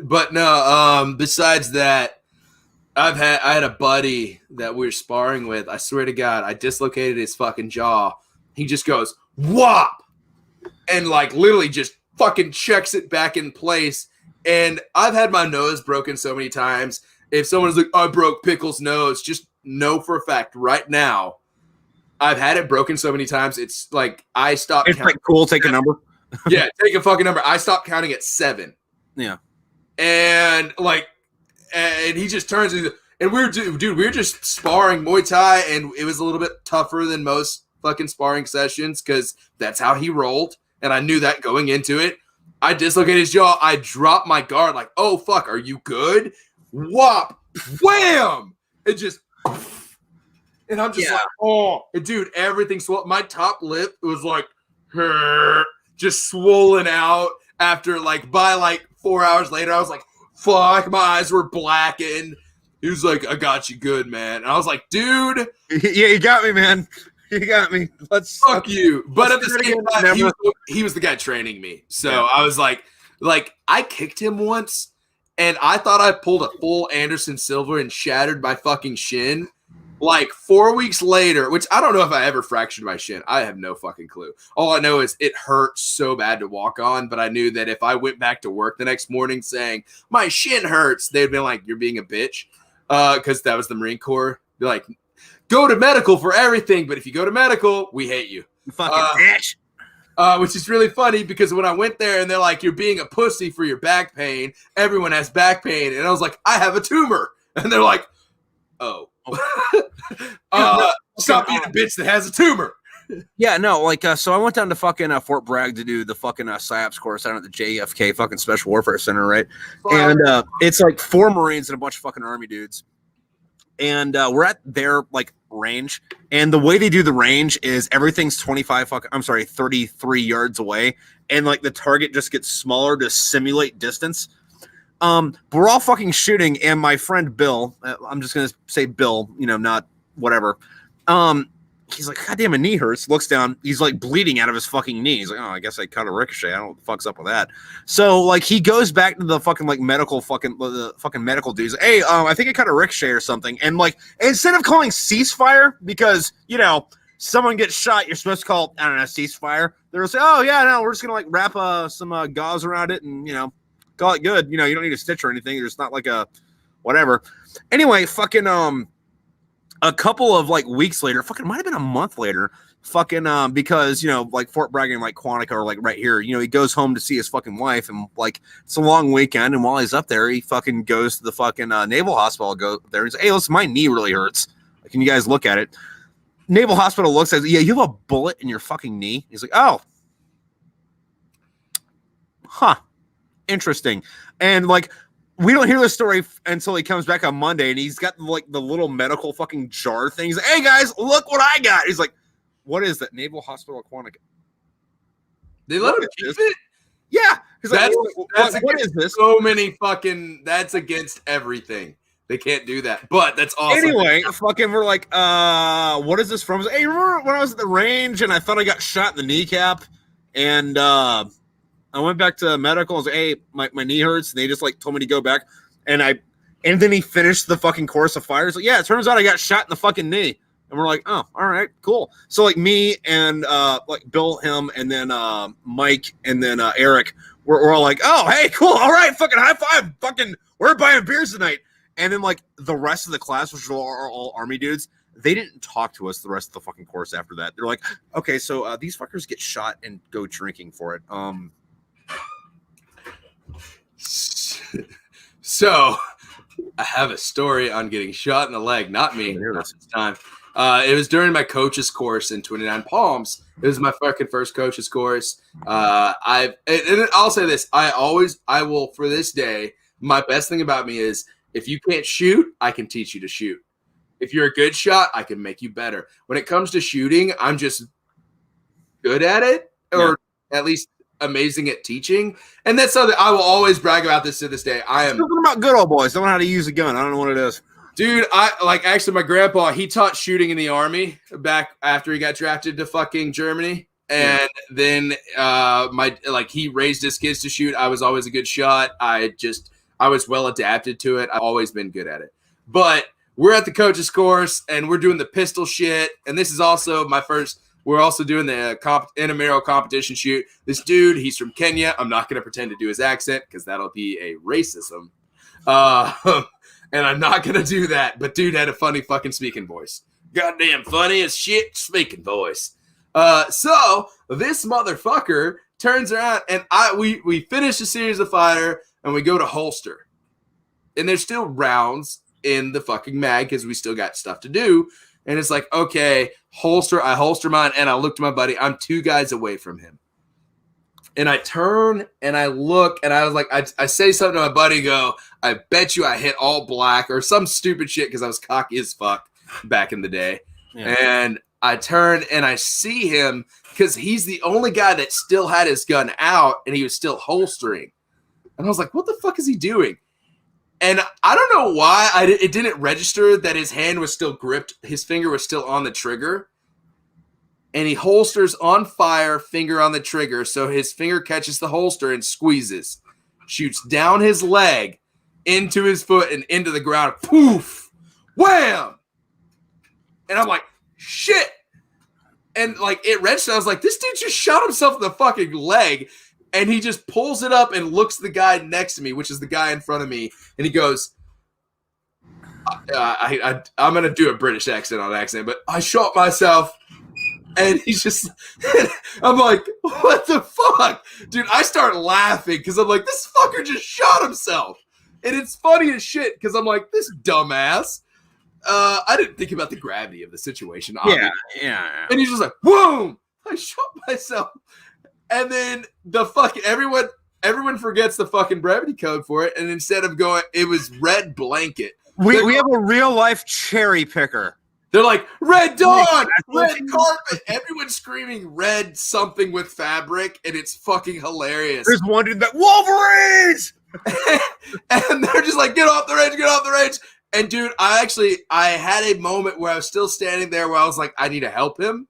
But no, besides that, I had a buddy that we were sparring with. I swear to God, I dislocated his fucking jaw. He just goes, whop! And like literally just fucking checks it back in place. And I've had my nose broken so many times. If someone's like, I broke Pickle's nose, just know for a fact right now, I've had it broken so many times. It's like I stopped. It's like cool. Take a number. Yeah, take a fucking number. I stopped counting at 7. Yeah. And like, and he just turns and we were just sparring Muay Thai, and it was a little bit tougher than most fucking sparring sessions because that's how he rolled, and I knew that going into it. I dislocated his jaw. I dropped my guard, like, oh fuck, are you good? Whop, wham! It just, and I'm just like, oh, and dude, everything swelled. My top lip was like, just swollen out. After by 4 hours later, I was like, fuck, my eyes were blackened. He was like, I got you good, man. And I was like, dude. Yeah, you got me, man. You got me. Fuck you. But at the same time, he was the guy training me. So yeah. I was like, I kicked him once, and I thought I pulled a full Anderson Silva and shattered my fucking shin. Like 4 weeks later, which I don't know if I ever fractured my shin. I have no fucking clue. All I know is it hurt so bad to walk on, but I knew that if I went back to work the next morning saying, my shin hurts, they'd be like, you're being a bitch. Because that was the Marine Corps. They're like, go to medical for everything, but if you go to medical, we hate you. You fucking bitch. Which is really funny because when I went there and they're like, you're being a pussy for your back pain. Everyone has back pain. And I was like, I have a tumor. And they're like, oh. Stop being a bitch that has a tumor. Yeah, no, so I went down to fucking Fort Bragg to do the fucking PsyOps course down at the JFK fucking Special Warfare Center, right? And it's like 4 Marines and a bunch of fucking Army dudes. And we're at their range, and the way they do the range is everything's 33 yards away, and the target just gets smaller to simulate distance. But we're all fucking shooting, and my friend Bill, I'm just gonna say Bill, not whatever. He's like, God damn, my knee hurts. Looks down, he's bleeding out of his fucking knee. He's like, oh, I guess I cut a ricochet. I don't know what the fuck's up with that. So he goes back to the fucking the fucking medical dudes. Hey, I think I cut a ricochet or something. And instead of calling ceasefire, because someone gets shot, you're supposed to call, I don't know, ceasefire. They'll say, oh yeah, no, we're just gonna wrap some gauze around it and call it good. You don't need a stitch or anything. There's not a whatever. Anyway, fucking a couple of weeks later, fucking might have been a month later, fucking because Fort Bragg and Quantico are right here. He goes home to see his fucking wife, and it's a long weekend, and while he's up there, he fucking goes to the fucking Naval Hospital. Go there and says, hey, listen, my knee really hurts. Can you guys look at it? Naval Hospital looks at it. Yeah, you have a bullet in your fucking knee. He's like, oh, huh. Interesting. And we don't hear the story until he comes back on Monday, and he's got the little medical fucking jar thing. He's like, hey guys, look what I got. He's like, what is that? Naval Hospital Quantico. They let him keep it? Yeah. He's that's what is this? So many fucking, that's against everything. They can't do that, but that's awesome. Anyway, fucking, we're like, what is this from? Hey, remember when I was at the range and I thought I got shot in the kneecap, and I went back to medical and was like, hey, my knee hurts. And they just told me to go back. And then he finished the fucking course of fire. He's like, yeah, it turns out I got shot in the fucking knee. And we're like, oh, all right, cool. So me and Bill, him, and then Mike, and then Eric, we're all like, oh, hey, cool. All right, fucking high five. Fucking we're buying beers tonight. And then like the rest of the class, which are all Army dudes, they didn't talk to us the rest of the fucking course after that. They're like, okay, so these fuckers get shot and go drinking for it. So I have a story on getting shot in the leg. Not me. Not this time. It was during my coach's course in 29 Palms. It was my fucking first coach's course. And I'll say this. I will, for this day, my best thing about me is if you can't shoot, I can teach you to shoot. If you're a good shot, I can make you better. When it comes to shooting, I'm just good at it, or at least amazing at teaching. And that's something I will always brag about this to this day. I am talking about good old boys. Don't know how to use a gun. I don't know what it is. Dude, actually my grandpa, he taught shooting in the Army back after he got drafted to fucking Germany. And then he raised his kids to shoot. I was always a good shot. I was well adapted to it. I've always been good at it. But we're at the coach's course and we're doing the pistol shit. And this is also we're also doing the intramural competition shoot. This dude, he's from Kenya. I'm not going to pretend to do his accent because that'll be a racism. And I'm not going to do that. But dude had a funny fucking speaking voice. Goddamn funny as shit speaking voice. So this motherfucker turns around and we finish a series of fire and we go to holster. And there's still rounds in the fucking mag because we still got stuff to do. And it's like, okay, I holster mine and I look to my buddy. I'm 2 guys away from him. And I turn and I look and I was like, I say something to my buddy, go, I bet you I hit all black or some stupid shit because I was cocky as fuck back in the day. Yeah. And I turn and I see him because he's the only guy that still had his gun out and he was still holstering. And I was like, what the fuck is he doing? And I don't know why it didn't register that his hand was still gripped. His finger was still on the trigger. And he holsters on fire, finger on the trigger. So his finger catches the holster and squeezes. Shoots down his leg, into his foot, and into the ground. Poof! Wham! And I'm like, shit! And like it registered. I was like, this dude just shot himself in the fucking leg. And he just pulls it up and looks at the guy next to me, which is the guy in front of me. And he goes, I'm going to do a British accent on accident, but I shot myself. And he's just, I'm like, what the fuck? Dude, I start laughing because I'm like, this fucker just shot himself. And it's funny as shit because I'm like, this dumbass. I didn't think about the gravity of the situation. Obviously. Yeah. And he's just like, boom, I shot myself. And then the fucking everyone forgets the fucking brevity code for it. And instead of going, it was red blanket. We have a real life cherry picker. They're like, red dawn, red carpet. Everyone's screaming red something with fabric, and it's fucking hilarious. There's one dude that Wolverines! And they're just like, get off the range. And dude, I had a moment where I was still standing there where I was like, I need to help him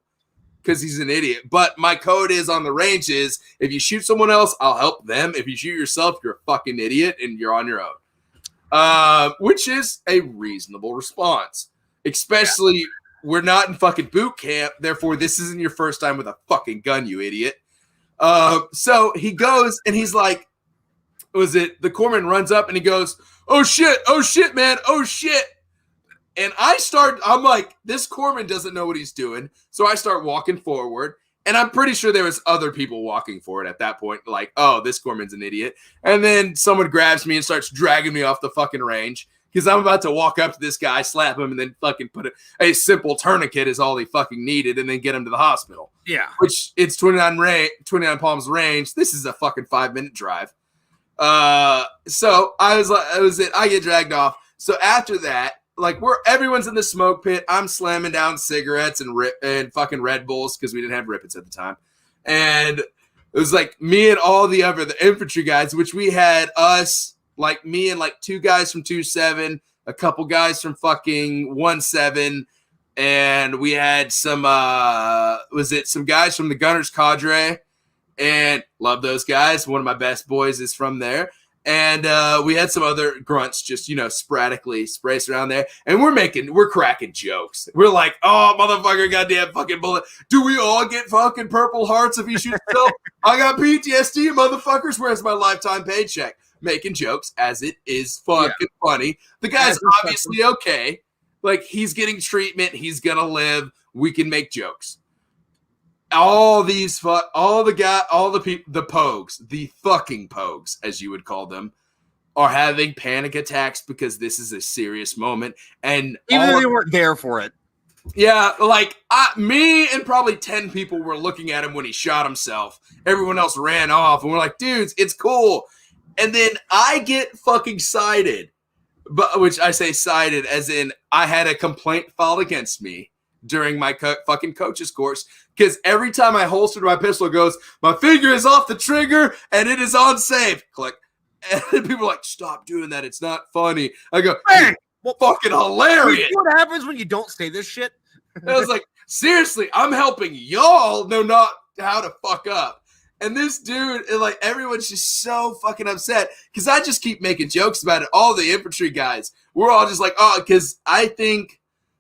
because he's an idiot. But my code is on the range is if you shoot someone else, I'll help them. If you shoot yourself, you're a fucking idiot and you're on your own. Which is a reasonable response. Especially, we're not in fucking boot camp. Therefore, this isn't your first time with a fucking gun, you idiot. So he goes and he's like, the corpsman runs up and he goes, oh shit, man, oh shit. And I'm like, this corpsman doesn't know what he's doing. So I start walking forward. And I'm pretty sure there was other people walking forward at that point. Like, oh, this corpsman's an idiot. And then someone grabs me and starts dragging me off the fucking range. Because I'm about to walk up to this guy, slap him, and then fucking put a simple tourniquet is all he fucking needed, and then get him to the hospital. Yeah. Which, it's 29 Palms range. This is a fucking 5-minute drive. So I get dragged off. So after that, like everyone's in the smoke pit. I'm slamming down cigarettes and fucking Red Bulls because we didn't have Rippets at the time. And it was like me and all the infantry guys, which we had us, like me and like 2 guys from 2-7, a couple guys from fucking 1-7, and we had some some guys from the Gunners Cadre, and love those guys. One of my best boys is from there. And we had some other grunts just, sporadically spaced around there. And we're cracking jokes. We're like, oh, motherfucker, goddamn fucking bullet. Do we all get fucking purple hearts if you shoot yourself? I got PTSD, motherfuckers. Where's my lifetime paycheck? making jokes as it is fucking funny. The guy's obviously okay. Like, he's getting treatment. He's going to live. We can make jokes. All the pogues, the fucking pogues, as you would call them, are having panic attacks because this is a serious moment. And even though they weren't there for it. Yeah, like me and probably 10 people were looking at him when he shot himself. Everyone else ran off, and we're like, dudes, it's cool. And then I get fucking cited, which I say cited as in I had a complaint filed against me during my fucking coach's course, because every time I holstered my pistol, it goes, my finger is off the trigger and it is on safe. Click. And people are like, stop doing that. It's not funny. I go, hey, well, fucking hilarious. You know what happens when you don't say this shit? I was like, seriously, I'm helping y'all know not how to fuck up. And this dude, and like, everyone's just so fucking upset because I just keep making jokes about it. All the infantry guys, we're all just like, oh, because I think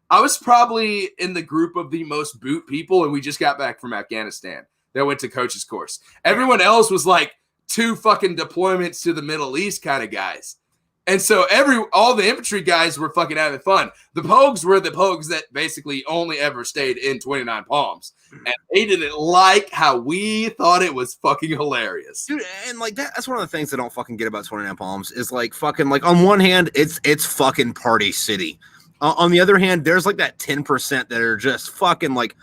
I was probably in the group of the most boot people, and we just got back from Afghanistan that went to coach's course. Everyone else was like 2 fucking deployments to the Middle East kind of guys. And so all the infantry guys were fucking having fun. The pogues were the pogues that basically only ever stayed in 29 Palms. And they didn't like how we thought it was fucking hilarious. Dude, and like that's one of the things I don't fucking get about 29 Palms is like fucking like on one hand, it's fucking party city. On the other hand, there's like that 10% that are just fucking like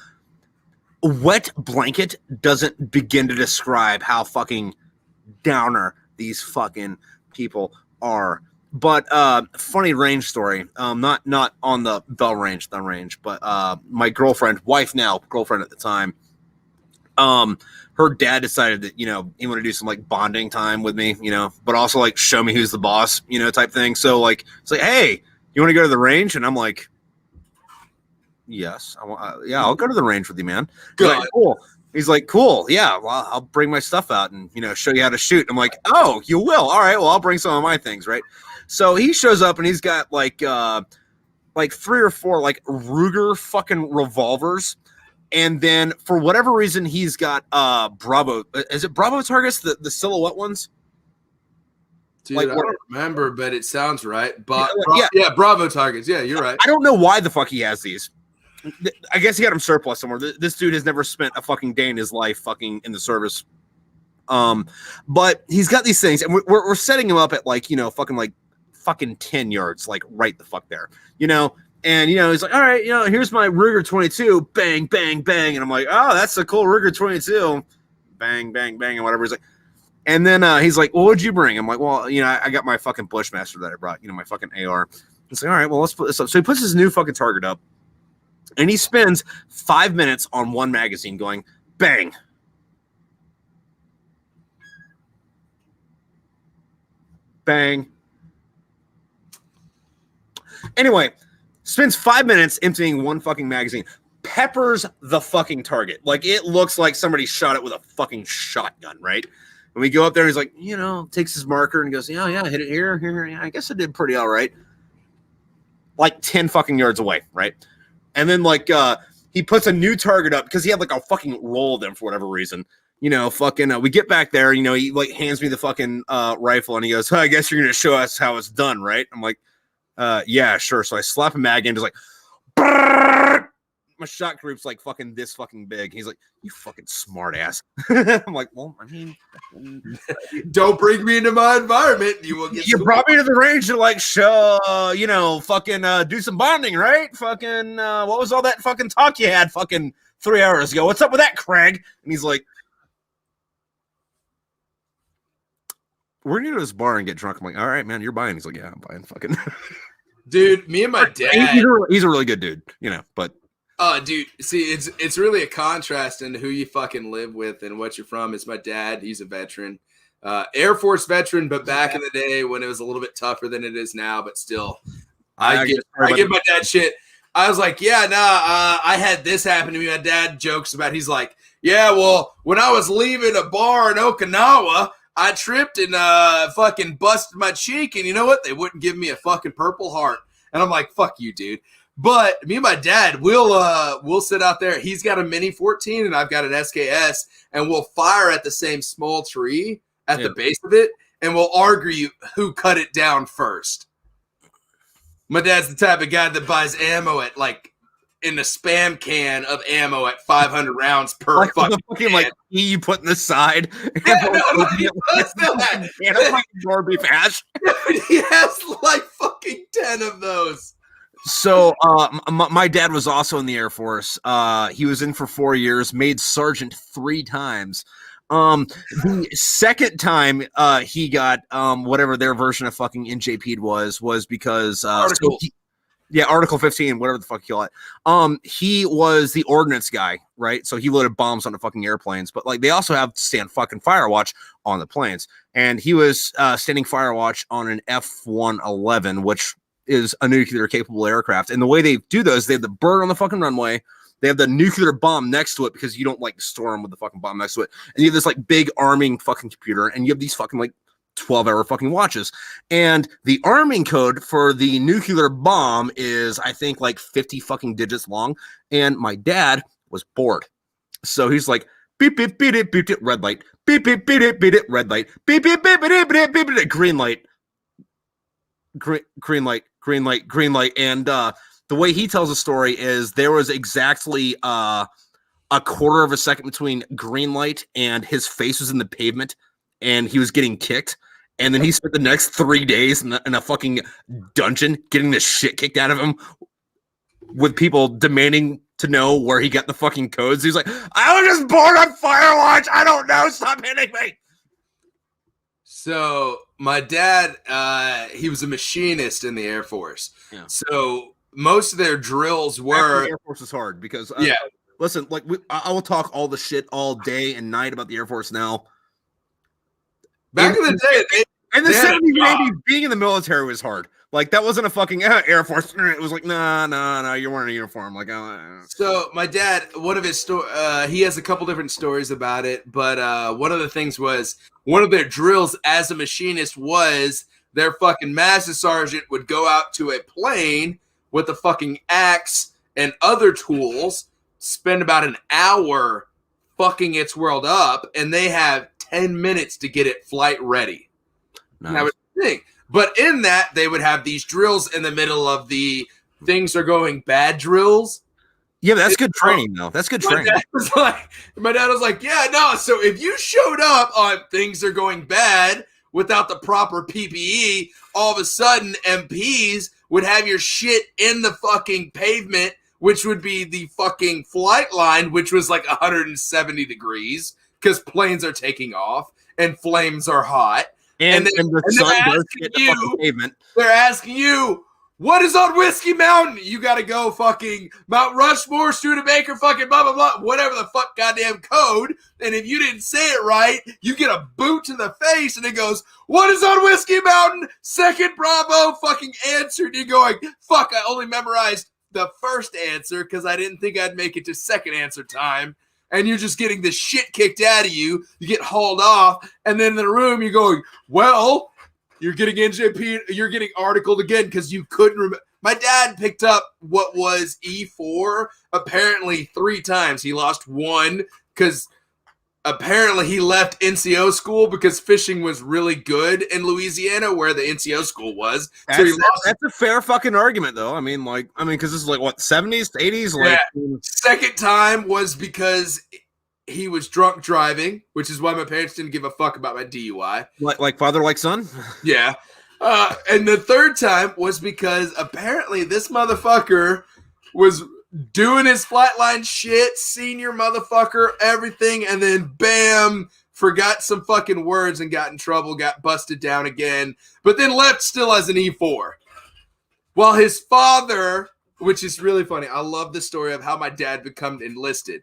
wet blanket doesn't begin to describe how fucking downer these fucking people are. But funny range story. Not on the range, but my wife now, girlfriend at the time. Her dad decided that, he wanted to do some like bonding time with me, but also like show me who's the boss, type thing. So like it's like, hey, you want to go to the range? And I'm like, yes, I'll go to the range with you, man. Good. Like, cool. He's like, cool. Yeah, well, I'll bring my stuff out and, show you how to shoot. I'm like, oh, you will. All right. Well, I'll bring some of my things. Right. So he shows up and he's got like 3 or 4 like Ruger fucking revolvers. And then for whatever reason, he's got Bravo. Is it Bravo targets, the silhouette ones? Dude, like, I don't remember, but it sounds right. But yeah, Bravo targets. Yeah, you're right. I don't know why the fuck he has these. I guess he got him surplus somewhere. This dude has never spent a fucking day in his life fucking in the service. But he's got these things, and we're setting him up at like, fucking 10 yards, like right the fuck there, and he's like, all right, here's my Ruger 22, bang, bang, bang, and I'm like, oh, that's a cool Ruger 22, bang, bang, bang, and whatever. He's like, and then he's like, well, what'd you bring? I'm like, well, I got my fucking Bushmaster that I brought, my fucking AR. He's like, all right, well, let's put this up. So he puts his new fucking target up. And he spends 5 minutes on one magazine going, bang. Bang. Anyway, spends 5 minutes emptying one fucking magazine. Peppers the fucking target. Like, it looks like somebody shot it with a fucking shotgun, right? And we go up there, and he's like, takes his marker and goes, yeah, hit it here. Yeah, I guess I did pretty all right. Like 10 fucking yards away, right? And then, like, he puts a new target up because he had, like, a fucking roll of them for whatever reason. We get back there, he, like, hands me the fucking rifle, and he goes, I guess you're going to show us how it's done, right? I'm like, yeah, sure. So I slap a mag in, just like, brrr! My shot group's, like, fucking this fucking big. He's like, you fucking smart ass. I'm like, well, I mean. Don't bring me into my environment. You will get. You brought me to the range to, like, show, fucking do some bonding, right? Fucking, what was all that fucking talk you had fucking 3 hours ago? What's up with that, Craig? And he's like, we're going to this bar and get drunk. I'm like, all right, man, you're buying. He's like, yeah, I'm buying fucking. Dude, me and my dad. He's a really good dude, but. Dude, see, it's really a contrast into who you fucking live with and what you're from. It's my dad. He's a veteran, Air Force veteran, but back in the day when it was a little bit tougher than it is now, but still, I give my dad shit. I was like, yeah, I had this happen to me. My dad jokes about, he's like, yeah, well, when I was leaving a bar in Okinawa, I tripped and fucking busted my cheek, and you know what? They wouldn't give me a fucking Purple Heart. And I'm like, fuck you, dude. But me and my dad, we'll sit out there. He's got a Mini 14 and I've got an SKS, and we'll fire at the same small tree at the base of it. and we'll argue who cut it down first. My dad's the type of guy that buys ammo at like in the spam can of ammo at 500 rounds per like fucking like you put in the side. Yeah, no, he does that. And I'm like more beef hash. He has like fucking 10 of those. So my dad was also in the Air Force. He was in for 4 years, made sergeant 3 times. The second time he got whatever their version of fucking NJP'd was because Article 15, whatever the fuck you call it. He was the ordnance guy, right? So he loaded bombs on the fucking airplanes, but like they also have to stand fucking fire watch on the planes. And he was standing fire watch on an F-111, which is a nuclear capable aircraft. And the way they do those, they have the bird on the fucking runway. They have the nuclear bomb next to it because you don't like store them with the fucking bomb next to it. And you have this like big arming fucking computer, and you have these fucking like 12-hour fucking watches. And the arming code for the nuclear bomb is, I think, like 50 fucking digits long. And my dad was bored. So he's like, beep, beep, beep it, beep it, red light. Beep, beep, beep it, beep it, red light. Beep, beep, beep it, beep it, beep it, green light. Green light, green light, green light. And the way he tells the story is there was exactly a quarter of a second between green light and his face was in the pavement and he was getting kicked. And then he spent the next 3 days in a fucking dungeon getting the shit kicked out of him with people demanding to know where he got the fucking codes. He's like, I was just bored on Firewatch. I don't know. Stop hitting me. So my dad, he was a machinist in the Air Force. Yeah. So most of their drills were... The Air Force is hard because... yeah. Listen, like I will talk all the shit all day and night about the Air Force now. Back in the day, in the 70s, maybe being in the military was hard. Like that wasn't a fucking Air Force. It was like, nah, you're wearing a uniform. Like, So my dad, one of his he has a couple different stories about it, but one of the things was one of their drills as a machinist was their fucking master sergeant would go out to a plane with a fucking axe and other tools, spend about an hour fucking its world up, and they have 10 minutes to get it flight ready. Nice. That was the thing. But in that, they would have these drills in the middle of the things are going bad drills. Yeah, but that's good training, though. That's good training. My dad was like, yeah, no. So if you showed up on things are going bad without the proper PPE, all of a sudden MPs would have your shit in the fucking pavement, which would be the fucking flight line, which was like 170 degrees because planes are taking off and flames are hot. And the sun does hit the fucking pavement. They're asking you, what is on Whiskey Mountain? You got to go fucking Mount Rushmore, Studebaker, fucking blah, blah, blah, whatever the fuck goddamn code. And if you didn't say it right, you get a boot to the face and it goes, what is on Whiskey Mountain? Second Bravo fucking answered. You're going, fuck, I only memorized the first answer because I didn't think I'd make it to second answer time. And you're just getting the shit kicked out of you. You get hauled off. And then in the room, you're going, well, you're getting NJP. You're getting articled again because you couldn't remember. My dad picked up what was E4 apparently 3 times. He lost one because apparently he left NCO school because fishing was really good in Louisiana where the NCO school was. So that's a fair fucking argument, though. I mean, because this is like what 70s, 80s. Like, yeah. Second time was because he was drunk driving, which is why my parents didn't give a fuck about my DUI. Like father, like son. Yeah. And the third time was because apparently this motherfucker was doing his flatline shit, senior motherfucker, everything, and then bam, forgot some fucking words and got in trouble, got busted down again, but then left still as an E4. While his father, which is really funny, I love the story of how my dad became enlisted.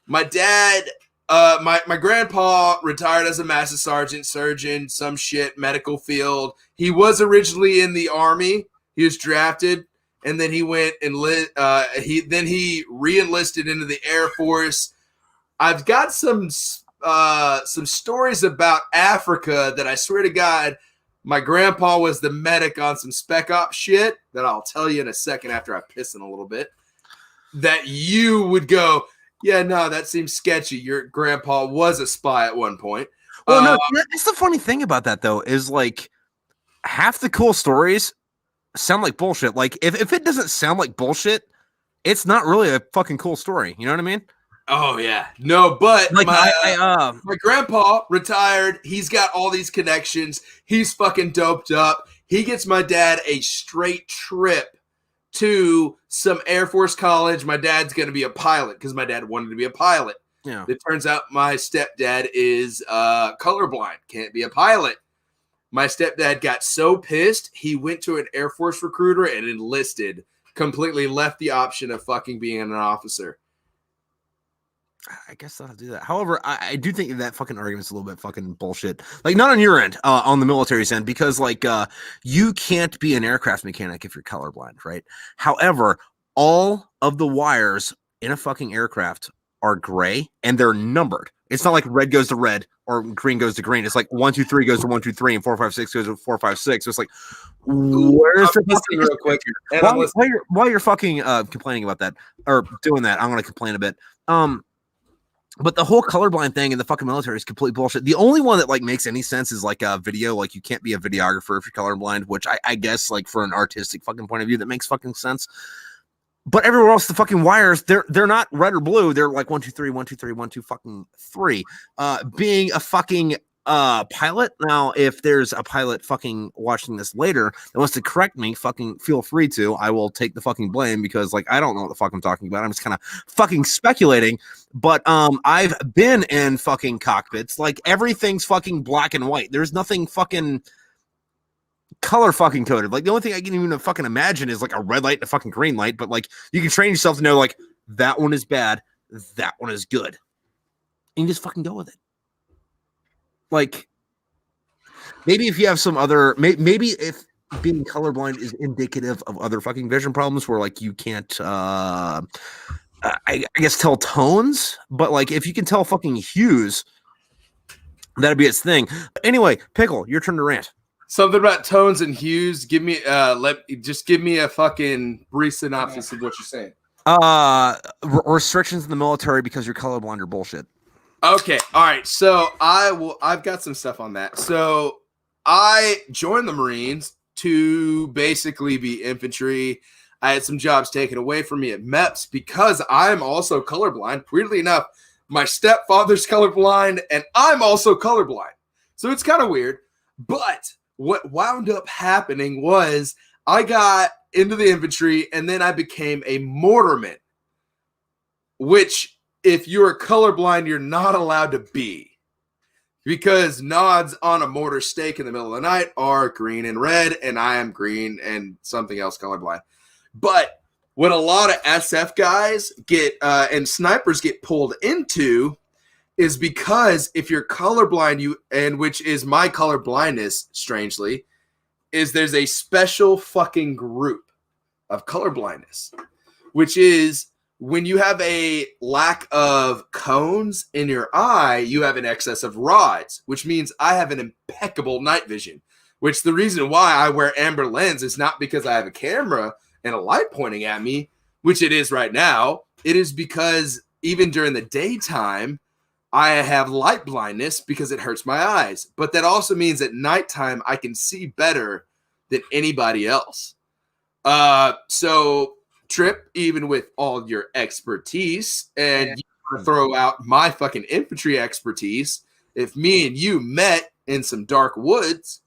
My dad, my grandpa retired as a master sergeant, surgeon, some shit, medical field. He was originally in the Army. He was drafted. And then he went and he re-enlisted into the Air Force. I've got some stories about Africa that I swear to God, my grandpa was the medic on some spec op shit that I'll tell you in a second after I piss in a little bit. That you would go, yeah, no, that seems sketchy. Your grandpa was a spy at one point. Well, no, that's the funny thing about that though, is like half the cool stories sound like bullshit. Like if it doesn't sound like bullshit, it's not really a fucking cool story. You know what I mean? Oh yeah, no, but Like my grandpa retired. He's got all these connections. He's fucking doped up. He gets my dad a straight trip to some Air Force college. My dad's going to be a pilot because my dad wanted to be a pilot. Yeah. It turns out my stepdad is colorblind, can't be a pilot. My stepdad got so pissed, he went to an Air Force recruiter and enlisted, completely left the option of fucking being an officer. I guess I'll do that. However, I do think that fucking argument's a little bit fucking bullshit. Like, not on your end, on the military's end, because like you can't be an aircraft mechanic if you're colorblind, right? However, all of the wires in a fucking aircraft are gray and they're numbered. It's not like red goes to red or green goes to green. It's like 1, 2, 3 goes to 1, 2, 3, and 4, 5, 6 goes to 4, 5, 6. So it's like, where's the fucking real quick? While you're fucking complaining about that or doing that, I'm gonna complain a bit. But the whole colorblind thing in the fucking military is complete bullshit. The only one that like makes any sense is like a video. Like you can't be a videographer if you're colorblind, which I guess like for an artistic fucking point of view that makes fucking sense. But everywhere else, the fucking wires, they're not red or blue. They're like 1, 2, 3, 1, 2, 3, 1, 2, fucking 3. Being a fucking pilot. Now, if there's a pilot fucking watching this later that wants to correct me, fucking feel free to. I will take the fucking blame because like I don't know what the fuck I'm talking about. I'm just kind of fucking speculating. But I've been in fucking cockpits. Like everything's fucking black and white. There's nothing fucking color fucking coded. Like the only thing I can even fucking imagine is like a red light and a fucking green light. But like you can train yourself to know like that one is bad, that one is good, and you just fucking go with it. Like maybe if you have some other, maybe if being colorblind is indicative of other fucking vision problems where like you can't, I guess tell tones, but like if you can tell fucking hues, that'd be its thing. Anyway, Pickle, your turn to rant. Something about tones and hues. Give me give me a fucking brief synopsis of what you're saying. Restrictions in the military because you're colorblind are bullshit. Okay, all right. So I've got some stuff on that. So I joined the Marines to basically be infantry. I had some jobs taken away from me at MEPS because I'm also colorblind. Weirdly enough, my stepfather's colorblind and I'm also colorblind. So it's kind of weird. But what wound up happening was I got into the infantry and then I became a mortarman, which if you're colorblind, you're not allowed to be, because nods on a mortar stake in the middle of the night are green and red, and I am green and something else colorblind. But what a lot of SF guys get and snipers get pulled into is because if you're colorblind, which is my color blindness, strangely, is there's a special fucking group of color blindness, which is when you have a lack of cones in your eye, you have an excess of rods, which means I have an impeccable night vision, which the reason why I wear amber lens is not because I have a camera and a light pointing at me, which it is right now. It is because even during the daytime, I have light blindness because it hurts my eyes. But that also means at nighttime, I can see better than anybody else. So Tripp, even with all your expertise, and you throw out my fucking infantry expertise, if me and you met in some dark woods,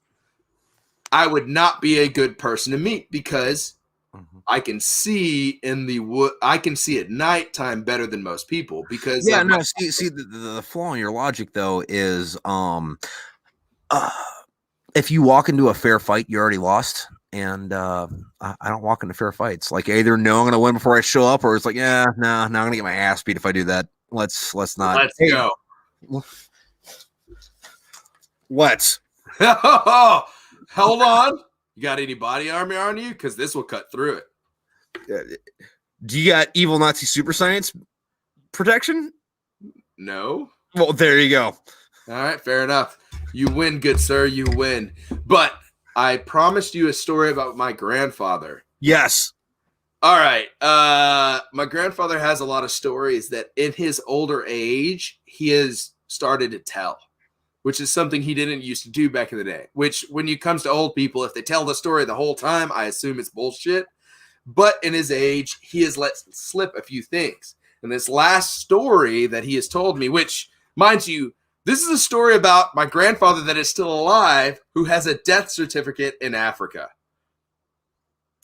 I would not be a good person to meet because I can see in the wood. I can see at nighttime better than most people because see the flaw in your logic though is if you walk into a fair fight, you're already lost. And I don't walk into fair fights. Like either no, I'm gonna win before I show up, or it's like, yeah, no, I'm gonna get my ass beat if I do that. Let's not. Let's go. Let's. Hold on. You got any body armor on you? Because this will cut through it. Do you got evil Nazi super science protection? No. Well, there you go. All right, fair enough. You win, good sir. You win. But I promised you a story about my grandfather. Yes. All right. My grandfather has a lot of stories that in his older age, he has started to tell. which is something he didn't used to do back in the day. Which, when it comes to old people, if they tell the story the whole time, I assume it's bullshit. But in his age, he has let slip a few things. And this last story that he has told me, which, mind you, this is a story about my grandfather that is still alive who has a death certificate in Africa.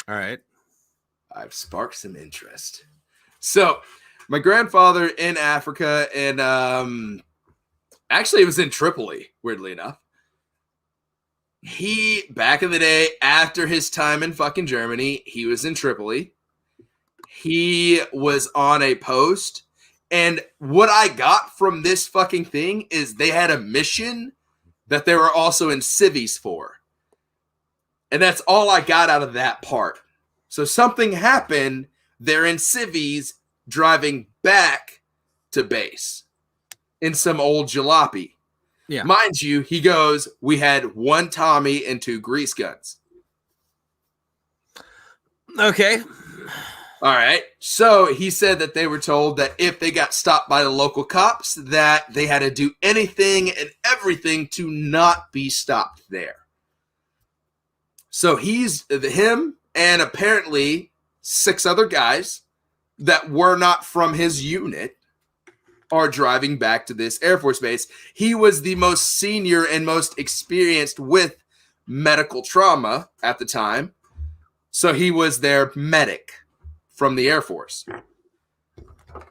All right. I've sparked some interest. So, my grandfather in Africa, and actually it was in Tripoli, weirdly enough. He, back in the day, after his time in fucking Germany, he was in Tripoli. He was on a post, and what I got from this fucking thing is they had a mission that they were also in civies for. And that's all I got out of that part. So something happened, they're in civies driving back to base in some old jalopy. Yeah. Mind you, he goes, we had 1 Tommy and 2 grease guns. Okay. All right. So he said that they were told that if they got stopped by the local cops, that they had to do anything and everything to not be stopped there. So him and apparently 6 other guys that were not from his unit are driving back to this Air Force base. He was the most senior and most experienced with medical trauma at the time. So he was their medic from the Air Force.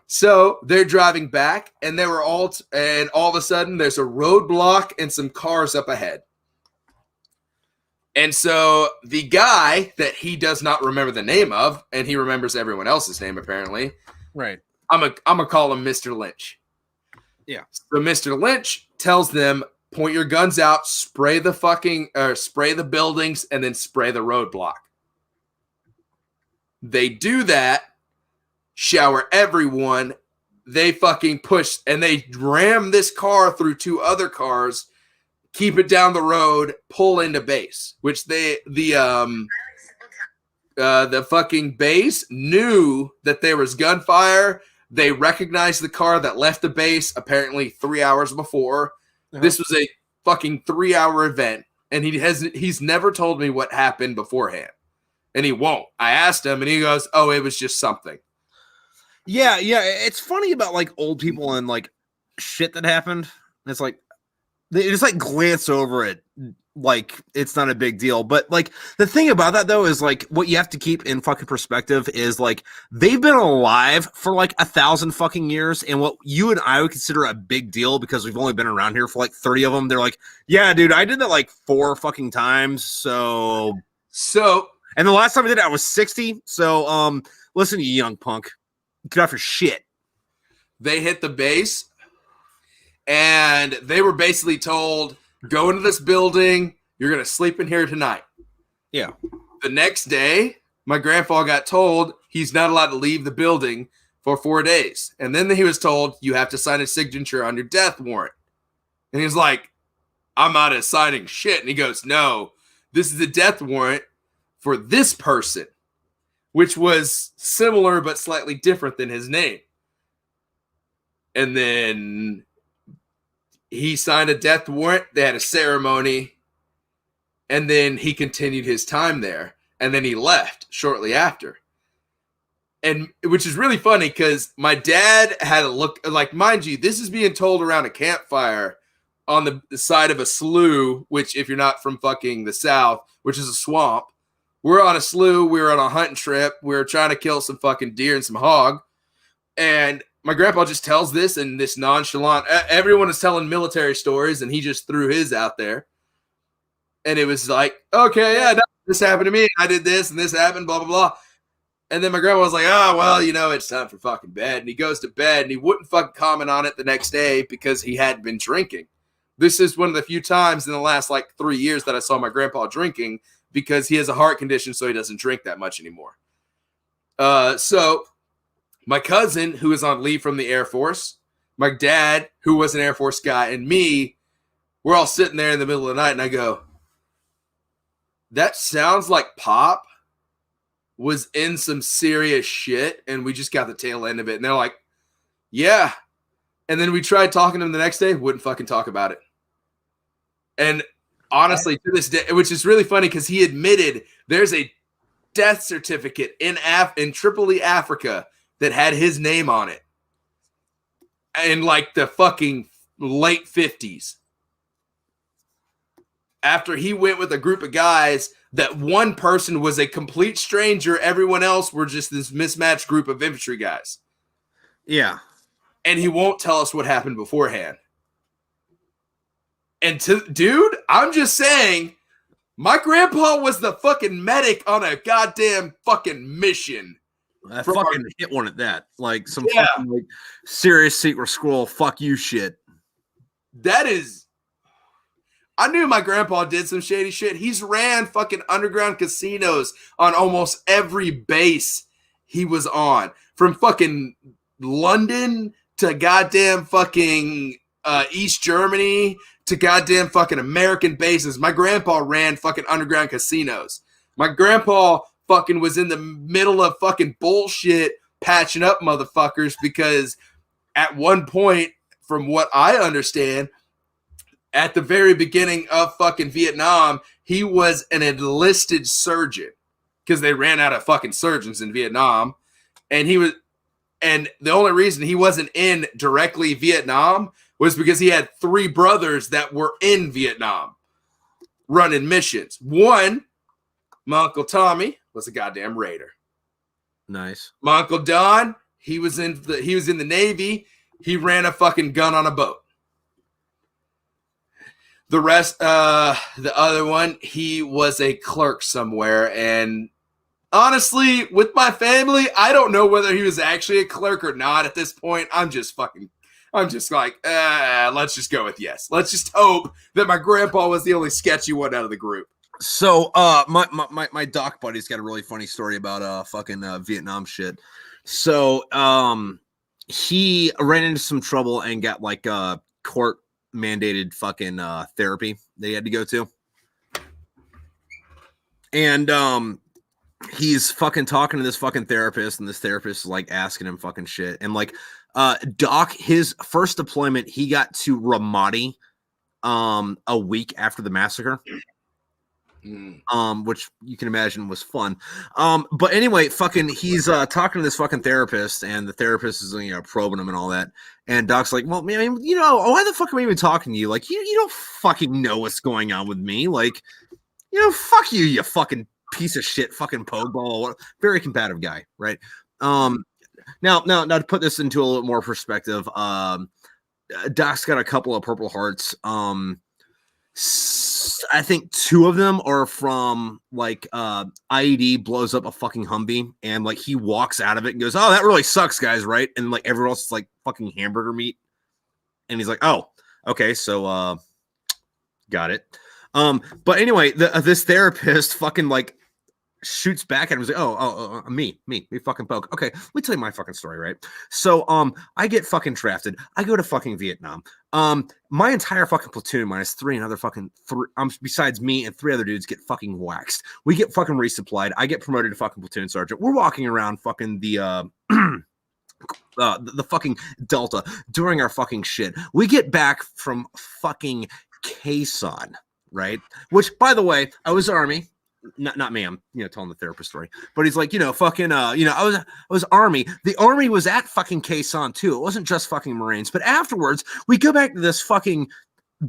So they're driving back, and they were all of a sudden there's a roadblock and some cars up ahead. And so the guy that he does not remember the name of, and he remembers everyone else's name apparently. Right. I'm gonna call him Mr. Lynch. Yeah. So Mr. Lynch tells them, point your guns out, spray the buildings, and then spray the roadblock. They do that, shower everyone. They fucking push, and they ram this car through 2 other cars, keep it down the road, pull into base, which the fucking base knew that there was gunfire. They recognized the car that left the base apparently 3 hours before. Uh-huh. This was a fucking 3-hour event, and he's never told me what happened beforehand, and he won't. I asked him, and he goes, "Oh, it was just something." Yeah. It's funny about like old people and like shit that happened. It's like they just like glance over it like it's not a big deal. But like the thing about that though is like what you have to keep in fucking perspective is like they've been alive for like 1,000 fucking years, and what you and I would consider a big deal because we've only been around here for like 30 of them. They're like, yeah, dude, I did that like 4 fucking times. So and the last time I did it, I was 60. So listen, you young punk, get off your shit. They hit the base, and they were basically told, go into this building. You're going to sleep in here tonight. Yeah. The next day, my grandpa got told he's not allowed to leave the building for 4 days. And then he was told, you have to sign a signature on your death warrant. And he was like, I'm not signing shit. And he goes, no, this is a death warrant for this person, which was similar but slightly different than his name. And then he signed a death warrant. They had a ceremony. And then he continued his time there. And then he left shortly after. And which is really funny because my dad had a look, like, mind you, this is being told around a campfire on the side of a slough, which if you're not from fucking the South, which is a swamp. We're on a slough. We were on a hunting trip. We were trying to kill some fucking deer and some hog. And my grandpa just tells this in this nonchalant, everyone is telling military stories, and he just threw his out there. And it was like, okay, yeah, no, this happened to me. I did this, and this happened, blah, blah, blah. And then my grandpa was like, oh, well, you know, it's time for fucking bed. And he goes to bed, and he wouldn't fucking comment on it the next day because he had been drinking. This is one of the few times in the last, like, 3 years that I saw my grandpa drinking because he has a heart condition, so he doesn't drink that much anymore. So my cousin, who is on leave from the Air Force, my dad, who was an Air Force guy, and me, we're all sitting there in the middle of the night, and I go, that sounds like Pop was in some serious shit, and we just got the tail end of it. And they're like, yeah. And then we tried talking to him the next day, wouldn't fucking talk about it. And honestly, to this day, which is really funny because he admitted there's a death certificate in Tripoli, Africa, that had his name on it in like the fucking late 50s. After he went with a group of guys, that one person was a complete stranger, everyone else were just this mismatched group of infantry guys. Yeah. And he won't tell us what happened beforehand. And dude, I'm just saying, my grandpa was the fucking medic on a goddamn fucking mission. I fucking hit one at that. Like some fucking like serious secret scroll, fuck you shit. That is, I knew my grandpa did some shady shit. He's ran fucking underground casinos on almost every base he was on. From fucking London to goddamn fucking East Germany to goddamn fucking American bases. My grandpa ran fucking underground casinos. My grandpa fucking was in the middle of fucking bullshit patching up motherfuckers because at one point, from what I understand, at the very beginning of fucking Vietnam, he was an enlisted surgeon because they ran out of fucking surgeons in Vietnam. And the only reason he wasn't in directly Vietnam was because he had 3 brothers that were in Vietnam running missions. One, my Uncle Tommy, was a goddamn raider. Nice. My Uncle Don, he was in the Navy. He ran a fucking gun on a boat. The rest, the other one, he was a clerk somewhere. And honestly, with my family, I don't know whether he was actually a clerk or not at this point. I'm just like, let's just go with yes. Let's just hope that my grandpa was the only sketchy one out of the group. So, my doc buddy's got a really funny story about fucking Vietnam shit. So, he ran into some trouble and got like court mandated fucking therapy that he had to go to. And he's fucking talking to this fucking therapist, and this therapist is like asking him fucking shit. And like Doc, his first deployment, he got to Ramadi a week after the massacre. Which you can imagine was fun. But anyway, fucking he's talking to this fucking therapist, and the therapist is probing him and all that. And Doc's like, well, man, why the fuck am I even talking to you? Like, you don't fucking know what's going on with me. Like, fuck you, you fucking piece of shit, fucking pogo. Very combative guy, right? Now to put this into a little more perspective, Doc's got a couple of Purple Hearts. I think 2 of them are from like IED blows up a fucking Humvee, and like he walks out of it and goes, "Oh, that really sucks, guys," right? And like everyone else is like fucking hamburger meat, and he's like, "Oh, okay, so got it." But anyway, this therapist fucking like shoots back at him. He's like, oh, me fucking poke. Okay, let me tell you my fucking story, right? So, I get fucking drafted. I go to fucking Vietnam. My entire fucking platoon minus 3 another fucking 3, besides me and 3 other dudes get fucking waxed. We get fucking resupplied. I get promoted to fucking platoon sergeant. We're walking around fucking the fucking Delta during our fucking shit. We get back from fucking Quezon, right? Which, by the way, I was Army. Not me. I'm telling the therapist story, but he's like, fucking, I was Army. The Army was at fucking Quezon too. It wasn't just fucking Marines. But afterwards, we go back to this fucking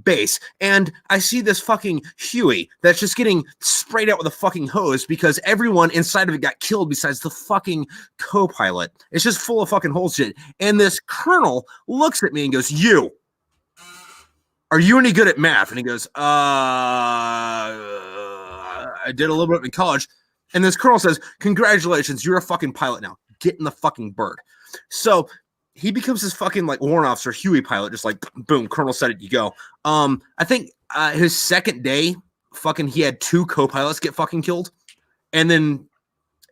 base, and I see this fucking Huey that's just getting sprayed out with a fucking hose because everyone inside of it got killed besides the fucking co-pilot. It's just full of fucking whole shit. And this colonel looks at me and goes, "You, are you any good at math?" And he goes, I did a little bit in college. And this colonel says, "Congratulations, you're a fucking pilot now. Get in the fucking bird." So he becomes this fucking like warrant officer, Huey pilot, just like boom, colonel said it, you go. I think his second day, fucking he had 2 co-pilots get fucking killed. And then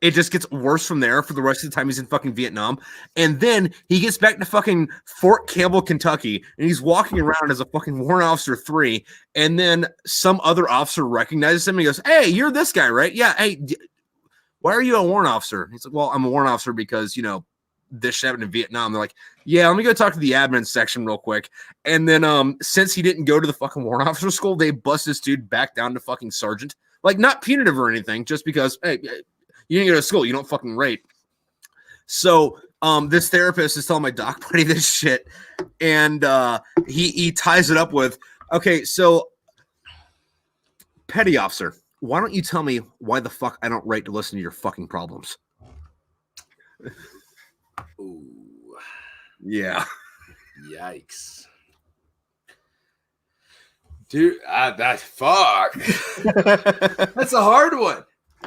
it just gets worse from there for the rest of the time he's in fucking Vietnam. And then he gets back to fucking Fort Campbell, Kentucky, and he's walking around as a fucking warrant officer 3. And then some other officer recognizes him and he goes, "Hey, you're this guy, right? Yeah. Hey, why are you a warrant officer?" He's like, "Well, I'm a warrant officer because, this shit happened in Vietnam. They're like, yeah, let me go talk to the admin section real quick. And then since he didn't go to the fucking warrant officer school, they bust this dude back down to fucking sergeant. Like, not punitive or anything, just because, hey, you didn't go to school, you don't fucking rape. So this therapist is telling my doc buddy this shit, and he ties it up with, okay, so petty officer, why don't you tell me why the fuck I don't write to listen to your fucking problems? Ooh. Yeah. Yikes. Dude, that fuck. That's a hard one.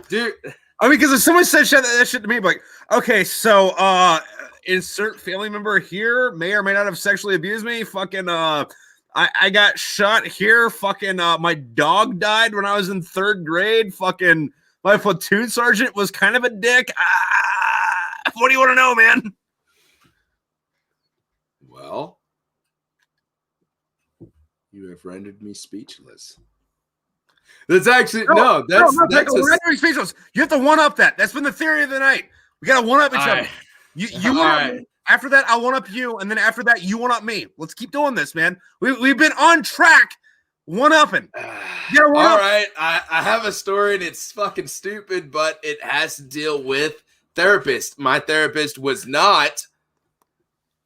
Dude. I mean, because if someone said that shit to me, like, okay, so insert family member here may or may not have sexually abused me. Fucking I got shot here. Fucking my dog died when I was in 3rd grade. Fucking my platoon sergeant was kind of a dick. What do you want to know, man? Well, you have rendered me speechless. That's actually that's speechless. You have to one up that. That's been the theory of the night. We gotta one up each other. You one up me. After that, I'll one up you, and then after that, you one up me. Let's keep doing this, man. We've been on track, one upping. All right, I have a story, and it's fucking stupid, but it has to deal with therapist. My therapist was not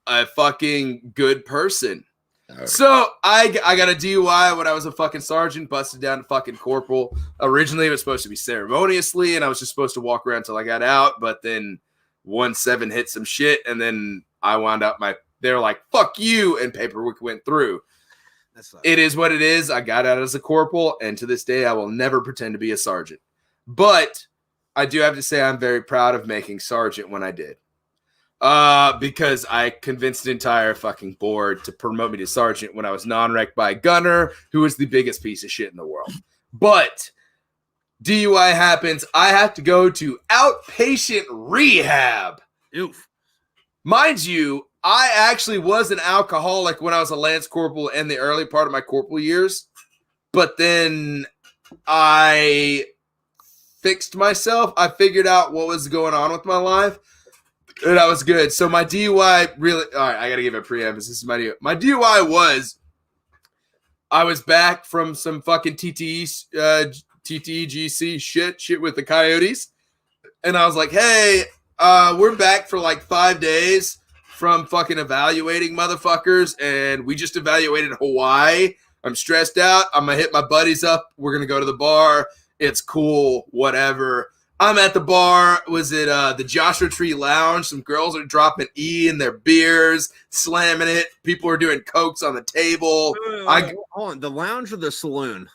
a fucking good person. Right. So I got a DUI when I was a fucking sergeant, busted down to fucking corporal. Originally, it was supposed to be ceremoniously, and I was just supposed to walk around until I got out. But then 1-7 hit some shit, and then I wound up they're like, fuck you, and paperwork went through. It is what it is. I got out as a corporal, and to this day, I will never pretend to be a sergeant. But I do have to say I'm very proud of making sergeant when I did. Because I convinced the entire fucking board to promote me to sergeant when I was non-rec by a gunner who was the biggest piece of shit in the world. But DUI happens. I have to go to outpatient rehab. Oof. Mind you, I actually was an alcoholic when I was a lance corporal in the early part of my corporal years. But then I fixed myself. I figured out what was going on with my life. And I was good. So my DUI really, all right, I got to give a pre-emphasis. My DUI was, I was back from some fucking TTEGC shit with the Coyotes. And I was like, hey, we're back for like 5 days from fucking evaluating motherfuckers. And we just evaluated Hawaii. I'm stressed out. I'm going to hit my buddies up. We're going to go to the bar. It's cool, whatever. I'm at the bar. Was it the Joshua Tree Lounge? Some girls are dropping E in their beers, slamming it. People are doing cokes on the table. Hold on. The lounge or the saloon?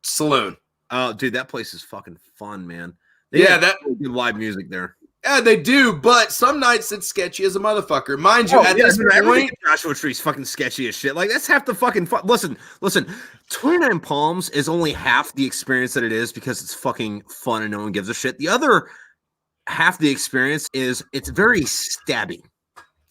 Saloon. Oh, dude, that place is fucking fun, man. That good live music there. Yeah, they do, but some nights it's sketchy as a motherfucker. Mind you, at this point, Joshua Tree's fucking sketchy as shit. Like, that's half the fucking fun. Listen. 29 Palms is only half the experience that it is because it's fucking fun and no one gives a shit. The other half the experience is it's very stabby.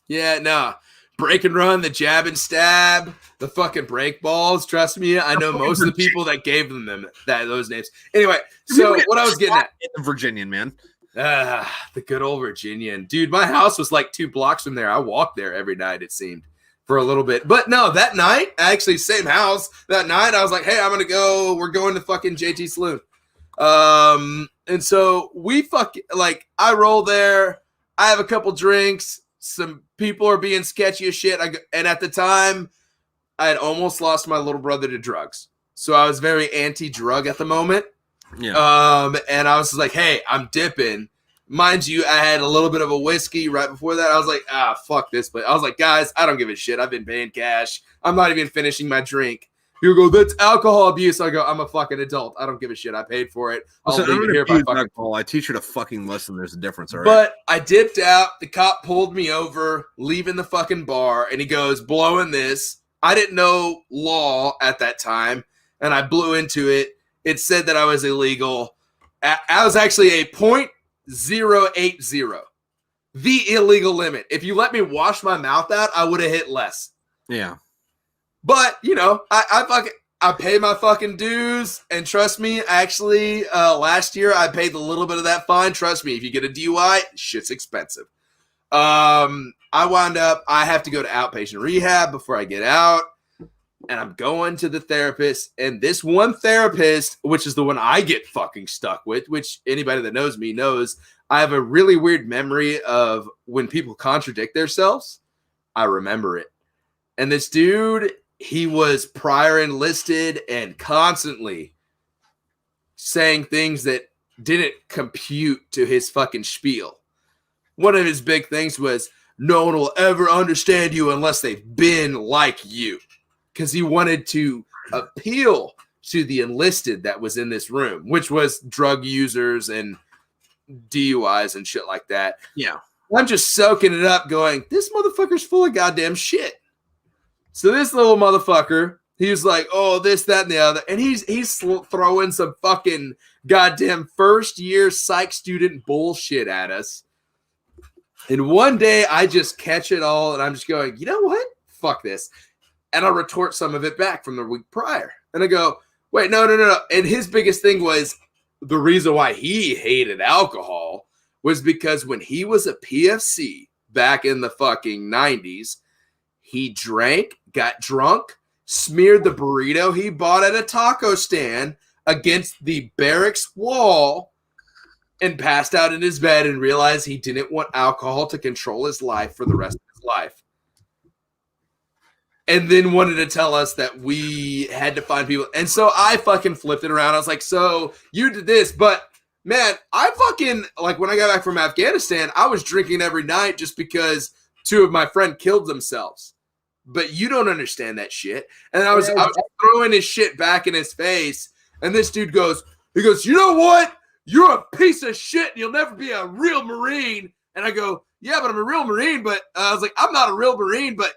Yeah, no. Break and run, the jab and stab, the fucking break balls. Trust me, I know most of the people that gave them those names. Anyway, so what I was getting at. The Virginian, man. The good old Virginian. Dude, my house was like 2 blocks from there. I walked there every night, it seemed, for a little bit. But no, that night, actually, same house. That night, I was like, hey, we're going to fucking JT Saloon. And so I roll there. I have a couple drinks. Some people are being sketchy as shit. And at the time, I had almost lost my little brother to drugs. So I was very anti-drug at the moment. Yeah. And I was like, hey, I'm dipping. Mind you, I had a little bit of a whiskey right before that. I was like, fuck this place. I was like, guys, I don't give a shit. I've been paying cash. I'm not even finishing my drink. People go, that's alcohol abuse. I go, I'm a fucking adult. I don't give a shit. I paid for it. I'll leave it here if I fucking alcohol. I teach you to fucking listen. There's a difference, all right? But I dipped out. The cop pulled me over, leaving the fucking bar, and he goes, blowing this. I didn't know law at that time, and I blew into it. It said that I was illegal. I was actually a .080, the illegal limit. If you let me wash my mouth out, I would have hit less. Yeah. But, I pay my fucking dues, and trust me, actually, last year I paid a little bit of that fine. Trust me, if you get a DUI, shit's expensive. I have to go to outpatient rehab before I get out. And I'm going to the therapist. And this one therapist, which is the one I get fucking stuck with, which anybody that knows me knows, I have a really weird memory of when people contradict themselves. I remember it. And this dude, he was prior enlisted and constantly saying things that didn't compute to his fucking spiel. One of his big things was, no one will ever understand you unless they've been like you. Because he wanted to appeal to the enlisted that was in this room, which was drug users and DUIs and shit like that. Yeah. I'm just soaking it up going, this motherfucker's full of goddamn shit. So this little motherfucker, he was like, oh, this, that, and the other. And he's throwing some fucking goddamn first year psych student bullshit at us. And one day I just catch it all and I'm just going, you know what? Fuck this. And I retort some of it back from the week prior. And I go, wait, no. And his biggest thing was the reason why he hated alcohol was because when he was a PFC back in the fucking 90s, he drank, got drunk, smeared the burrito he bought at a taco stand against the barracks wall, and passed out in his bed and realized he didn't want alcohol to control his life for the rest of his life. And then wanted to tell us that we had to find people. And so I fucking flipped it around. I was like, so you did this, but man, I fucking, like when I got back from Afghanistan, I was drinking every night just because two of my friends killed themselves. But you don't understand that shit. And I was throwing his shit back in his face. And this dude goes, you know what? You're a piece of shit and you'll never be a real Marine. And I go, yeah, but I'm a real Marine. But I was like, I'm not a real Marine, but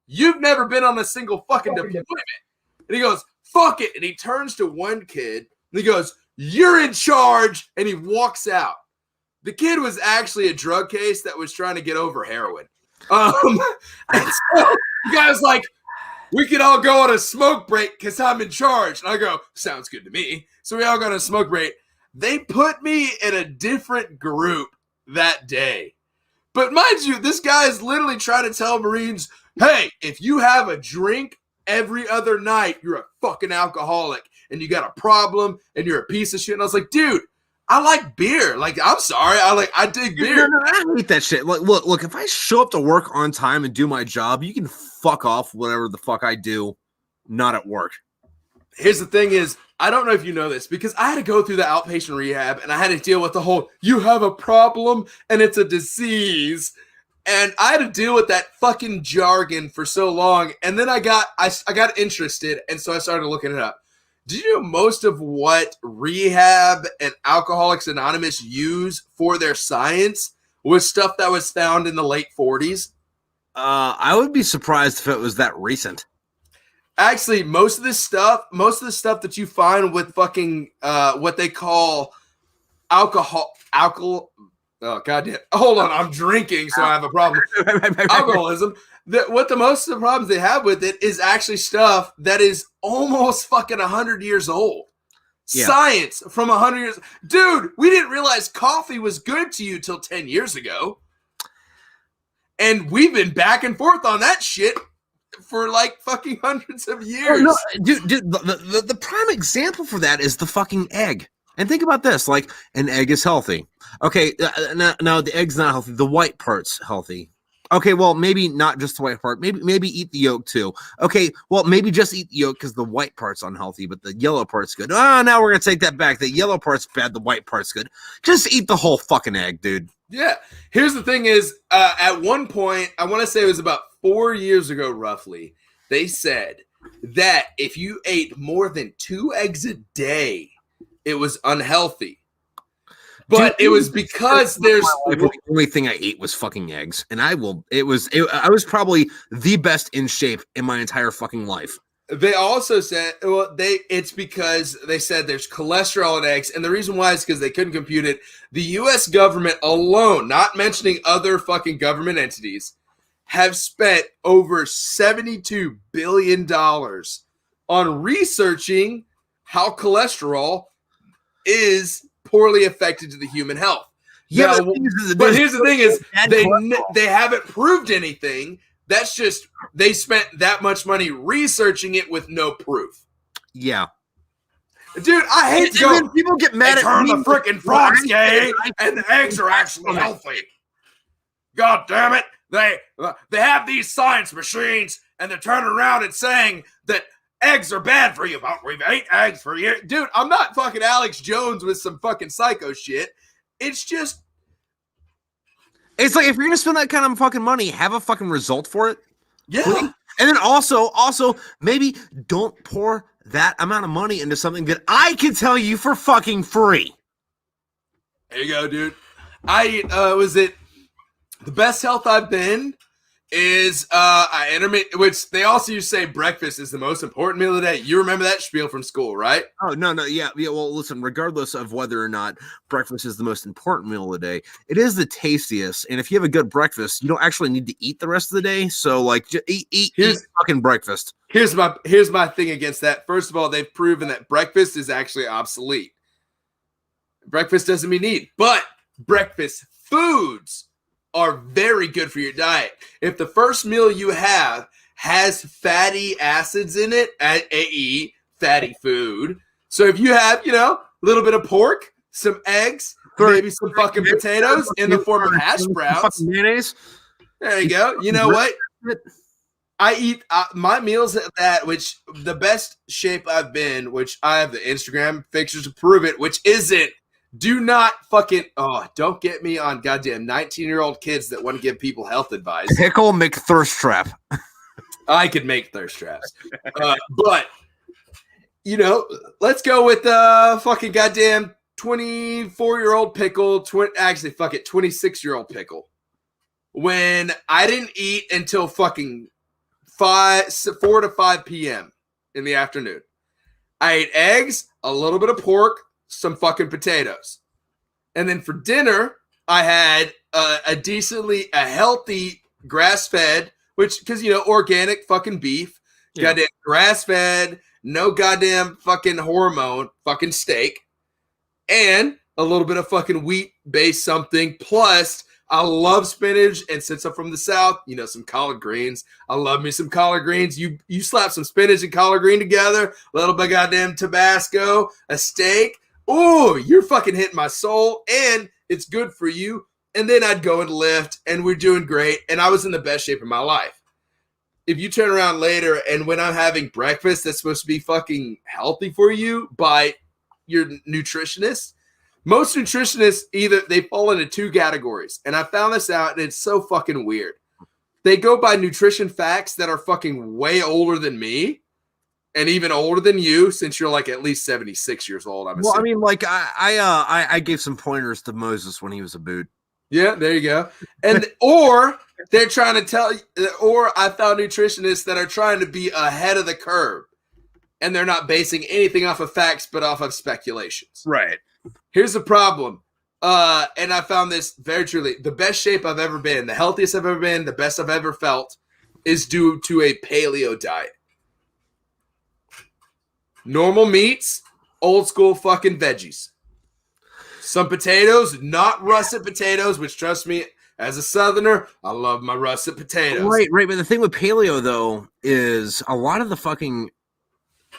you've never been on a single fucking deployment. And he goes, fuck it. And he turns to one kid and he goes, you're in charge. And he walks out. The kid was actually a drug case that was trying to get over heroin. And so the guy was like, we could all go on a smoke break because I'm in charge. And I go, sounds good to me. So we all go on a smoke break. They put me in a different group that day. But mind you, this guy is literally trying to tell Marines, hey, if you have a drink every other night, you're a fucking alcoholic and you got a problem and you're a piece of shit. And I was like, dude, I like beer. Like, I'm sorry. I dig beer. No, I hate that shit. Look, if I show up to work on time and do my job, you can fuck off whatever the fuck I do, not at work. Here's the thing is, I don't know if you know this, because I had to go through the outpatient rehab and I had to deal with the whole, you have a problem and it's a disease. And I had to deal with that fucking jargon for so long. And then I got interested. And so I started looking it up. Did you know most of what rehab and Alcoholics Anonymous use for their science was stuff that was found in the late 40s? I would be surprised if it was that recent. Actually, most of the stuff that you find with fucking what they call alcohol. Oh, goddamn. Hold on. I'm drinking, so I have a problem. Alcoholism. Most of the problems they have with it is actually stuff that is almost fucking 100 years old. Yeah. Science from 100 years. Dude, we didn't realize coffee was good to you till 10 years ago. And we've been back and forth on that shit for like fucking hundreds of years. Oh, no, dude, the prime example for that is the fucking egg. And think about this, like an egg is healthy. Okay, now the egg's not healthy. The white part's healthy. Okay, well, maybe not just the white part. Maybe eat the yolk too. Okay, well, maybe just eat the yolk because the white part's unhealthy, but the yellow part's good. Oh, now we're going to take that back. The yellow part's bad. The white part's good. Just eat the whole fucking egg, dude. Yeah. Here's the thing is, at one point, I want to say it was about 4 years ago, roughly, they said that if you ate more than 2 eggs a day, it was unhealthy. But it was because the only thing I ate was fucking eggs, and I was probably the best in shape in my entire fucking life. They also said, it's because they said there's cholesterol in eggs, and the reason why is because they couldn't compute it. The U.S. government alone, not mentioning other fucking government entities, have spent over $72 billion on researching how cholesterol is poorly affected to the human health. Yeah, Now, but here's the thing: is they haven't proved anything. That's just they spent that much money researching it with no proof. Yeah. Dude, I hate to go. People get mad at turn me. the freaking frogs gay, and the eggs are actually healthy. God damn it! They have these science machines, and they're turning around and saying that eggs are bad for you. But we've ate eggs for years, dude. I'm not fucking Alex Jones with some fucking psycho shit. It's just, it's like if you're gonna spend that kind of fucking money, have a fucking result for it. Yeah. Please. And then also maybe don't pour that amount of money into something that I can tell you for fucking free. There you go, dude. I was it the best health I've been is which they also used to say breakfast is the most important meal of the day. You remember that spiel from school, right? Oh no, yeah. Well, listen, regardless of whether or not breakfast is the most important meal of the day, it is the tastiest. And if you have a good breakfast, you don't actually need to eat the rest of the day. So, like, just eat fucking breakfast. Here's my thing against that. First of all, they've proven that breakfast is actually obsolete. Breakfast doesn't mean eat, but breakfast foods are very good for your diet. If the first meal you have has fatty acids in it, i.e. fatty food. So if you have, a little bit of pork, some eggs, maybe some fucking potatoes in the form of hash browns. Mayonnaise. There you go. You know what? I eat my meals at that, which the best shape I've been, which I have the Instagram pictures to prove it, which isn't. Do not don't get me on goddamn 19-year-old kids that want to give people health advice. Pickle McThirst trap. I could make thirst traps. But, let's go with fucking goddamn 24-year-old pickle. 26-year-old pickle. When I didn't eat until fucking 4 to 5 p.m. in the afternoon. I ate eggs, a little bit of pork, some fucking potatoes. And then for dinner, I had a healthy grass-fed, because, organic fucking beef, goddamn grass-fed, no goddamn fucking hormone, fucking steak, and a little bit of fucking wheat-based something, plus I love spinach, and since I'm from the South, some collard greens. I love me some collard greens. You slap some spinach and collard green together, a little bit of goddamn Tabasco, a steak. Oh, you're fucking hitting my soul, and it's good for you. And then I'd go and lift, and we're doing great, and I was in the best shape of my life. If you turn around later, and when I'm having breakfast that's supposed to be fucking healthy for you by your nutritionist, most nutritionists they fall into 2 categories, and I found this out, and it's so fucking weird. They go by nutrition facts that are fucking way older than me. And even older than you, since you're like at least 76 years old. Well, I mean, like I gave some pointers to Moses when he was a boot. Yeah, there you go. And or they're trying to tell you, or I found nutritionists that are trying to be ahead of the curve, and they're not basing anything off of facts but off of speculations. Right. Here's the problem. And I found this very truly. The best shape I've ever been, the healthiest I've ever been, the best I've ever felt is due to a paleo diet. Normal meats, old school fucking veggies. Some potatoes, not russet potatoes, which trust me, as a Southerner, I love my russet potatoes. Right. But the thing with paleo, though, is a lot of the fucking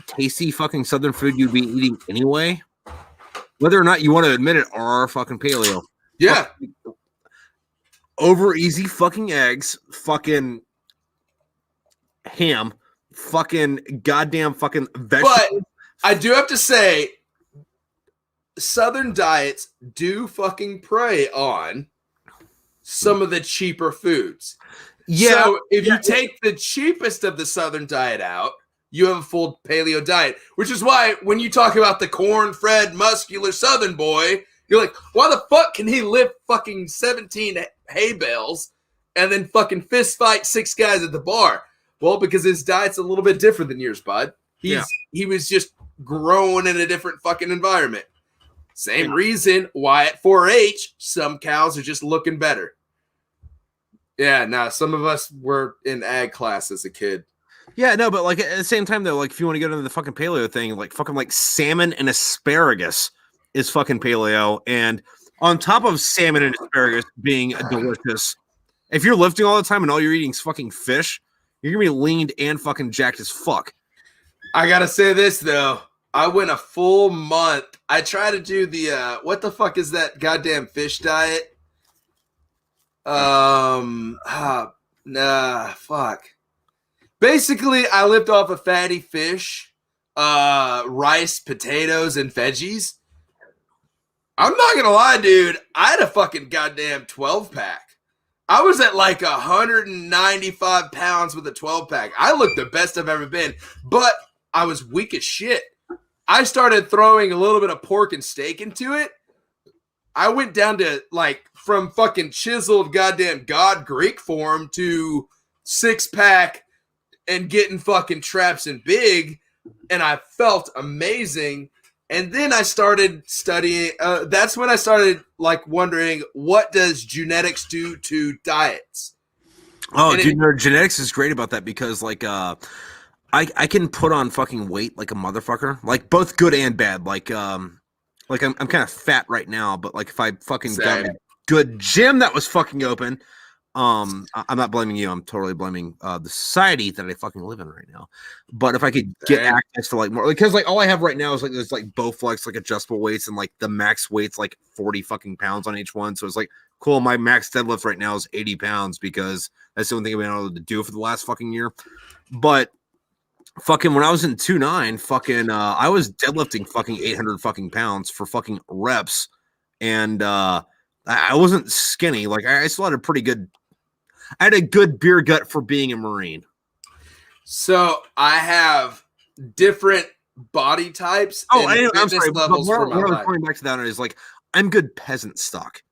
tasty fucking Southern food you'd be eating anyway, whether or not you want to admit it, are fucking paleo. Yeah. Over easy fucking eggs, fucking ham, fucking goddamn fucking vegetables. But I do have to say, Southern diets do fucking prey on some of the cheaper foods. Yeah. So if you take the cheapest of the Southern diet out, you have a full paleo diet, which is why when you talk about the corn-fed, muscular Southern boy, you're like, why the fuck can he lift fucking 17 hay bales and then fucking fist fight 6 guys at the bar? Well, because his diet's a little bit different than yours, bud. He was just grown in a different fucking environment. Same reason why at 4-H, some cows are just looking better. Yeah, no, some of us were in ag class as a kid. Yeah, no, but like at the same time though, like if you want to get into the fucking paleo thing, like fucking like salmon and asparagus is fucking paleo, and On top of salmon and asparagus being delicious, if you're lifting all the time and all you're eating is fucking fish, you're gonna be leaned and fucking jacked as fuck. I gotta say this though. I went a full month. I try to do the what the fuck is that goddamn fish diet? Fuck. Basically, I lived off of fatty fish, rice, potatoes, and veggies. I'm not gonna lie, dude. I had a fucking goddamn 12-pack. I was at like 195 pounds with a 12-pack. I looked the best I've ever been, but I was weak as shit. I started throwing a little bit of pork and steak into it. I went down to like from fucking chiseled goddamn God Greek form to 6-pack and getting fucking traps and big, and I felt amazing. And then I started studying. That's when I started like wondering, what does genetics do to diets? Oh, and dude, genetics is great about that because like I can put on fucking weight like a motherfucker, like both good and bad. Like I'm kind of fat right now, but like if I fucking got a good gym that was fucking open, I'm not blaming you. I'm totally blaming the society that I fucking live in right now. But if I could get access to like more, because like all I have right now is like there's like Bowflex, like adjustable weights, and like the max weight's like 40 fucking pounds on each one. So it's like cool. My max deadlift right now is 80 pounds because that's the only thing I've been able to do for the last fucking year. But fucking when I was in 2'9", fucking I was deadlifting fucking 800 fucking pounds for fucking reps, and I wasn't skinny. Like I still had I had a good beer gut for being a Marine. So I have different body types. Oh, and I'm sorry. Levels but what I was going back to that is like I'm good peasant stock.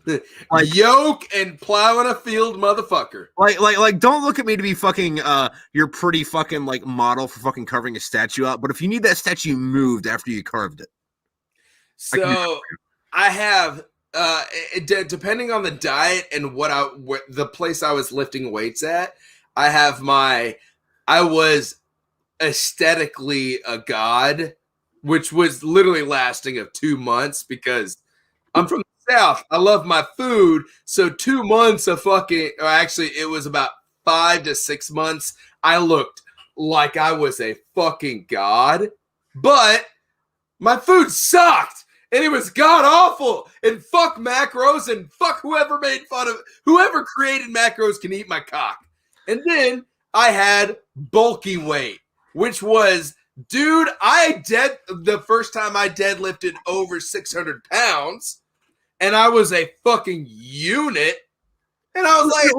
Like yoke and plowing a field, motherfucker. Like, don't look at me to be fucking your pretty fucking like model for fucking carving a statue up. But if you need that statue moved after you carved it, so I have depending on the diet and the place I was lifting weights at, I was aesthetically a god, which was literally lasting of 2 months because I'm from the South. I love my food. So 2 months of actually it was about 5 to 6 months. I looked like I was a fucking god, but my food sucked. And it was god awful. And fuck macros and fuck whoever created macros can eat my cock. And then I had bulky weight, which was, dude, the first time I deadlifted over 600 pounds, and I was a fucking unit. And I was like,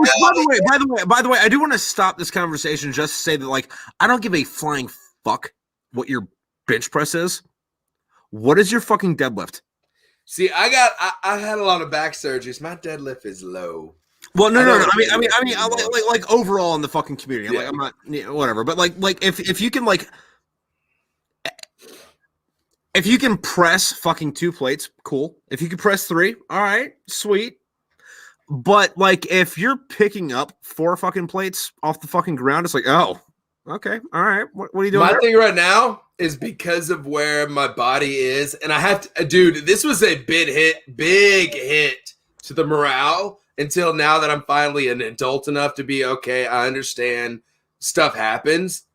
by the way, I do want to stop this conversation just to say that, like, I don't give a flying fuck what your bench press is. What is your fucking deadlift? See, I had a lot of back surgeries. My deadlift is low. Well, no. I mean, like overall in the fucking community. Yeah. Like, I'm not, whatever. But like if you can like, if you can press fucking 2 plates, cool. If you can press 3, all right, sweet. But like, if you're picking up 4 fucking plates off the fucking ground, it's like, oh, okay, all right. What are you doing? My thing right now is because of where my body is, and I have to, dude, this was a big hit to the morale until now that I'm finally an adult enough to be okay. I understand stuff happens.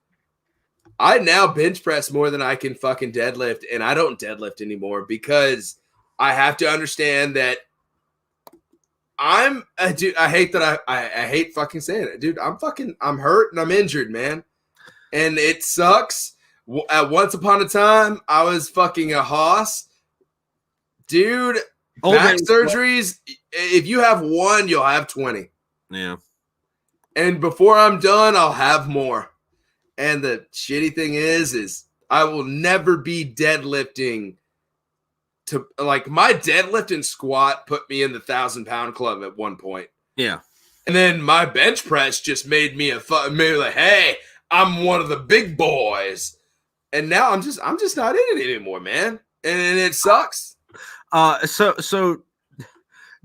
I now bench press more than I can fucking deadlift, and I don't deadlift anymore because I have to understand that dude, I hate that I hate fucking saying it, dude. I'm hurt and I'm injured, man. And it sucks. Once upon a time, I was fucking a hoss. Dude, back surgeries, if you have 1, you'll have 20. Yeah. And before I'm done, I'll have more. And the shitty thing is I will never be deadlifting to, like, my deadlift and squat put me in the 1,000-pound club at one point. Yeah. And then my bench press just made me like, hey, I'm one of the big boys. And now I'm just not in it anymore, man. And it sucks. So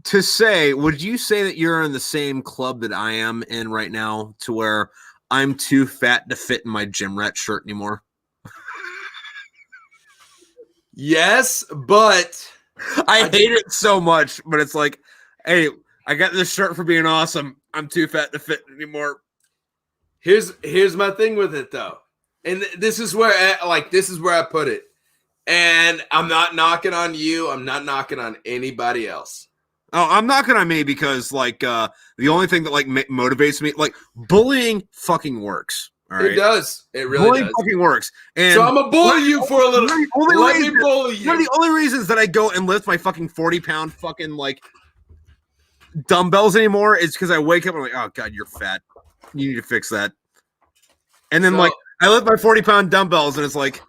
to say, would you say that you're in the same club that I am in right now, to where I'm too fat to fit in my gym rat shirt anymore? Yes, but I hate it so much, but it's like, hey, I got this shirt for being awesome. I'm too fat to fit anymore. Here's my thing with it though, and this is where I put it. And I'm not knocking on you. I'm not knocking on anybody else. Oh, I'm knocking on me because like the only thing that like motivates me, like bullying, fucking works. All right, it does. It really bullying does. fucking works. And so I'm gonna bully you for a little. Let me bully you. One of the only reasons that I go and lift my fucking 40-pound fucking like dumbbells anymore is because I wake up and I'm like, oh god, you're fat. You need to fix that. And then like I lift my 40-pound dumbbells and it's like,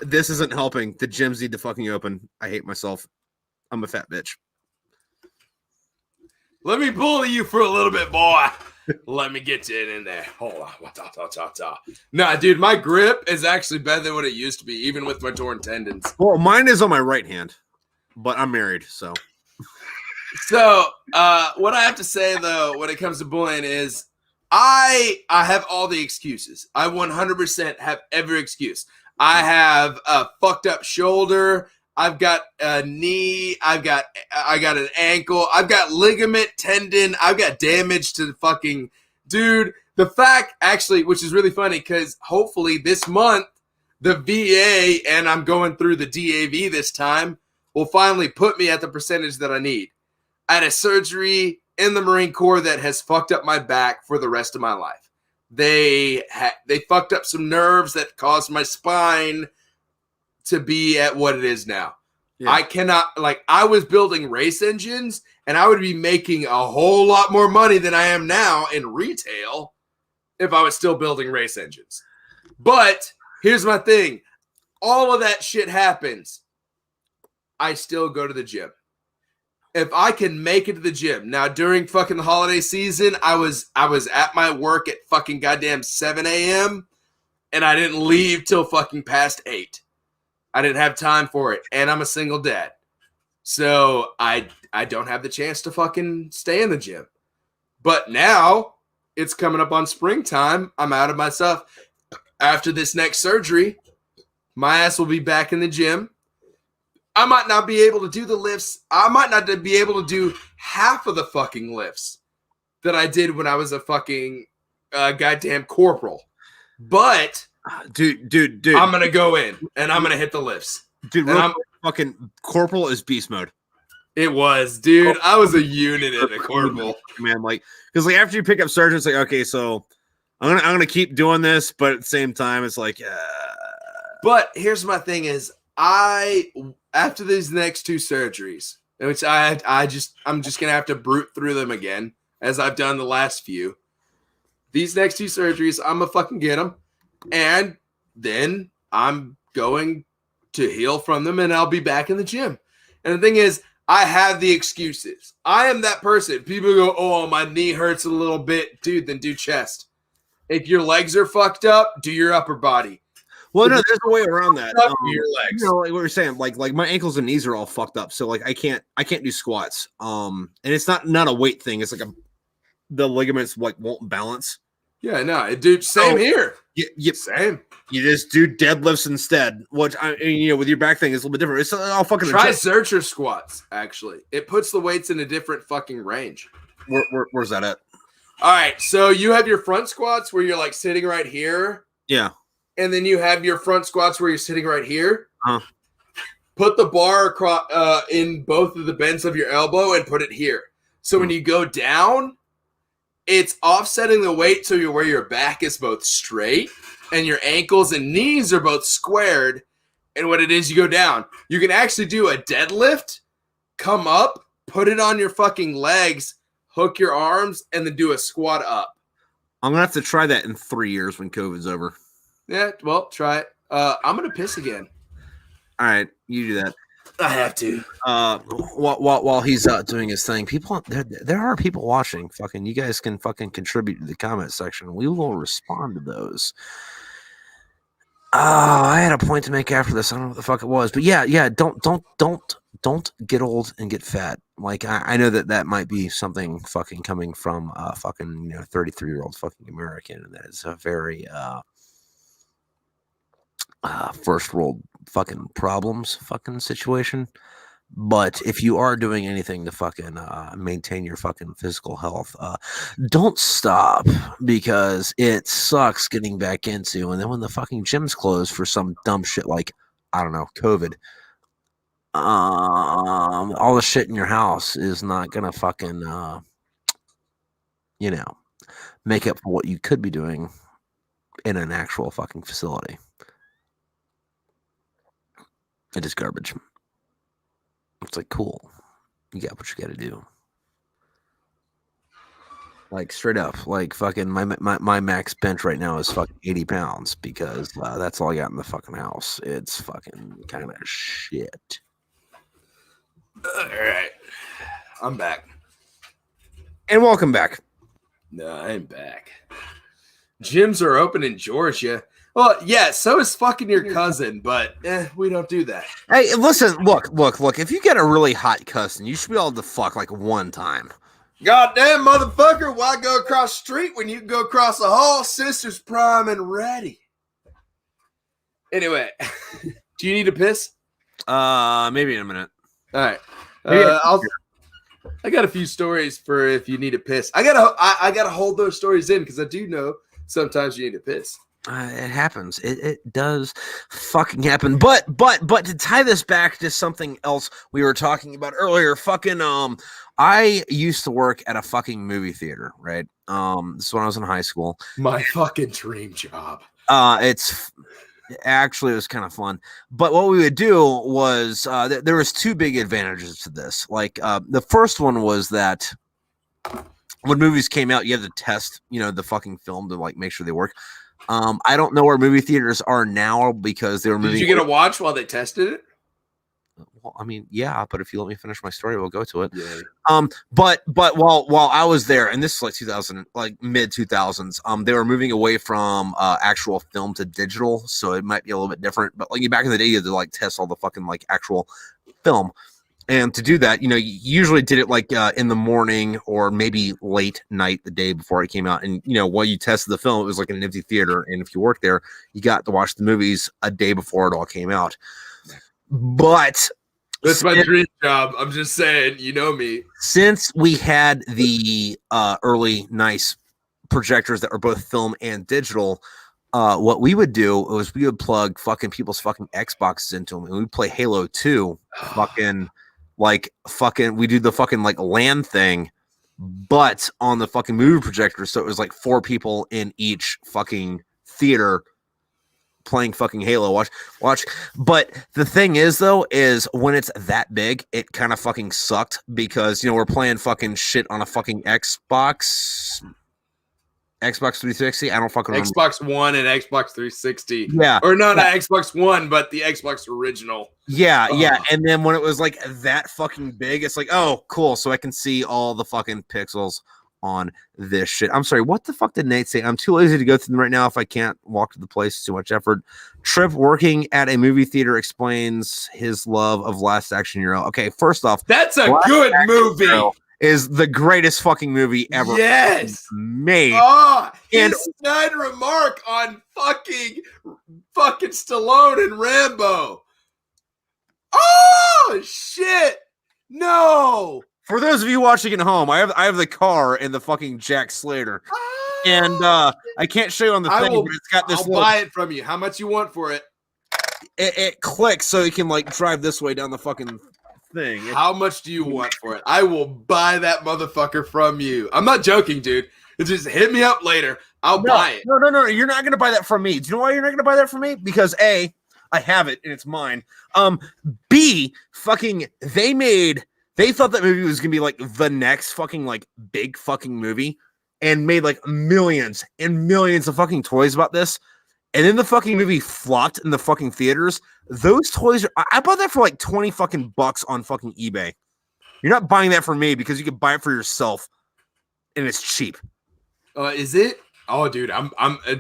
this isn't helping. The gyms need to fucking open. I hate myself. I'm a fat bitch. Let me bully you for a little bit, boy. Let me get you in there. Hold on. Nah, dude, my grip is actually better than what it used to be, even with my torn tendons. Well, mine is on my right hand, but I'm married, so. So, what I have to say, though, when it comes to bullying is I have all the excuses. I 100% have every excuse. I have a fucked up shoulder. I've got a knee. I got an ankle. I've got ligament, tendon. I've got damage to the fucking dude. The fact, actually, which is really funny, because hopefully this month the VA, and I'm going through the DAV this time, will finally put me at the percentage that I need. I had a surgery in the Marine Corps that has fucked up my back for the rest of my life. They fucked up some nerves that caused my spine to be at what it is now. Yeah. I cannot, like, I was building race engines and I would be making a whole lot more money than I am now in retail if I was still building race engines. But here's my thing. All of that shit happens. I still go to the gym. If I can make it to the gym. Now, during fucking the holiday season, I was at my work at fucking goddamn 7 a.m. and I didn't leave till fucking past 8. I didn't have time for it. And I'm a single dad. So I don't have the chance to fucking stay in the gym. But now it's coming up on springtime. I'm out of my stuff. After this next surgery, my ass will be back in the gym. I might not be able to do the lifts. I might not be able to do half of the fucking lifts that I did when I was a fucking goddamn corporal. But dude, I'm gonna go in and I'm gonna hit the lifts. Dude, fucking corporal is beast mode. It was, dude. I was a unit in a corporal, man. Like, because like after you pick up sergeant, it's like, okay, so I'm gonna keep doing this, but at the same time, it's like, But here's my thing: is after these next 2 surgeries, which I'm just gonna have to brute through them again, as I've done the last few. These next 2 surgeries, I'm gonna fucking get them, and then I'm going to heal from them, and I'll be back in the gym. And the thing is, I have the excuses. I am that person. People go, "Oh, my knee hurts a little bit, dude." Then do chest. If your legs are fucked up, do your upper body. Well, no, there's a way around that. Your legs. You know, like what you're saying, like my ankles and knees are all fucked up, so like I can't do squats. And it's not a weight thing. It's like the ligaments like won't balance. Yeah, no, dude. Same here. Same. You just do deadlifts instead, which with your back thing is a little bit different. It's all fucking. Try Zercher squats. Actually, it puts the weights in a different fucking range. Where's that at? All right, so you have your front squats where you're like sitting right here. Yeah. And then you have your front squats where you're sitting right here. Uh-huh. Put the bar across in both of the bends of your elbow and put it here. So when you go down, it's offsetting the weight so where your back is both straight and your ankles and knees are both squared. And what it is, you go down. You can actually do a deadlift, come up, put it on your fucking legs, hook your arms, and then do a squat up. I'm going to have to try that in 3 years when COVID's over. Yeah, well, try it. I'm going to piss again. All right, you do that. I have to. While he's doing his thing, people, there are people watching. Fucking, you guys can fucking contribute to the comment section. We will respond to those. Oh, I had a point to make after this. I don't know what the fuck it was, but yeah. Don't get old and get fat. Like I know that might be something fucking coming from a fucking 33-year-old fucking American, and that is a very first world fucking problems fucking situation. But if you are doing anything to fucking maintain your fucking physical health, don't stop, because it sucks getting back into. And then when the fucking gyms close for some dumb shit like, I don't know, COVID, all the shit in your house is not gonna fucking you know, make up for what you could be doing in an actual fucking facility. It is garbage. It's like, cool, you got what you got to do. Like, straight up, like, fucking my max bench right now is fucking 80 pounds, because that's all I got in the fucking house. It's fucking kind of shit. All right, I'm back. And welcome back. No, I ain't back. Gyms are open in Georgia. Well, yeah, so is fucking your cousin, but we don't do that. Hey, listen, look. If you get a really hot cousin, you should be able to fuck like one time. Goddamn, motherfucker, why go across the street when you can go across the hall? Sister's prime and ready. Anyway, do you need a piss? Maybe in a minute. All right. I got a few stories for if you need a piss. I gotta hold those stories in, because I do know sometimes you need a piss. It happens. It does fucking happen. But to tie this back to something else we were talking about earlier, fucking I used to work at a fucking movie theater, right? This is when I was in high school. My fucking dream job. It was kind of fun. But what we would do was there was two big advantages to this. Like the first one was that when movies came out, you had to test, the fucking film to like make sure they work. I don't know where movie theaters are now, because they were moving. Did you get a watch while they tested it? Well, I mean, yeah, but if you let me finish my story, we'll go to it. Yeah. But while I was there, and this is like 2000, like mid 2000s, they were moving away from actual film to digital, so it might be a little bit different. But like back in the day, you had to like test all the fucking like actual film. And to do that, you usually did it like in the morning or maybe late night the day before it came out. And, while you tested the film, it was like in an empty theater. And if you worked there, you got to watch the movies a day before it all came out. But that's my dream job. I'm just saying, you know me. Since we had the early nice projectors that were both film and digital, what we would do was we would plug fucking people's fucking Xboxes into them, and we'd play Halo 2 we do the fucking like LAN thing, but on the fucking movie projector. So it was like 4 people in each fucking theater playing fucking Halo. Watch. But the thing is, though, is when it's that big, it kind of fucking sucked, because we're playing fucking shit on a fucking Xbox 360. I don't fucking remember. Xbox One and Xbox 360. Yeah. Or not an Xbox One, but the Xbox original. Yeah. And then when it was like that fucking big, it's like, oh, cool. So I can see all the fucking pixels on this shit. I'm sorry. What the fuck did Nate say? I'm too lazy to go through them right now if I can't walk to the place. Too much effort. Tripp working at a movie theater explains his love of Last Action Hero. Okay, first off, that's a good movie. Hero is the greatest fucking movie ever made. Oh, and snide remark on fucking Stallone and Rambo. Oh shit! No. For those of you watching at home, I have the car and the fucking Jack Slater, and I can't show you on the thing, but it's got this. I'll buy it from you. How much you want for it? It clicks so you can like drive this way down the fucking thing. How much do you want for it? I will buy that motherfucker from you. I'm not joking, dude. Just hit me up later. I'll buy it. No. You're not gonna buy that from me. Do you know why you're not gonna buy that from me? Because A, I have it and it's mine. B, fucking they thought that movie was gonna be like the next fucking like big fucking movie, and made like millions and millions of fucking toys about this. And then the fucking movie flopped in the fucking theaters. Those toys, I bought that for like 20 fucking bucks on fucking eBay. You're not buying that for me, because you can buy it for yourself, and it's cheap. Is it? Oh, dude, I'm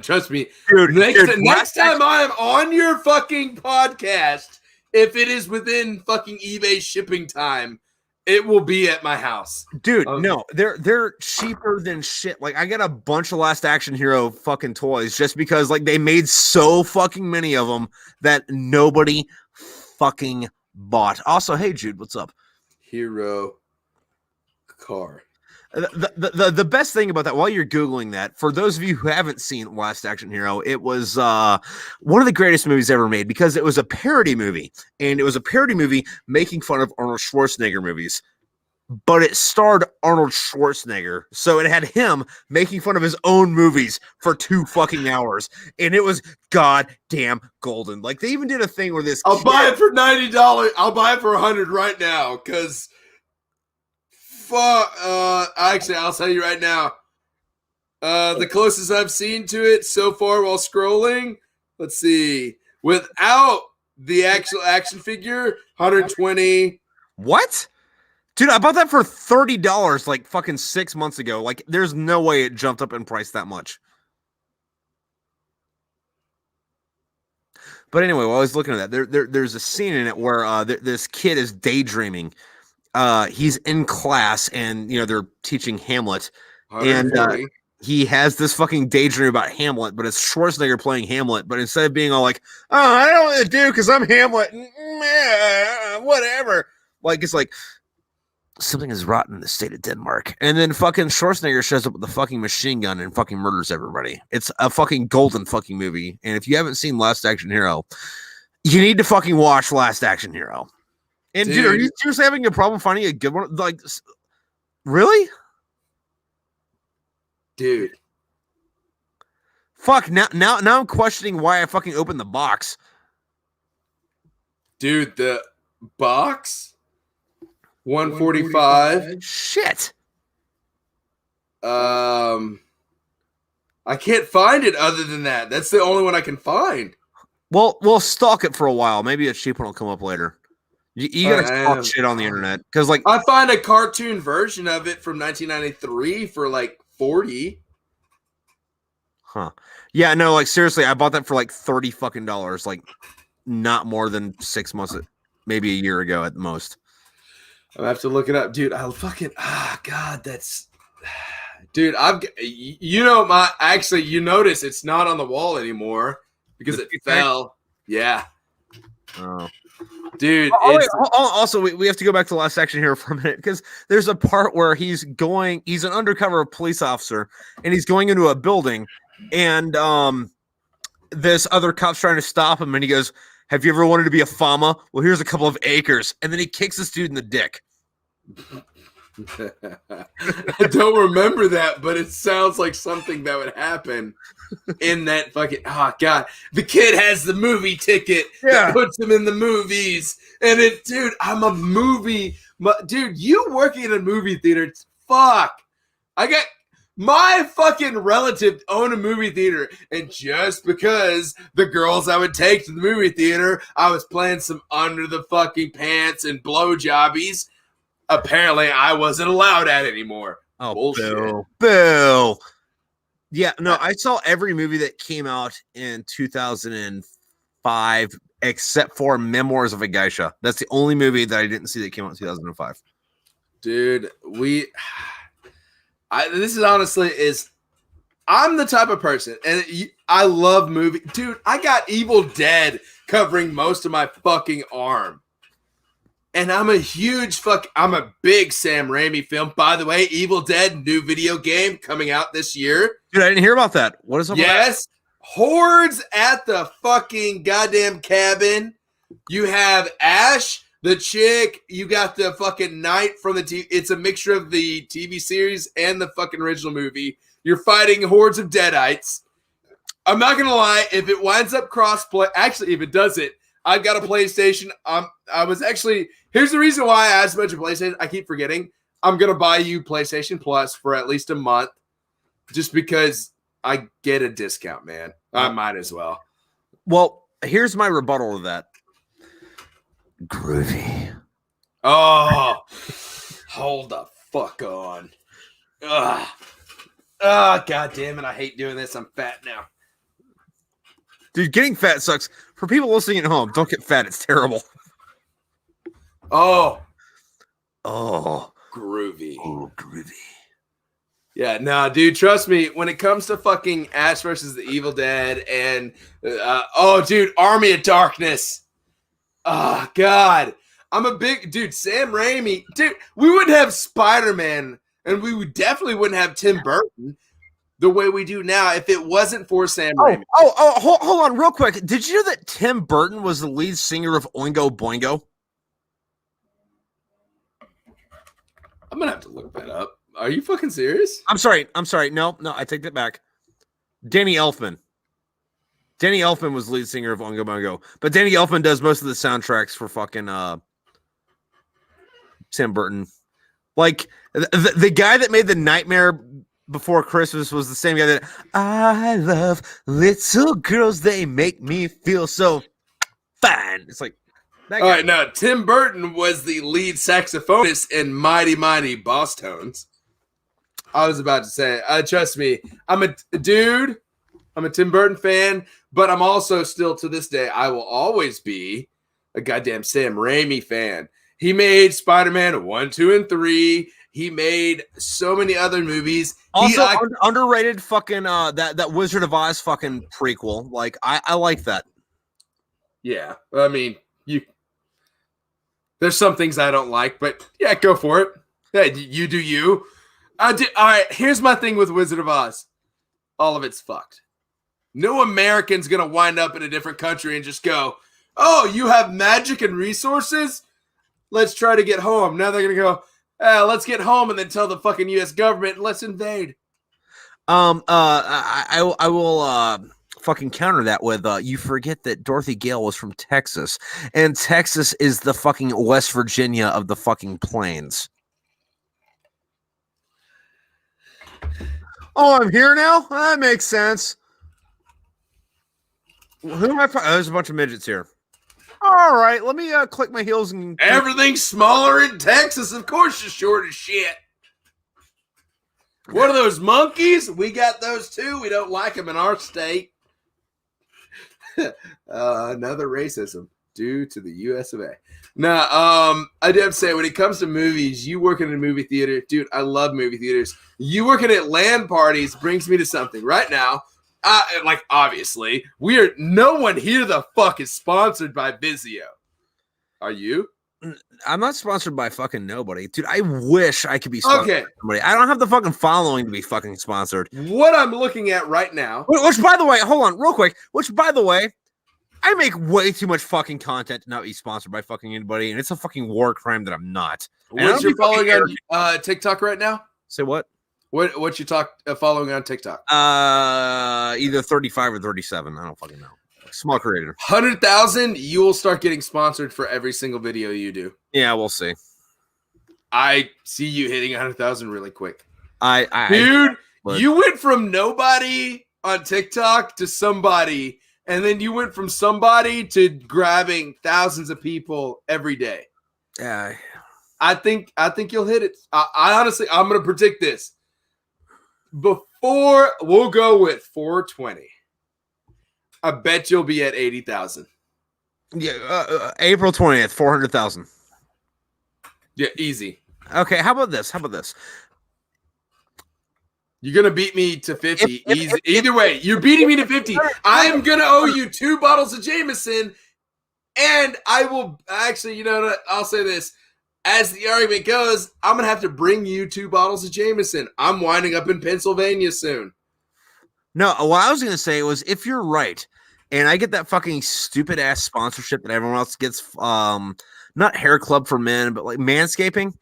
trust me, dude. Next time I am on your fucking podcast, if it is within fucking eBay shipping time, it will be at my house. Dude, no, they're cheaper than shit. Like, I got a bunch of Last Action Hero fucking toys just because like they made so fucking many of them that nobody fucking bought. Also, hey Jude, what's up? Hero car. The best thing about that, while you're Googling that, for those of you who haven't seen Last Action Hero, it was one of the greatest movies ever made because it was a parody movie. And it was a parody movie making fun of Arnold Schwarzenegger movies. But it starred Arnold Schwarzenegger. So it had him making fun of his own movies for 2 fucking hours. And it was goddamn golden. Like, they even did a thing where this I'll buy it for $90. I'll buy it for $100 right now, because actually, I'll tell you right now. The closest I've seen to it so far while scrolling, let's see, without the actual action figure, 120. What? Dude, I bought that for $30 like fucking 6 months ago. Like, there's no way it jumped up in price that much. But anyway, while I was looking at that, there's a scene in it where this kid is daydreaming. He's in class, and they're teaching Hamlet, and he has this fucking daydream about Hamlet, but it's Schwarzenegger playing Hamlet. But instead of being all like, "Oh, I don't want to do because I'm Hamlet," whatever, like it's like, something is rotten in the state of Denmark. And then fucking Schwarzenegger shows up with a fucking machine gun and fucking murders everybody. It's a fucking golden fucking movie. And if you haven't seen Last Action Hero, you need to fucking watch Last Action Hero. And dude, are you seriously having a problem finding a good one? Like, really? Dude. Fuck, now I'm questioning why I fucking opened the box. Dude, the box? 145. Shit. I can't find it other than that. That's the only one I can find. Well, we'll stalk it for a while. Maybe a cheap one will come up later. You gotta stalk shit on the internet because, like, I find a cartoon version of it from 1993 for like 40. Huh? Yeah, no, like seriously, I bought that for like $30 fucking, like not more than 6 months, maybe a year ago at the most. I have to look it up, dude. I'll fucking God, that's dude. You notice it's not on the wall anymore because it fell. Yeah. Oh, dude. Also, we have to go back to the Last Action Hero for a minute because there's a part where he's an undercover police officer and he's going into a building and this other cop's trying to stop him and he goes, "Have you ever wanted to be a farmer? Well, here's a couple of acres." And then he kicks this dude in the dick. I don't remember that, but it sounds like something that would happen in that fucking. Oh God, the kid has the movie ticket that puts him in the movies, and dude, I'm a movie, dude. You working in a movie theater? Fuck, I got. My fucking relative owned a movie theater, and just because the girls I would take to the movie theater, I was playing some under the fucking pants and blowjobbies. Apparently, I wasn't allowed at anymore. Oh, bullshit. Boo. Yeah, no, I saw every movie that came out in 2005 except for Memoirs of a Geisha. That's the only movie that I didn't see that came out in 2005. Dude, this is honestly I'm the type of person, and I love movies. Dude, I got Evil Dead covering most of my fucking arm. And I'm a big Sam Raimi film. By the way, Evil Dead, new video game coming out this year. Dude, I didn't hear about that. What is up with that? Yes. Hordes at the fucking goddamn cabin. You have Ash, the chick. You got the fucking knight from the TV. It's a mixture of the TV series and the fucking original movie. You're fighting hordes of deadites. I'm not going to lie. If it winds up crossplay, actually, if it doesn't, I've got a PlayStation. Here's the reason why I asked about your PlayStation. I keep forgetting. I'm going to buy you PlayStation Plus for at least a month just because I get a discount, man. I might as well. Well, here's my rebuttal to that. Groovy. Oh, hold the fuck on. God damn it. I hate doing this. I'm fat now. Dude, getting fat sucks. For people listening at home, don't get fat. It's terrible. Oh. Groovy. Oh, groovy. Yeah, no, dude, trust me. When it comes to fucking Ash versus the Evil Dead and, dude, Army of Darkness. Oh, God. I'm a big dude. Sam Raimi, dude. We wouldn't have Spider-Man, and we definitely wouldn't have Tim Burton the way we do now if it wasn't for Sam Raimi. Hold on, real quick. Did you know that Tim Burton was the lead singer of Oingo Boingo? I'm gonna have to look that up. Are you fucking serious? I'm sorry. No, I take that back. Danny Elfman. Danny Elfman was lead singer of Oingo Boingo, but Danny Elfman does most of the soundtracks for fucking Tim Burton. Like the guy that made the Nightmare Before Christmas was the same guy that I love little girls. They make me feel so fine. It's like that guy. All right, now Tim Burton was the lead saxophonist in Mighty Mighty Boss Tones. I was about to say, trust me, I'm a dude. I'm a Tim Burton fan, but I'm also still to this day, I will always be a goddamn Sam Raimi fan. He made Spider-Man 1, 2, and 3. He made so many other movies. Also, underrated fucking that Wizard of Oz fucking prequel. Like, I like that. Yeah, I mean, there's some things I don't like, but yeah, go for it. Hey, you do you. All right, here's my thing with Wizard of Oz. All of it's fucked. No American's going to wind up in a different country and just go, oh, you have magic and resources? Let's try to get home. Now they're going to go, let's get home and then tell the fucking U.S. government, let's invade. I will fucking counter that with you forget that Dorothy Gale was from Texas, and Texas is the fucking West Virginia of the fucking plains. Oh, I'm here now? That makes sense. Who am I? There's a bunch of midgets here. All right, let me click my heels and everything's smaller in Texas. Of course, you're short as shit. What are those monkeys? We got those too. We don't like them in our state. Another racism due to the U.S. of A. Now, I do have to say, when it comes to movies, you working in a movie theater, dude, I love movie theaters. You working at LAN parties brings me to something right now. Like, obviously, no one here the fuck is sponsored by Vizio. Are you? I'm not sponsored by fucking nobody. Dude, I wish I could be sponsored by somebody. I don't have the fucking following to be fucking sponsored. What I'm looking at right now. Which, by the way, hold on real quick. Which, by the way, I make way too much fucking content to not be sponsored by fucking anybody, and it's a fucking war crime that I'm not. What's your following on TikTok right now? Say what? What you following on TikTok? Either 35 or 37. I don't fucking know. Small creator. 100,000, you will start getting sponsored for every single video you do. Yeah, we'll see. I see you hitting 100,000 really quick. Dude, you went from nobody on TikTok to somebody, and then you went from somebody to grabbing thousands of people every day. Yeah. I think you'll hit it. I honestly, I'm going to predict this. Before, we'll go with 420. I bet you'll be at 80,000. Yeah, April 20th, 400,000. Yeah, easy. Okay, how about this? You're going to beat me to 50. Easy. Either way, you're beating me to 50. I'm going to owe you 2 bottles of Jameson, and I will actually, you know what? I'll say this. As the argument goes, I'm going to have to bring you 2 bottles of Jameson. I'm winding up in Pennsylvania soon. No, what I was going to say was, if you're right, and I get that fucking stupid ass sponsorship that everyone else gets, not Hair Club for Men, but like Manscaping.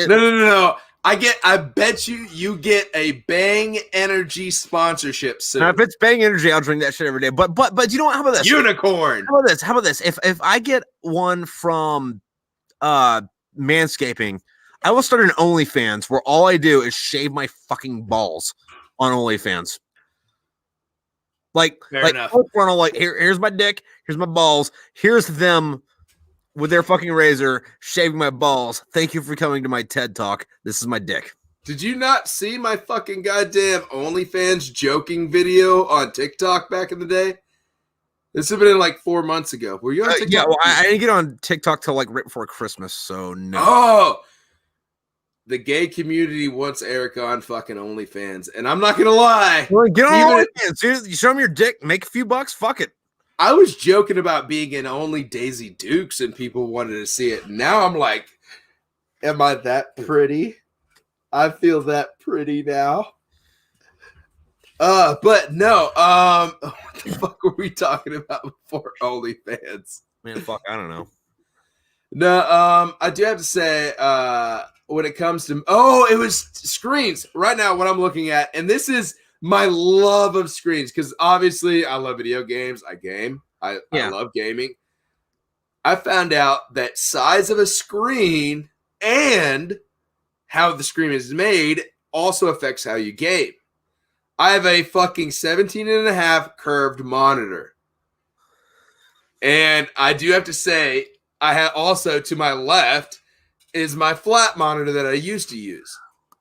No. I bet you get a Bang Energy sponsorship soon. Now, if it's Bang Energy, I'll drink that shit every day. But you know what? How about this? Unicorn. How about this? If I get one from Manscaping, I will start an OnlyFans where all I do is shave my fucking balls on OnlyFans. Like frontal, like here's my dick, here's my balls, here's them with their fucking razor shaving my balls. Thank you for coming to my TED Talk. This is my dick. Did you not see my fucking goddamn OnlyFans joking video on TikTok back in the day? This has been like 4 months ago. Were you on TikTok? Yeah, well, I didn't get on TikTok till like right before Christmas, so no. Oh, the gay community wants Eric on fucking OnlyFans, and I'm not gonna lie. Well, get on OnlyFans, dude. You show them your dick, make a few bucks. Fuck it. I was joking about being in only Daisy Dukes and people wanted to see it. Now I'm like, am I that pretty? I feel that pretty now. But no, what the fuck were we talking about before OnlyFans? Man, fuck, I don't know. No, I do have to say, when it comes to it was screens. Right now, what I'm looking at, and this is my love of screens, because obviously I love video games. I game. I love gaming. I found out that size of a screen and how the screen is made also affects how you game. I have a fucking 17.5 curved monitor. And I do have to say, I have also to my left is my flat monitor that I used to use.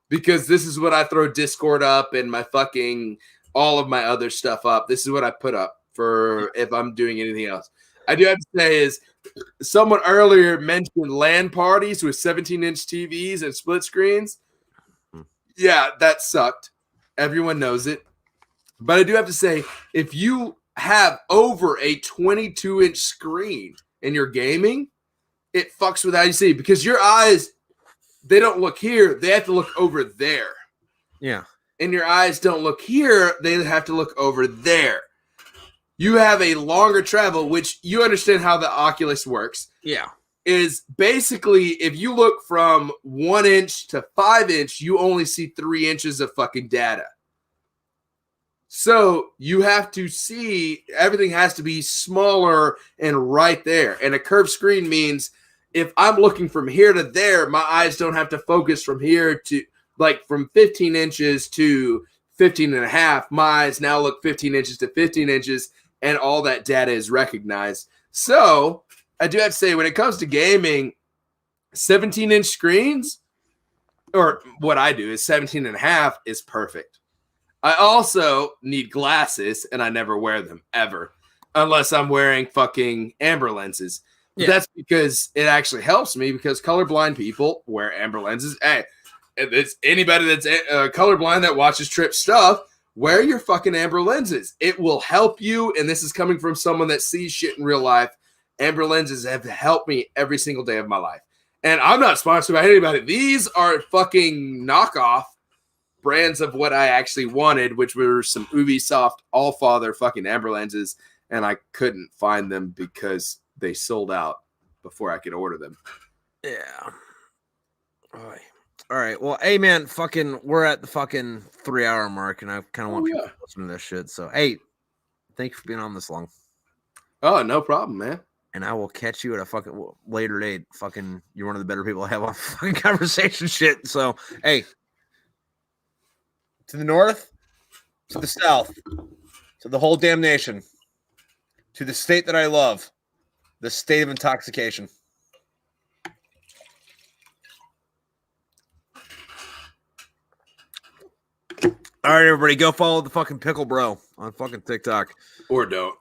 Because this is what I throw Discord up and my fucking all of my other stuff up. This is what I put up for if I'm doing anything else. I do have to say is someone earlier mentioned LAN parties with 17-inch TVs and split screens. Yeah, that sucked. Everyone knows it. But I do have to say, if you have over a 22-inch screen in your gaming, it fucks with how you see. Because your eyes, they don't look here. They have to look over there. Yeah. And your eyes don't look here. They have to look over there. You have a longer travel, which you understand how the Oculus works. Yeah. Is basically if you look from 1 inch to 5 inch, you only see 3 inches of fucking data. So you have to see everything has to be smaller and right there. And a curved screen means if I'm looking from here to there, my eyes don't have to focus from here to like from 15 inches to 15 and a half. My eyes now look 15 inches to 15 inches and all that data is recognized. So I do have to say, when it comes to gaming, 17-inch screens, or what I do is 17 and a half is perfect. I also need glasses, and I never wear them, ever, unless I'm wearing fucking amber lenses. Yeah. That's because it actually helps me, because colorblind people wear amber lenses. Hey, if it's anybody that's colorblind that watches Tripp stuff, wear your fucking amber lenses. It will help you, and this is coming from someone that sees shit in real life. Amber lenses have helped me every single day of my life. And I'm not sponsored by anybody. These are fucking knockoff brands of what I actually wanted, which were some Ubisoft Allfather fucking amber lenses. And I couldn't find them because they sold out before I could order them. Yeah. All right. Well, hey, man, fucking, we're at the fucking 3-hour mark, and I kind of want people to listen to this shit. So, hey, thank you for being on this long. Oh, no problem, man. And I will catch you at a fucking later date. Fucking, you're one of the better people I have on fucking conversation shit. So, hey, to the north, to the south, to the whole damn nation, to the state that I love, the state of intoxication. All right, everybody, go follow the fucking Pickle Bro on fucking TikTok. Or don't.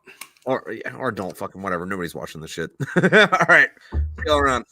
Or don't fucking whatever. Nobody's watching this shit. All right. Go around.